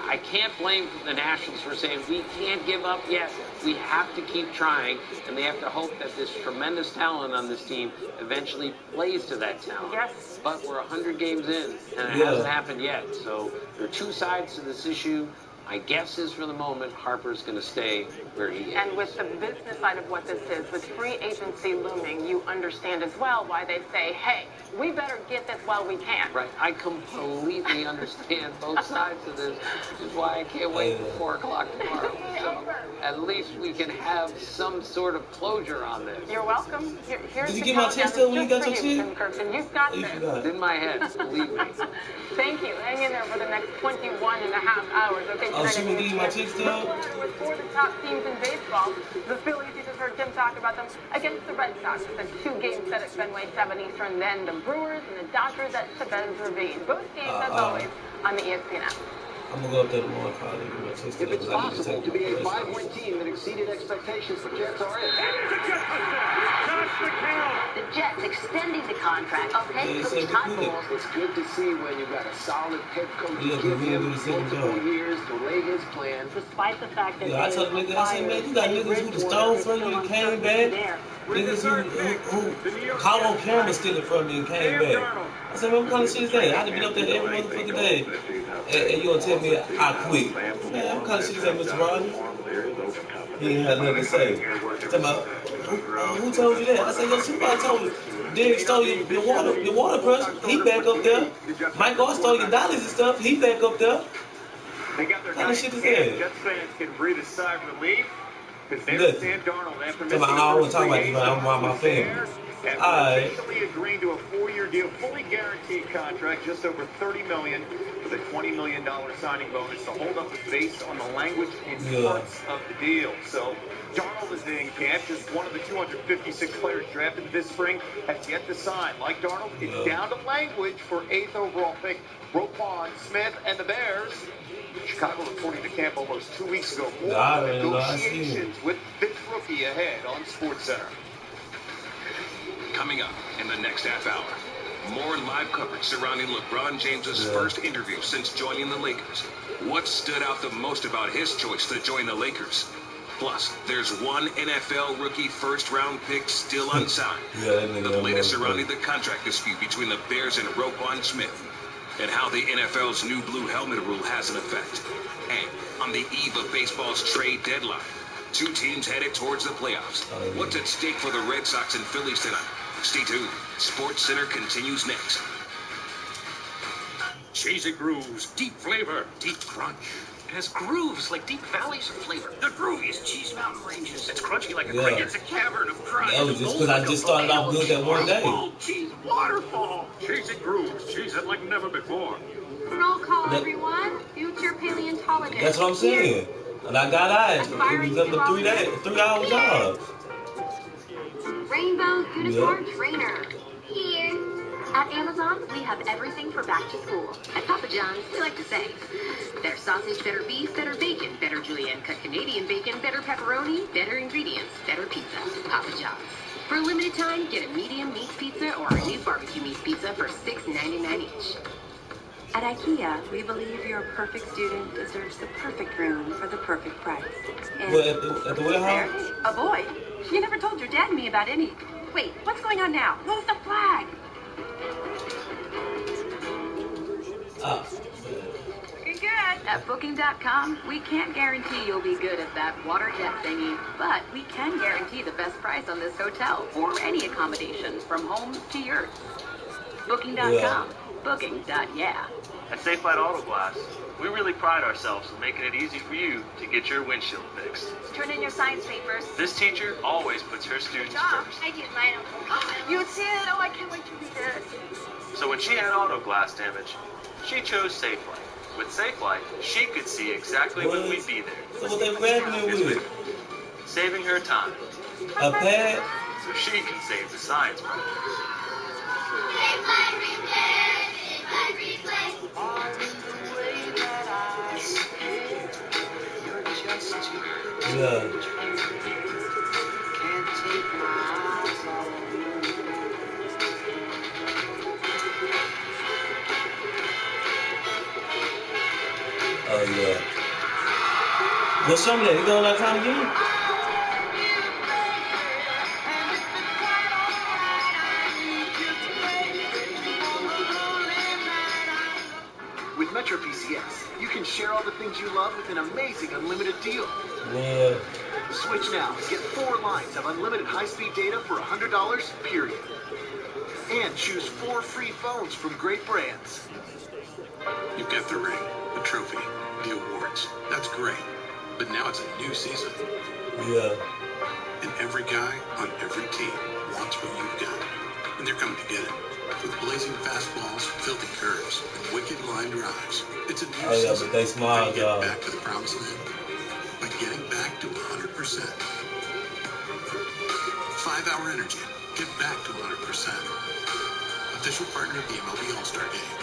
I can't blame the Nationals for saying we can't give up yet. We have to keep trying, and they have to hope that this tremendous talent on this team eventually plays to that talent. Yes. But we're 100 games in, and it hasn't happened yet. So there are 2 sides to this issue. My guess is for the moment, Harper's going to stay where he is. And with the business side of what this is, with free agency looming, you understand as well why they say, hey, we better get this while we can. Right. I completely understand both sides of this, which is why I can't wait for 4 o'clock tomorrow. So at least we can have some sort of closure on this. You're welcome. Here's Did you get my text still when you got your check? You've got this. It's in my head, believe me. Thank you. Hang in there for the next 21 and a half hours. Okay, oh, she gonna give you my check still? With 4 of the top teams in baseball, the Phillies, you just heard Tim talk about them, against the Red Sox. It's a 2-game set at Fenway, 7 Eastern, then the Brewers and the Dodgers at Chavez Ravine. Both games, as always, on the ESPN app. I'm gonna go up there tomorrow probably. If it's possible to be a 5-win team that exceeded expectations, the Jets are in. The Jets extending the contract of head coach Todd Bowles. It's good to see when you've got a solid head coach to give him multiple years to lay his plan. Despite the fact that I told niggas, I said, man, you got niggas who stole from you and came back. Niggas who caught on camera stealing from you and came back. I said, man, what kind of shit is that? I'd have been up there every motherfucking day. And you gonna tell me I quit. Man, what kind of shit is that, Mr. Rogers? He ain't had nothing to say. Talking about, who told you that? I said, yo, somebody told you. Derek stole your water pressure. He back up there. Michael stole your dollars and stuff. He back up there. They got their what kind of shit is that? that? Jets fans can breathe a sigh of relief because there's Sam Darnold after missing I don't want to talk about you, but I'm around my family. Officially agreeing to a 4-year deal, fully guaranteed contract, just over $30 million, with a $20 million signing bonus. The holdup is based on the language and parts of the deal. So Darnold is in camp, just one of the 256 players drafted this spring, has yet to sign. Like Darnold, it's down to language for 8th overall pick Roquan Smith and the Bears. Chicago reporting to camp almost 2 weeks ago. More negotiations with this rookie ahead on SportsCenter. Coming up in the next half hour, more live coverage surrounding LeBron James's first interview since joining the Lakers. What stood out the most about his choice to join the Lakers? Plus, there's one NFL rookie first-round pick still unsigned. The latest surrounding the contract dispute between the Bears and Roquan Smith, and how the NFL's new blue helmet rule has an effect. And on the eve of baseball's trade deadline, 2 teams headed towards the playoffs. What's at stake for the Red Sox and Phillies tonight? Stay tuned. SportsCenter continues next. Cheesy grooves, deep flavor, deep crunch. It has grooves like deep valleys of flavor. The grooviest cheese mountain ranges. It's crunchy like a Yeah. crepe. It's a cavern of crunch. That was just because I just started off good that one day. Cheese waterfall. Cheesy grooves, cheese it like never before. Roll call, everyone. Future paleontologist. That's what I'm saying. And I got eyes. It become a 3-hour job. Rainbow unicorn trainer. Here. At Amazon, we have everything for back to school. At Papa John's, we like to say, better sausage, better beef, better bacon, better julienne cut Canadian bacon, better pepperoni, better ingredients, better pizza. Papa John's. For a limited time, get a medium meat pizza or a new barbecue meat pizza for $6.99 each. At IKEA, we believe your perfect student deserves the perfect room for the perfect price. And At the warehouse? avoid. You never told your dad and me about any. Wait, what's going on now? Move the flag. Looking good. At Booking.com, we can't guarantee you'll be good at that water jet thingy, but we can guarantee the best price on this hotel or any accommodation from home to yours. Booking.com. Booking.yeah. At Safe Light Auto Glass, we really pride ourselves in making it easy for you to get your windshield fixed. Turn in your science papers. This teacher always puts her students first. I did mine. You did? Oh, I can't wait to read it. So when she had auto glass damage, she chose Safe Light. With Safe Light, she could see exactly when we'd be there. So what they grabbing with? Saving her time. A pad? So she can save the science project. Yeah. Oh yeah. What's some of that? You going that time again? With Metro PCS, you can share all the things you love with an amazing unlimited deal. Yeah. Switch now and get 4 lines of unlimited high-speed data for $100, period. And choose 4 free phones from great brands. You've got the ring, the trophy, the awards. That's great. But now it's a new season. Yeah. And every guy on every team wants what you've got. And they're coming to get it. With blazing fastballs, filthy curves, and wicked line drives. It's a new yeah, season. but they smart, Get back to the promised land by getting back to 100%. 5-Hour Energy. Get back to 100%. Official partner of the MLB All-Star Game.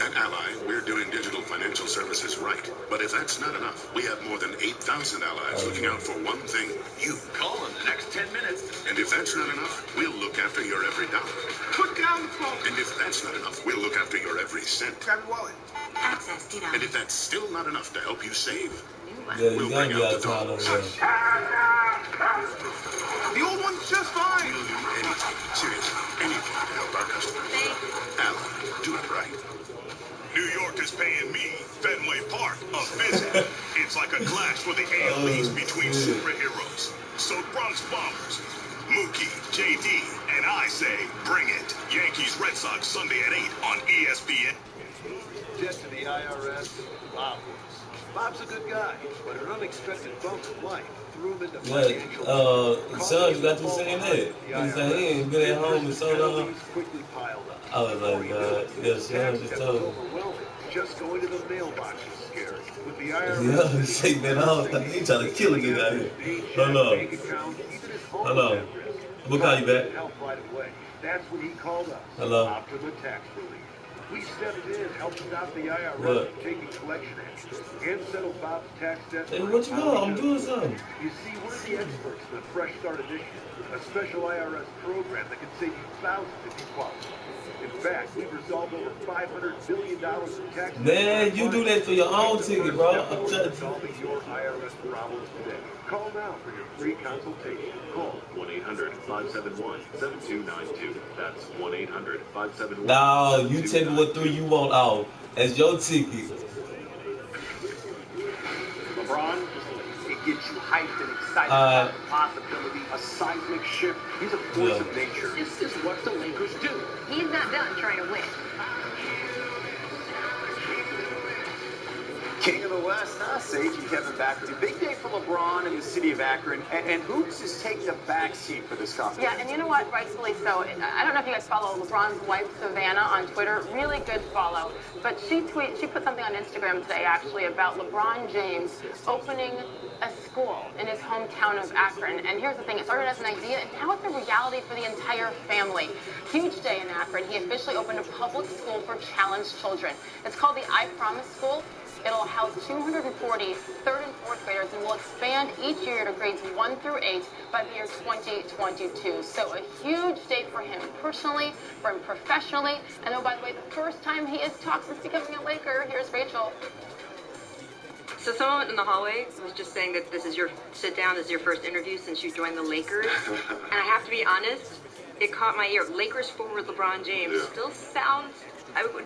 At Ally, we're doing digital financial services right. But if that's not enough, we have more than 8,000 allies looking out for one thing, you. Call in the next 10 minutes. And if that's not enough, we'll look after your every dollar. Put down the phone. And if that's not enough, we'll look after your every cent. Grab your wallet. Access, And if that's still not enough to help you save, Yeah, we'll you gotta bring be out out of the town over dollars. there. The old one's just fine. We'll do anything, seriously, anything to help our customers. Ally, do it right. New York is paying me, Fenway Park, a visit. It's like a clash for the AL East between superheroes. So Bronx Bombers, Mookie, JD, and I say, bring it. Yankees Red Sox Sunday at 8 on ESPN. Debt to the IRS, Bob was. Bob's a good guy, but an unexpected bump in life threw him into financial son, you got to be saying that. He said he ain't been at home in so long. quickly piled up. I was like, God, yes, son just told me. Overwhelming. Just going to the mailbox is scary. With the IRS, Yeah, he's shaking that off. He trying to kill a nigga out here. Hold on. Hold on. We'll call you back. Help right away. That's when he called us. Hello. Optima Tax Relief. We stepped in, helped out the IRS What? taking collection action, and settled Bob's tax debt. Hey, what you doing? I'm doing something. You see, we're the experts in the Fresh Start Initiative, a special IRS program that can save you thousands if you qualify. In fact, we've resolved over $500 billion in tax. Man, you do that for your own ticket, bro. I'm trying to solving your IRS problems today. Call now for your free consultation. Call 1-800-571-7292. That's 1-800-571. No, you tell me what 3 you want off as your ticket. LeBron, it gets you hyped and excited about the possibility, a seismic shift. He's a force of nature. This is what the Lakers do. He's not done trying to win. King of the West, huh? Sage and Kevin back with you. Big day for LeBron in the city of Akron. And hoops is taking the backseat for this competition. Yeah, and you know what? Rightfully so. I don't know if you guys follow LeBron's wife, Savannah, on Twitter. Really good follow. But she put something on Instagram today, actually, about LeBron James opening a school in his hometown of Akron. And here's the thing. It started as an idea, and now it's a reality for the entire family. Huge day in Akron. He officially opened a public school for challenged children. It's called the I Promise School. It'll house 240 third and fourth graders and will expand each year to grades 1 through 8 by the year 2022. So a huge day for him personally, for him professionally. And oh, by the way, the first time he has talked since becoming a Laker. Here's Rachel. So someone in the hallway was just saying that this is your this is your first interview since you joined the Lakers. And I have to be honest, it caught my ear. Lakers forward LeBron James still sounds...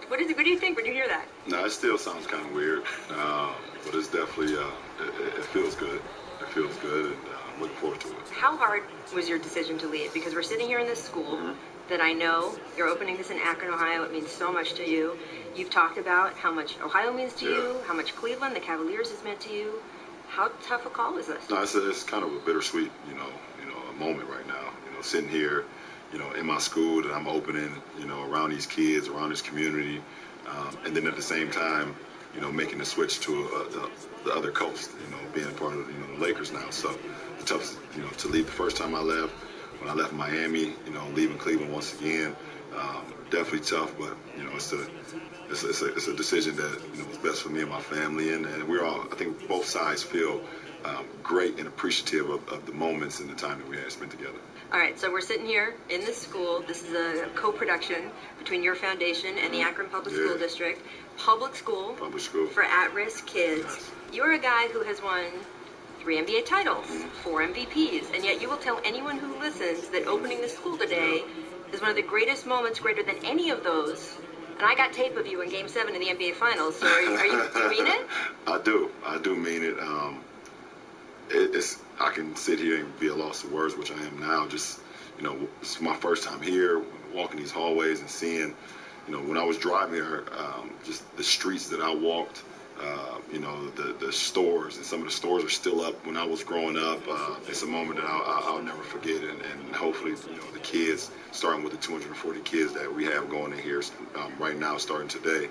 what do you think when you hear that? No, it still sounds kind of weird, but it's definitely, it feels good. It feels good, and I'm looking forward to it. How hard was your decision to leave? Because we're sitting here in this school that I know, you're opening this in Akron, Ohio. It means so much to you. You've talked about how much Ohio means to you, how much Cleveland, the Cavaliers, has meant to you. How tough a call is this? No, it's kind of a bittersweet, a moment right now. Sitting here, in my school that I'm opening, around these kids, around this community, and then at the same time, making the switch to the other coast, being a part of, the Lakers now. So it's tough, to leave the first time I left. When I left Miami, leaving Cleveland once again, definitely tough, but, it's a decision that, is best for me and my family, and we're all, I think both sides feel great and appreciative of the moments and the time that we had spent together. All right, so we're sitting here in this school. This is a co-production between your foundation and the Akron Public School District. Public school for at-risk kids. Yes. You're a guy who has won 3 NBA titles, 4 MVPs, and yet you will tell anyone who listens that opening the school today is one of the greatest moments, greater than any of those. And I got tape of you in Game 7 of the NBA Finals, so do you mean it? I do mean it. I can sit here and be a loss of words, which I am now. Just, it's my first time here, walking these hallways and seeing, when I was driving here, just the streets that I walked, the stores, and some of the stores are still up when I was growing up. It's a moment that I'll never forget, and hopefully, the kids, starting with the 240 kids that we have going in here right now, starting today,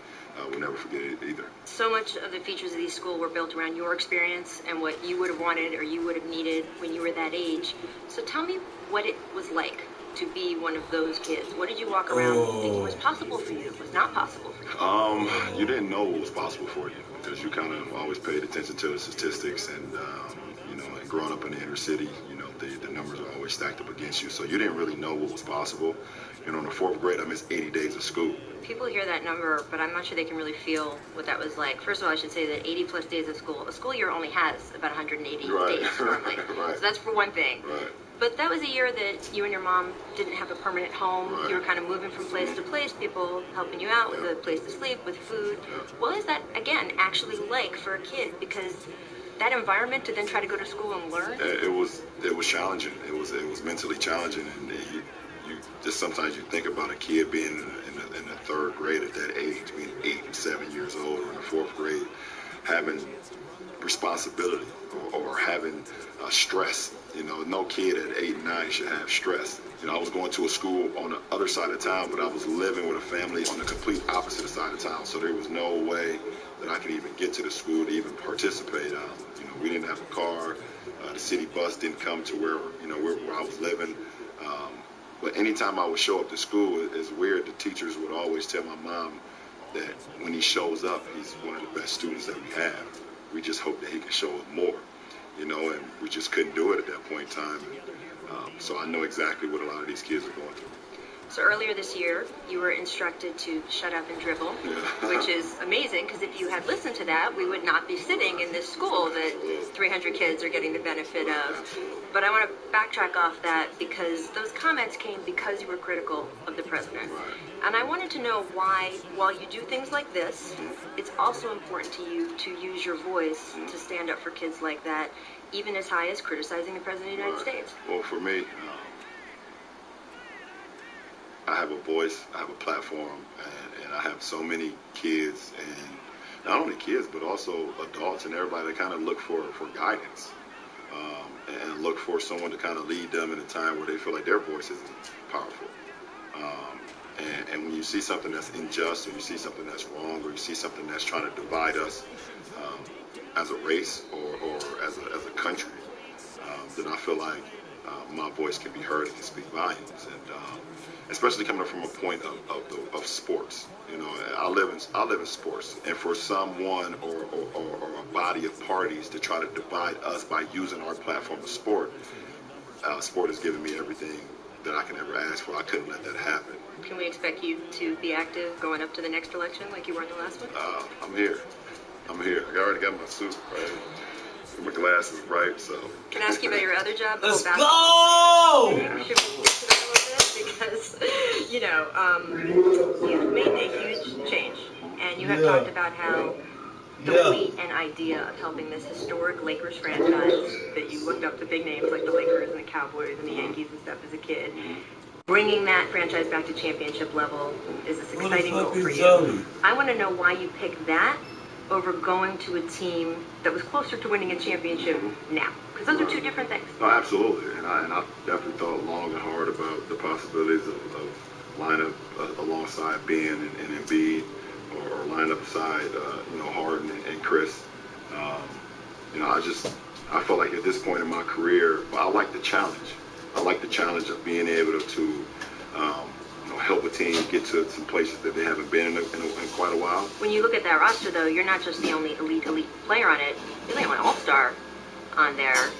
we'll never forget it either. So much of the features of these schools were built around your experience and what you would have wanted or you would have needed when you were that age. So tell me what it was like to be one of those kids. What did you walk around thinking was possible for you, was not possible for you? You didn't know what was possible for you because you kind of always paid attention to the statistics, and and growing up in the inner city, the numbers are always stacked up against you, so you didn't really know what was possible. In the 4th grade, I missed 80 days of school. People hear that number, but I'm not sure they can really feel what that was like. First of all, I should say that 80 plus days of school, a school year only has about 180 days normally. Right. So that's for one thing. Right. But that was a year that you and your mom didn't have a permanent home. Right. You were kind of moving from place to place, people helping you out with a place to sleep, with food. What is that, again, actually like for a kid? Because that environment to then try to go to school and learn? It was challenging. It was mentally challenging, and you just sometimes you think about a kid being in the 3rd grade at that age, being 8 and 7 years old, or in the 4th grade, having responsibility or having stress. No kid at 8 and 9 should have stress. I was going to a school on the other side of town, but I was living with a family on the complete opposite side of town, so there was no way that I could even get to the school to even participate. We didn't have a car. The city bus didn't come to where I was living. But anytime I would show up to school, it's weird. The teachers would always tell my mom that when he shows up, he's one of the best students that we have. We just hope that he can show up more, and we just couldn't do it at that point in time. So I know exactly what a lot of these kids are going through. So earlier this year, you were instructed to shut up and dribble, which is amazing, because if you had listened to that, we would not be sitting in this school that 300 kids are getting the benefit of. But I want to backtrack off that because those comments came because you were critical of the president. And I wanted to know why, while you do things like this, it's also important to you to use your voice to stand up for kids like that, even as high as criticizing the president of the United States. Well, for me, I have a voice, I have a platform, and I have so many kids and not only kids, but also adults and everybody that kind of look for guidance and look for someone to kind of lead them in a time where they feel like their voice isn't powerful. And when you see something that's unjust, or you see something that's wrong, or you see something that's trying to divide us as a race or as a country, then I feel like my voice can be heard and can speak volumes. And especially coming from a point of sports. You know, I live in sports, and for someone or a body of parties to try to divide us by using our platform of sport, sport has given me everything that I can ever ask for. I couldn't let that happen. Can we expect you to be active going up to the next election like you were in the last one? I'm here. I already got my suit, right? My glasses, right? So. Can I ask you about your other job? Let's go! Should we get to that a little bit? Because, you know, you've made a huge change. And you have talked about how the weight and idea of helping this historic Lakers franchise that you looked up to big names like the Lakers and the Cowboys and the Yankees and stuff as a kid, bringing that franchise back to championship level is this exciting goal for you. I want to know why you picked that over going to a team that was closer to winning a championship now. Because those are two different things. No, absolutely. And I definitely thought long and hard about the possibilities of lining up alongside Ben and Embiid, or line up beside Harden and Chris. You know, I felt like at this point in my career, I like the challenge. I like the challenge of being able to help a team get to some places that they haven't been in quite a while. When you look at that roster, though, you're not just the only elite player on it. You're the only all-star on there.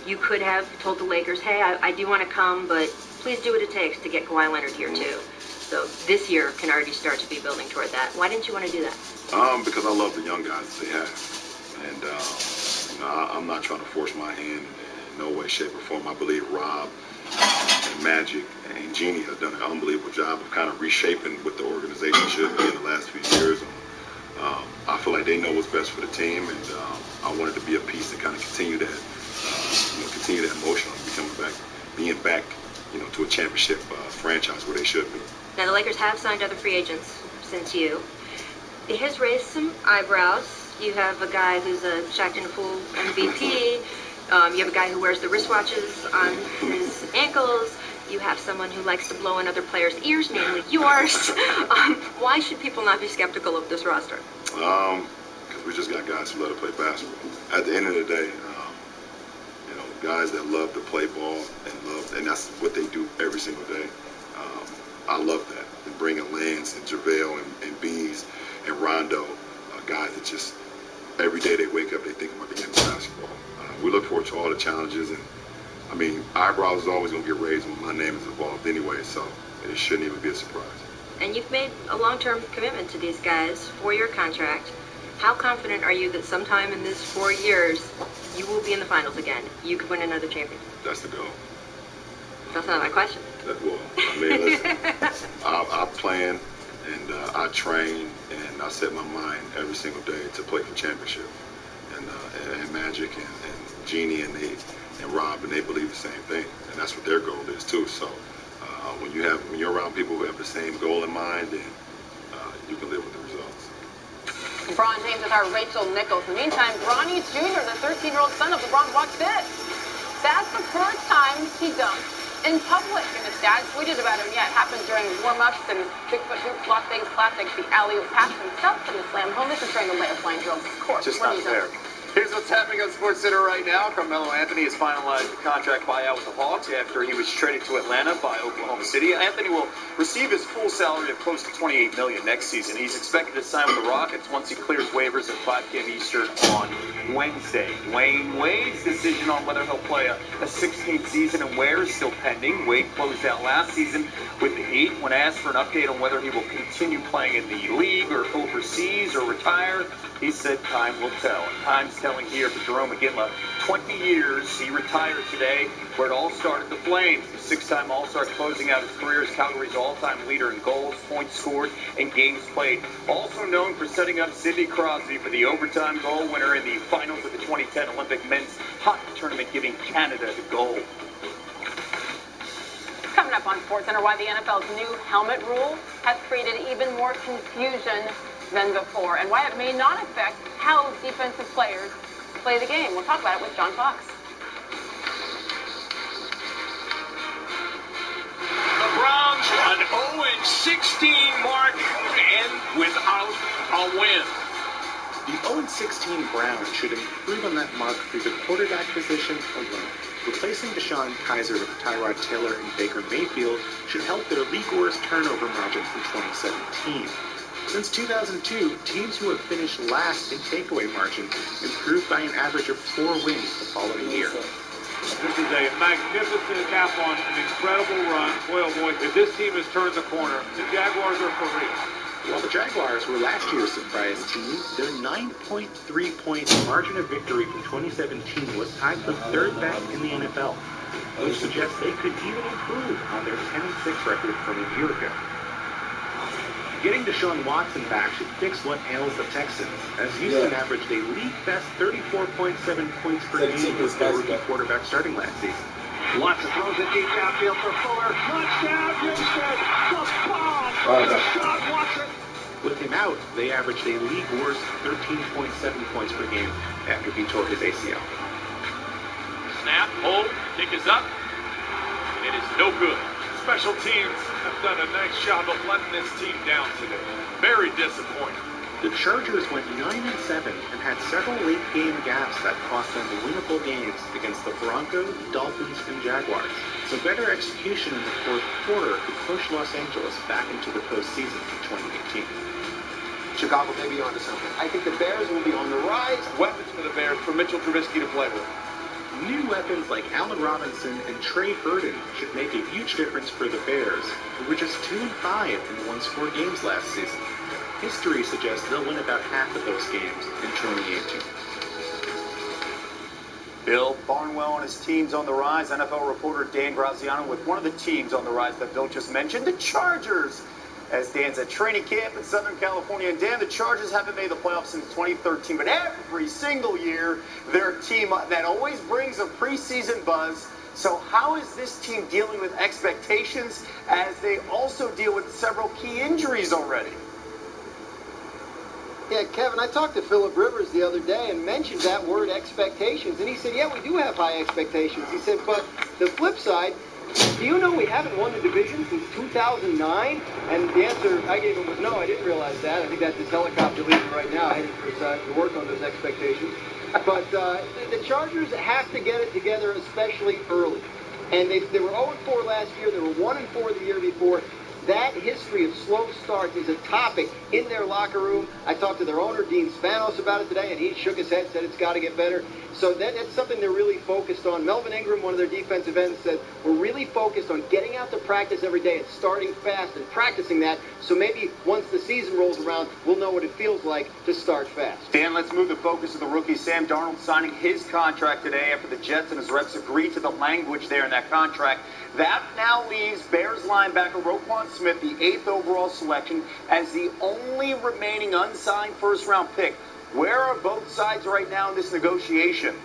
You could have told the Lakers, hey, I do want to come, but please do what it takes to get Kawhi Leonard here, too. So this year can already start to be building toward that. Why didn't you want to do that? Because I love the young guys that they have. And I'm not trying to force my hand in no way, shape, or form. I believe Rob and Magic and Jeannie have done an unbelievable job of kind of reshaping what the organization should be in the last few years. I feel like they know what's best for the team, and I wanted to be a piece to kind of continue that, continue that motion of being back, to a championship franchise where they should be. Now the Lakers have signed other free agents since you. It has raised some eyebrows. You have a guy who's a Shaqtin' a Fool MVP. You have a guy who wears the wristwatches on his ankles. You have someone who likes to blow in other players' ears, namely yours. Why should people not be skeptical of this roster? Because we just got guys who love to play basketball. At the end of the day, guys that love to play ball and that's what they do every single day. I love that. And bringing Lance and JaVale and Bees and Rondo, guys that just every day they wake up, they think about the game of basketball. We look forward to all the challenges, and I mean, eyebrows is always going to get raised when my name is involved anyway, so it shouldn't even be a surprise. And you've made a long-term commitment to these guys, 4-year contract. How confident are you that sometime in this 4 years, you will be in the finals again? You could win another championship? That's the goal. That's not my question. I mean, listen, I plan and I train and I set my mind every single day to play for championship. And Magic and Jeannie and Rob, and they believe the same thing, and that's what their goal is too. So when you're around people who have the same goal in mind, then you can live with the results. LeBron James with our Rachel Nichols. In the meantime, Bronny Jr., the 13-year-old son of LeBron, watch this. That's the first time he dunked in public, and his dad tweeted about it. Yeah, it happened during warm-ups and Bigfoot Hoops Las Vegas Classic. The alley-oop pass himself and the slam home. This is during the layup line drill. Of course. Just not fair. Here's what's happening on SportsCenter right now. Carmelo Anthony has finalized the contract buyout with the Hawks after he was traded to Atlanta by Oklahoma City. Anthony will receive his full salary of close to $28 million next season. He's expected to sign with the Rockets once he clears waivers at 5 p.m. Eastern on Wednesday. Dwayne Wade's decision on whether he'll play a 16th season and where is still pending. Wade closed out last season with the Heat. When asked for an update on whether he will continue playing in the league or overseas or retire, he said time will tell. And time's telling here for Jerome McGinley. 20 years, he retired today, where it all started. The Flames, the 6-time All-Star, closing out his career as Calgary's all-time leader in goals, points scored, and games played. Also known for setting up Sidney Crosby for the overtime goal winner in the finals of the 2010 Olympic men's hockey tournament, giving Canada the gold. Coming up on SportsCenter, why the NFL's new helmet rule has created even more confusion than before, and why it may not affect how defensive players play the game. We'll talk about it with John Fox. The Browns an 0-16 mark and without a win. The 0-16 Browns should improve on that mark through the quarterback position alone. Replacing Deshaun Kaiser with Tyrod Taylor and Baker Mayfield should help their league worst turnover margin from 2017. Since 2002, teams who have finished last in takeaway margin improved by an average of 4 wins the following year. This is a magnificent cap on an incredible run. Boy, oh boy, if this team has turned the corner, the Jaguars are for real. While the Jaguars were last year's surprise team, their 9.3-point margin of victory from 2017 was tied for 3rd best in the NFL, which suggests they could even improve on their 10-6 record from a year ago. Getting Deshaun Watson back should fix what ails the Texans, as Houston averaged a league-best 34.7 points per game with their rookie quarterback starting last season. Watson throws it deep downfield for Fuller. Touchdown, Houston! The bomb! Deshaun Watson! With him out, they averaged a league-worst 13.7 points per game after he tore his ACL. Snap, hold, kick is up, and it is no good. Special teams have done a nice job of letting this team down today. Very disappointing. The Chargers went 9-7 and had several late-game gaps that cost them winnable games against the Broncos, Dolphins, and Jaguars. So better execution in the 4th quarter could push Los Angeles back into the postseason for 2018. Chicago may be onto something. I think the Bears will be on the rise. Weapons for the Bears for Mitchell Trubisky to play with. New weapons like Allen Robinson and Trey Burton should make a huge difference for the Bears, who were just 2-5 in one-score games last season. History suggests they'll win about half of those games in 2018. Bill Barnwell and his team's on the rise. NFL reporter Dan Graziano with one of the teams on the rise that Bill just mentioned, the Chargers. As Dan's at training camp in Southern California. And Dan, the Chargers haven't made the playoffs since 2013, but every single year, they're a team that always brings a preseason buzz. So how is this team dealing with expectations as they also deal with several key injuries already? Yeah, Kevin, I talked to Phillip Rivers the other day and mentioned that word expectations. And he said, yeah, we do have high expectations. He said, but the flip side, do you know we haven't won the division since 2009? And the answer I gave him was no, I didn't realize that. I think that's his helicopter leaving right now, heading for to work on those expectations. But the Chargers have to get it together, especially early. And they were 0-4 last year. They were 1-4 the year before. That history of slow starts is a topic in their locker room. I talked to their owner, Dean Spanos, about it today, and he shook his head, said it's got to get better. So that's something they're really focused on. Melvin Ingram, one of their defensive ends, said, we're really focused on getting out to practice every day and starting fast and practicing that. So maybe once the season rolls around, we'll know what it feels like to start fast. Dan, let's move the focus of the rookie Sam Darnold signing his contract today after the Jets and his reps agreed to the language there in that contract. That now leaves Bears linebacker Roquan Smith, the 8th overall selection, as the only remaining unsigned first-round pick. Where are both sides right now in this negotiation?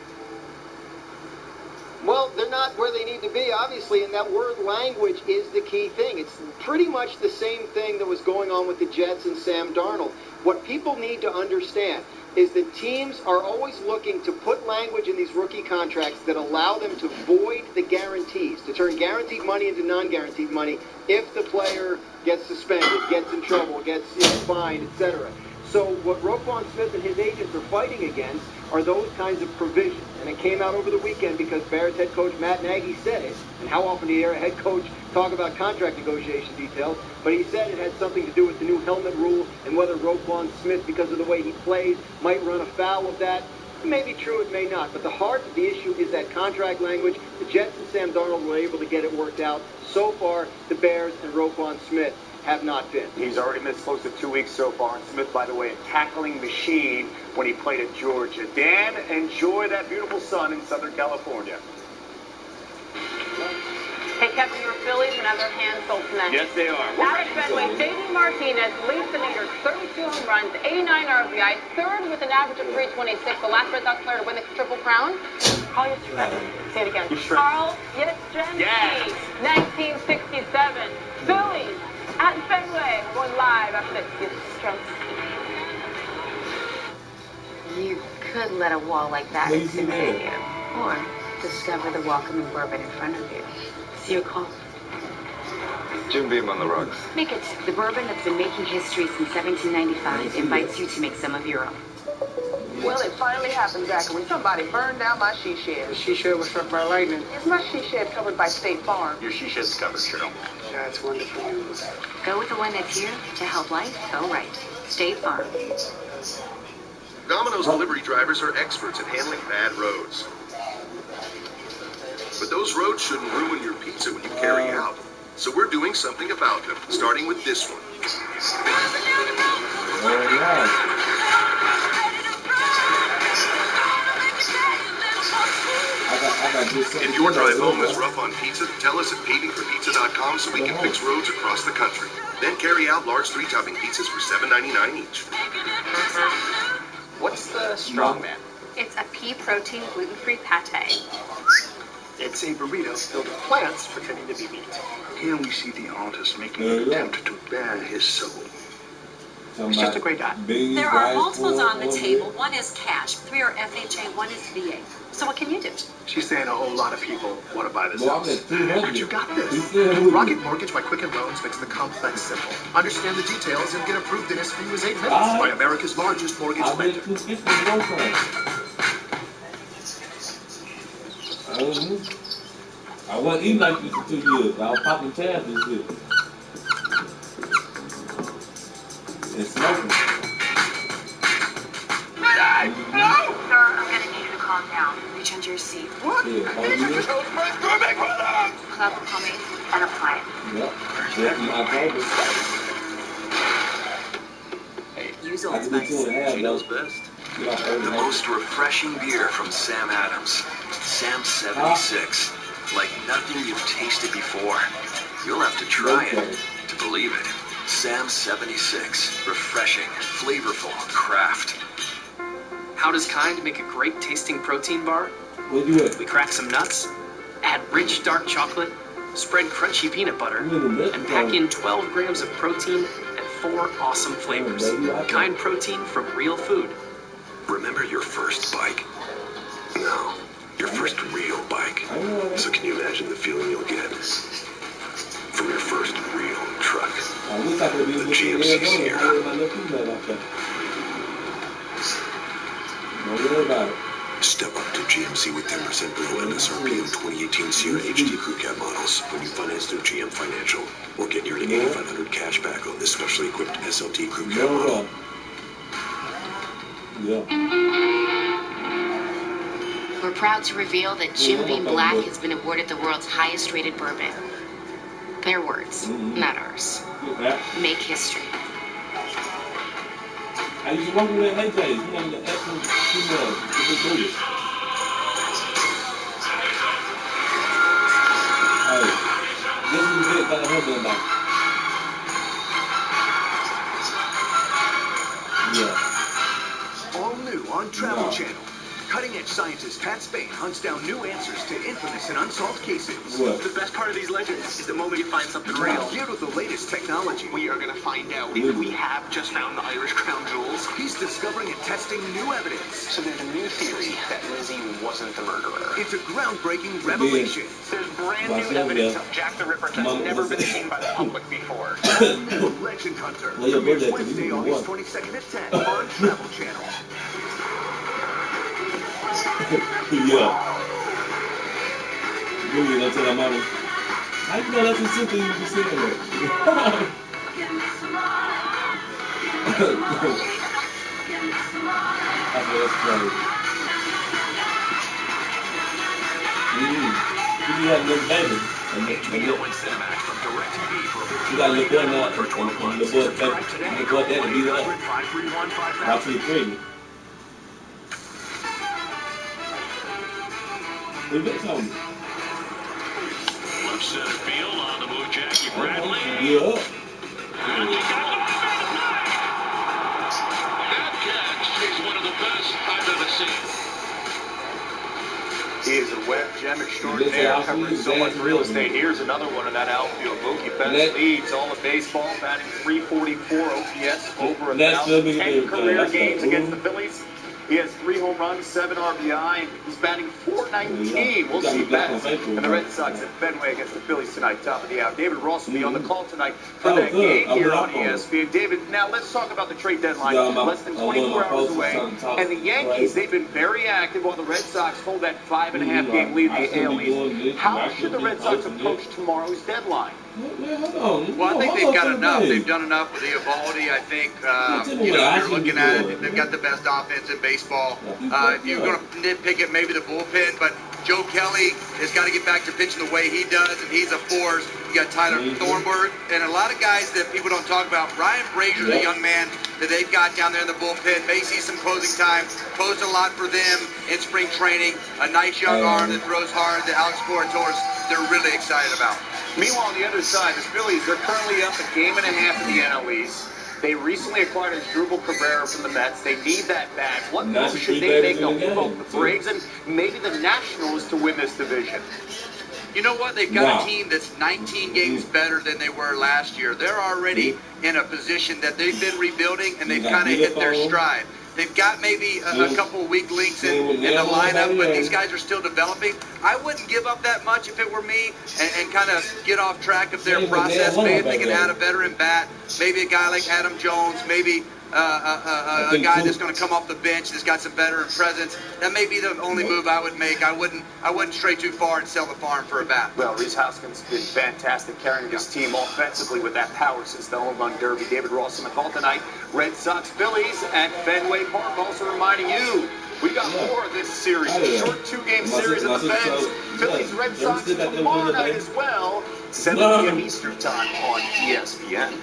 Well, they're not where they need to be, obviously, and that word language is the key thing. It's pretty much the same thing that was going on with the Jets and Sam Darnold. What people need to understand is that teams are always looking to put language in these rookie contracts that allow them to void the guarantees, to turn guaranteed money into non-guaranteed money if the player gets suspended, gets in trouble, gets fined, etc. So what Roquan Smith and his agents are fighting against are those kinds of provisions. And it came out over the weekend because Bears head coach Matt Nagy said it. And how often do you hear a head coach talk about contract negotiation details? But he said it had something to do with the new helmet rule and whether Roquan Smith, because of the way he plays, might run afoul of that. It may be true, it may not. But the heart of the issue is that contract language. The Jets and Sam Darnold were able to get it worked out. So far, the Bears and Roquan Smith have not been. He's already missed close to 2 weeks so far. And Smith, by the way, a tackling machine when he played at Georgia. Dan, enjoy that beautiful sun in Southern California. Hey, Kevin, your Phillies are another hands full tonight. Yes, they are. Out at Fenway, J.D. Martinez leads the leaders, 32 home runs, 89 RBI, third with an average of 326. The last Red Sox player to win the Triple Crown. Carl Yastrzemski. Say it again. Carl Yastrzemski. Yes. 1967. Phillies at Fenway. product that gives strength. You could let a wall like that intimidate you, or discover the welcoming bourbon in front of you. It's your call. Jim Beam on the rocks. Make it. The bourbon that's been making history since 1795 invites you to make some of your own. Well, it finally happened, Zachary. Somebody burned down my she shed. The she shed was struck by lightning. Is my she shed covered by State Farm? Your she shed's covered, Cheryl. That's wonderful news. Go with the one that's here to help life go right. State Farm. Domino's delivery drivers are experts at handling bad roads. But those roads shouldn't ruin your pizza when you carry out. So we're doing something about them, starting with this one. If your drive home is rough on pizza, tell us at pavingforpizza.com so we can fix roads across the country. Then carry out large 3-topping pizzas for $7.99 each. What's the strongman? It's a pea protein gluten-free pate. It's a burrito filled with plants pretending to be meat. Here we see the artist making an attempt to bare his soul. It's just a great guy. There are multiples on the table. One is cash, 3 are FHA, 1 is VA. So what can you do? She's saying a whole lot of people want to buy this house. But you got this. Rocket Mortgage by Quicken Loans makes the complex simple. Understand the details and get approved in as few as 8 minutes by America's largest mortgage lender. I wasn't eating like this for 2 years. I was popping tabs and shit. And smoking. Mayday! Hello? Sir, I'm gonna need you to calm down. Reach under your seat. What? Club pomade and apply it. Use Old Spice. She knows best. The most refreshing beer from Sam Adams. Sam 76. Like nothing you've tasted before. You'll have to try it to believe it. Sam 76. Refreshing, flavorful, craft. How does Kind make a great tasting protein bar? We crack some nuts, add rich dark chocolate, spread crunchy peanut butter, and pack in 12 grams of protein and 4 awesome flavors. Kind protein from real food. Remember your first bike? No, your first real bike. So can you imagine the feeling you'll get from your first real truck? The GMC's here. Step up to GMC with 10% below MSRP on 2018 Sierra HD Crew Cab models when you finance through GM Financial, or get nearly $8,500 cash back on this specially equipped SLT Crew Cab model. We're proud to reveal that Jim Beam Black has been awarded the world's highest rated bourbon. Their words, not ours. Make history. I used to work with that AJ. You know, the actual female. Hey, this is it. Got a headband back. Yeah. All new on Travel Channel. Cutting-edge scientist Pat Spade hunts down new answers to infamous and unsolved cases. What? The best part of these legends is the moment you find something real. Geared with the latest technology, we are going to find out if we have just found the Irish crown jewels. He's discovering and testing new evidence. So there's a new theory that Lizzie wasn't the murderer. It's a groundbreaking revelation. There's brand new evidence of Jack the Ripper that's never been seen by the public before. Legend Hunter. Premieres Wednesday, August 22nd at 10 on Travel Channel. Yeah. You know, tell my mama. How you know that's a simple you be saying that? I feel that's crazy. You have no baby. HBO and Cinemax from DirecTV for you gotta look one up and the boy that to beat up. Watch me pregnant. Left center field on the move, Jackie Bradley. Yeah. That catch is one of the best I've ever seen. He is a web gem extraordinaire covering so much real estate. Here's another one in that outfield. Mookie Betts leads all of baseball, batting .344 OPS, over 1,000, 10 career games against the Phillies. He has 3 home runs, 7 RBI, and he's batting .419. We'll see Betts and the Red Sox at Fenway against the Phillies tonight, top of the hour. David Ross will be on the call tonight for that game here on ESPN. David, now let's talk about the trade deadline. Less than 24 hours away. And the Yankees, they've been very active while the Red Sox hold that 5.5-game lead in the AL East. How should the Red Sox approach tomorrow's deadline? Well, I think they've got enough. They've done enough with Eovaldi. I think, if you're looking at it, they've got the best offense in baseball. If you're going to nitpick it, maybe the bullpen, but Joe Kelly has got to get back to pitching the way he does, and he's a force. You got Tyler Thornburg, and a lot of guys that people don't talk about. Ryan Brazier's a young man that they've got down there in the bullpen. May see some closing time. Closed a lot for them in spring training. A nice young arm that throws hard that Alex Corretores, they're really excited about. Meanwhile, on the other side, the Phillies, they're currently up 1.5 games in the NL East. They recently acquired Asdrubal Cabrera from the Mets. They need that back. What move should they make to hold off the Braves and maybe the Nationals to win this division? You know what? They've got a team that's 19 games better than they were last year. They're already in a position that they've been rebuilding, and they've kind of hit their stride. They've got maybe a couple of weak links in the lineup, but these guys are still developing. I wouldn't give up that much if it were me and kind of get off track of their process. Maybe if they can add a veteran bat, maybe a guy like Adam Jones, maybe a guy that's going to come off the bench that's got some veteran presence. That may be the only move I would make. I wouldn't stray too far and sell the farm for a bat. Well, Rhys Hoskins has been fantastic carrying his team offensively with that power since the home run derby. David Ross on the call tonight. Red Sox Phillies at Fenway Park. Also reminding you, we got more of this series. A short 2-game series at the Fens. Phillies Red Sox tomorrow night as well. 7 p.m. Eastern time on ESPN.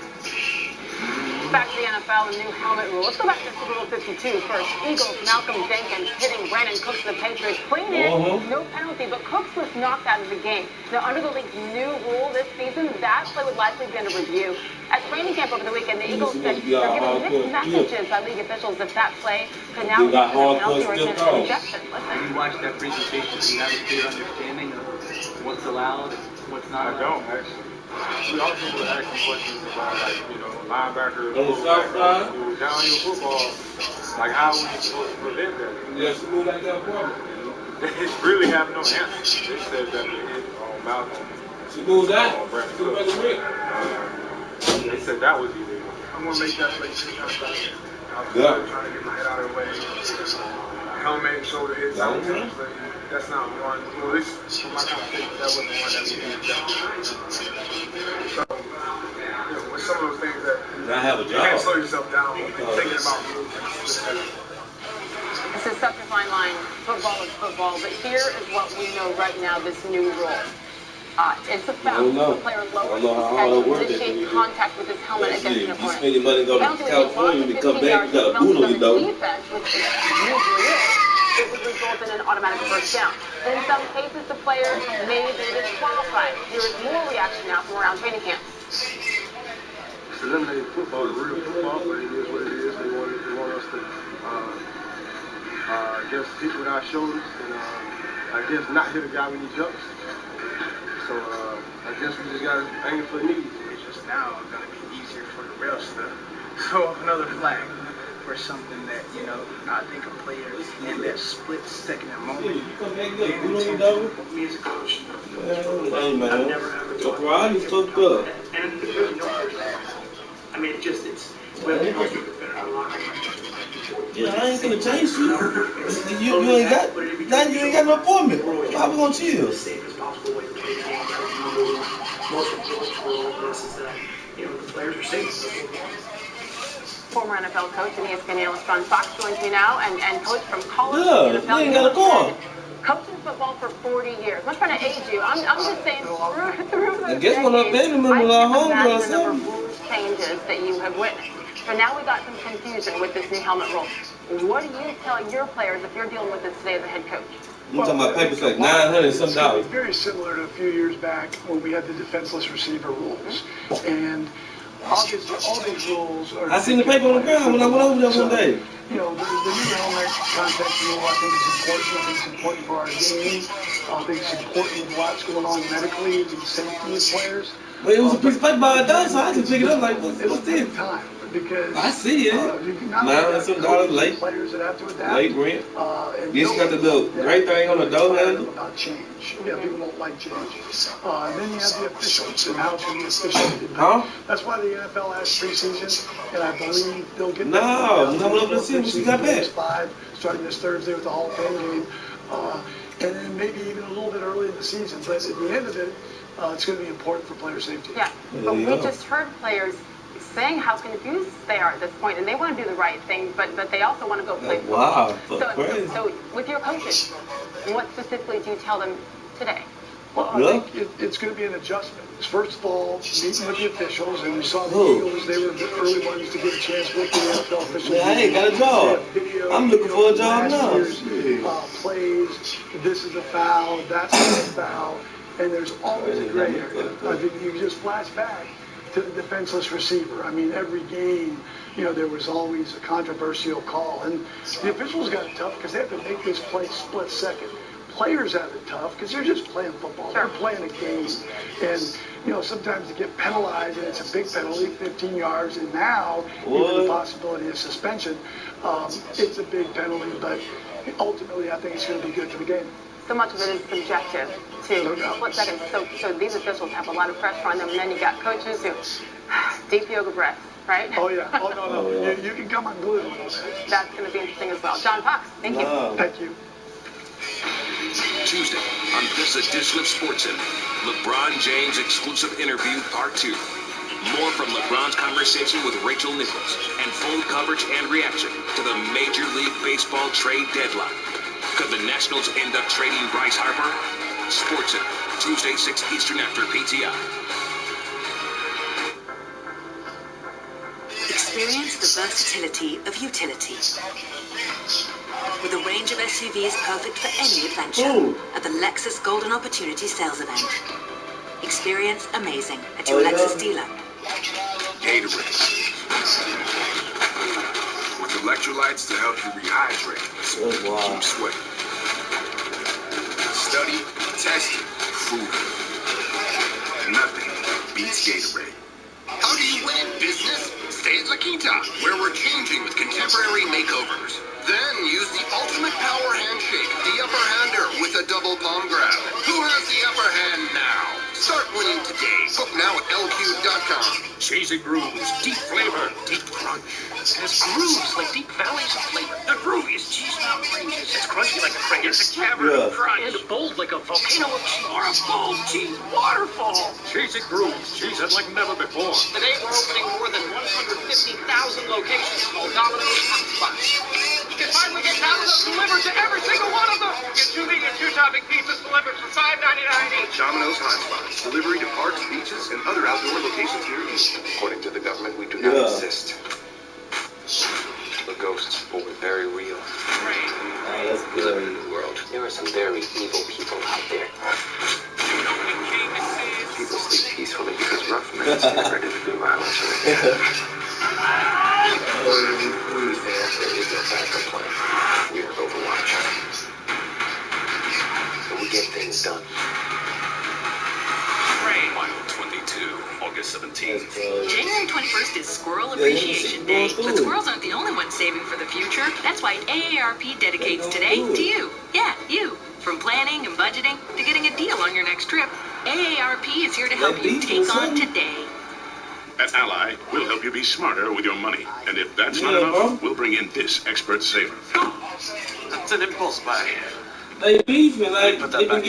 Back to the NFL, the new helmet rule. Let's go back to Super Bowl 52 first. Eagles, Malcolm Jenkins hitting Brandon Cooks of the Patriots. Clean in, no penalty, but Cooks was knocked out of the game. Now, under the league's new rule this season, that play would likely be under review. At training camp over the weekend, the Eagles said they're getting mixed messages by league officials if that play could now be a penalty or an objection. Listen. You watch that presentation, do you have a clear understanding of what's allowed and what's not allowed? I don't, actually. We also would ask you questions about, like, linebackers, downhill football. Like, how are we supposed to prevent that? Yes, we like that problem. They really have no answer. They said that we hit on Malcolm. She moved that. They said that was illegal. I'm going to make that play 6 times faster. I was trying to get my head out of the way. Helmet, shoulder hits. That's not one. Well, at least from my conversation, that wasn't one that we did. So, with some of those things that I have a job. You can't slow yourself down thinking about moves. This is such a fine line. Football is football, but here is what we know right now, this new rule. It's a foul. The player lowers his head to initiate contact with his helmet against an opponent. You spend your money to go to California, you come back, you got a boot on your door. Defense, which it usually is, it would result in an automatic first down. In some cases, the player may be disqualified. Here is more reaction now from around training camp. Eliminating football is real football, but it is what it is. They want us to just hit with our shoulders and I guess not hit a guy when he jumps. So I guess we just got to aim for the knees. It's just now going to be easier for the refs to throw up another flag for something that, I think a player in that split second moment. Me as a coach, I've never had a talk. And I mean, it's really helpful to better unlock. Yeah, I ain't gonna change you. You ain't got no appointment. How we gonna chill? Most important for this is that, the players are safe. Former NFL coach and ESPN analyst John Fox joins me now, and coach from college to NFL. You ain't got a call. Coaching football for 40 years. I'm not trying to age you. I'm just saying through the I guess when I paid him in our home or something. Rules changes that you have witnessed. So now we got some confusion with this new helmet rule. What do you tell your players if you're dealing with this today as a head coach? You're talking about papers like $900 It's very similar to a few years back when we had the defenseless receiver rules. And all these rules are... I seen the paper on the ground when I went over there one day. You know, the new helmet context rule, I think it's important. I think it's important for our game. I think it's important with what's going on medically and the safety of players. Well, it was a piece of paper by a dog, so I just picked it up like, what's this? Time because I see it. $900 late. Players that have to adapt. Late rent. This got the little gray thing on the door handle. About change. Yeah, people don't like change. And then you have the officials and how it's going to be officiated. Huh? That's why the NFL has preseason, and I believe they'll get No, I'm coming over to see what you got back. 5, starting this Thursday with the Hall of Fame game. And then maybe even a little bit early in the season. But at the end of it, it's going to be important for player safety. Yeah, but we just heard players saying how confused they are at this point, and they want to do the right thing, but they also want to go play football. Wow, so with your coaches, what specifically do you tell them today? Well, I think it's going to be an adjustment. First of all, meeting with the officials, and we saw the Eagles, they were the early ones to get a chance with the NFL officials. Yeah, I ain't got a job. I'm looking for a job now. Plays, this is a foul, that's a foul, and there's always a gray area. I think you just flash back to the defenseless receiver. I mean, every game, you know, there was always a controversial call, and the officials got it tough because they have to make this play split second. Players have it tough because they're just playing football. They're playing a game. And, you know, sometimes they get penalized, and it's a big penalty, 15 yards, and now even the possibility of suspension. It's a big penalty, but ultimately I think it's going to be good for the game. So much of it is subjective, too. Split seconds. So these officials have a lot of pressure on them, and then you got coaches who deep yoga breath, right? Oh, yeah. Oh, no. You can come unglued. That's going to be interesting as well. John Fox, thank you. Thank you. Tuesday, on this edition of SportsCenter, LeBron James exclusive interview part 2. More from LeBron's conversation with Rachel Nichols and full coverage and reaction to the Major League Baseball trade deadline. Could the Nationals end up trading Bryce Harper? SportsCenter, Tuesday, 6 Eastern after PTI. Experience the versatility of utility. With a range of SUVs perfect for any adventure at the Lexus Golden Opportunity Sales Event. Experience amazing at your Lexus dealer. Gatorade. With electrolytes to help you rehydrate so you can keep sweating. Study, tested, proven. Nothing beats Gatorade. How do you win in business? Stay at La Quinta, where we're changing with contemporary makeovers. Then use the ultimate power handshake, the upper hander with a double palm grab. Who has the upper hand now? Start winning today. Book now at lq.com. Cheesy grooves, deep flavor, deep crunch. Has grooves like deep valleys of flavor. The grooviest cheese mountain ranges. It's crunchy like a crater. It's a cavern of crunch. And bold like a volcano of cheese. Or a bold cheese waterfall. Cheesy grooves, cheesehead like never before. Today we're opening more than 150,000 locations called Domino's Hotspots. You can finally get Domino's delivered to every single one of them. Get 2 medium, 2-topping pizzas delivered for $5.99 each. Domino's Hotspots. Delivery to parks, beaches, and other outdoor locations near you. According to the government, we do not exist. The ghosts will be very real. We live in a new world. There are some very evil people out there. People sleep peacefully because rough men stand ready to do violence or attack. There is no backup plan. We are Overwatch. So we get things done. Mile 22, August 17th. January 21st is Squirrel Appreciation Day, but squirrels aren't the only ones saving for the future. That's why AARP dedicates today to you. Yeah, you. From planning and budgeting to getting a deal on your next trip, AARP is here to help you take on today. At Ally, we'll help you be smarter with your money. And if that's not enough, we'll bring in this expert saver. That's an impulse buy. They beefing like put that back.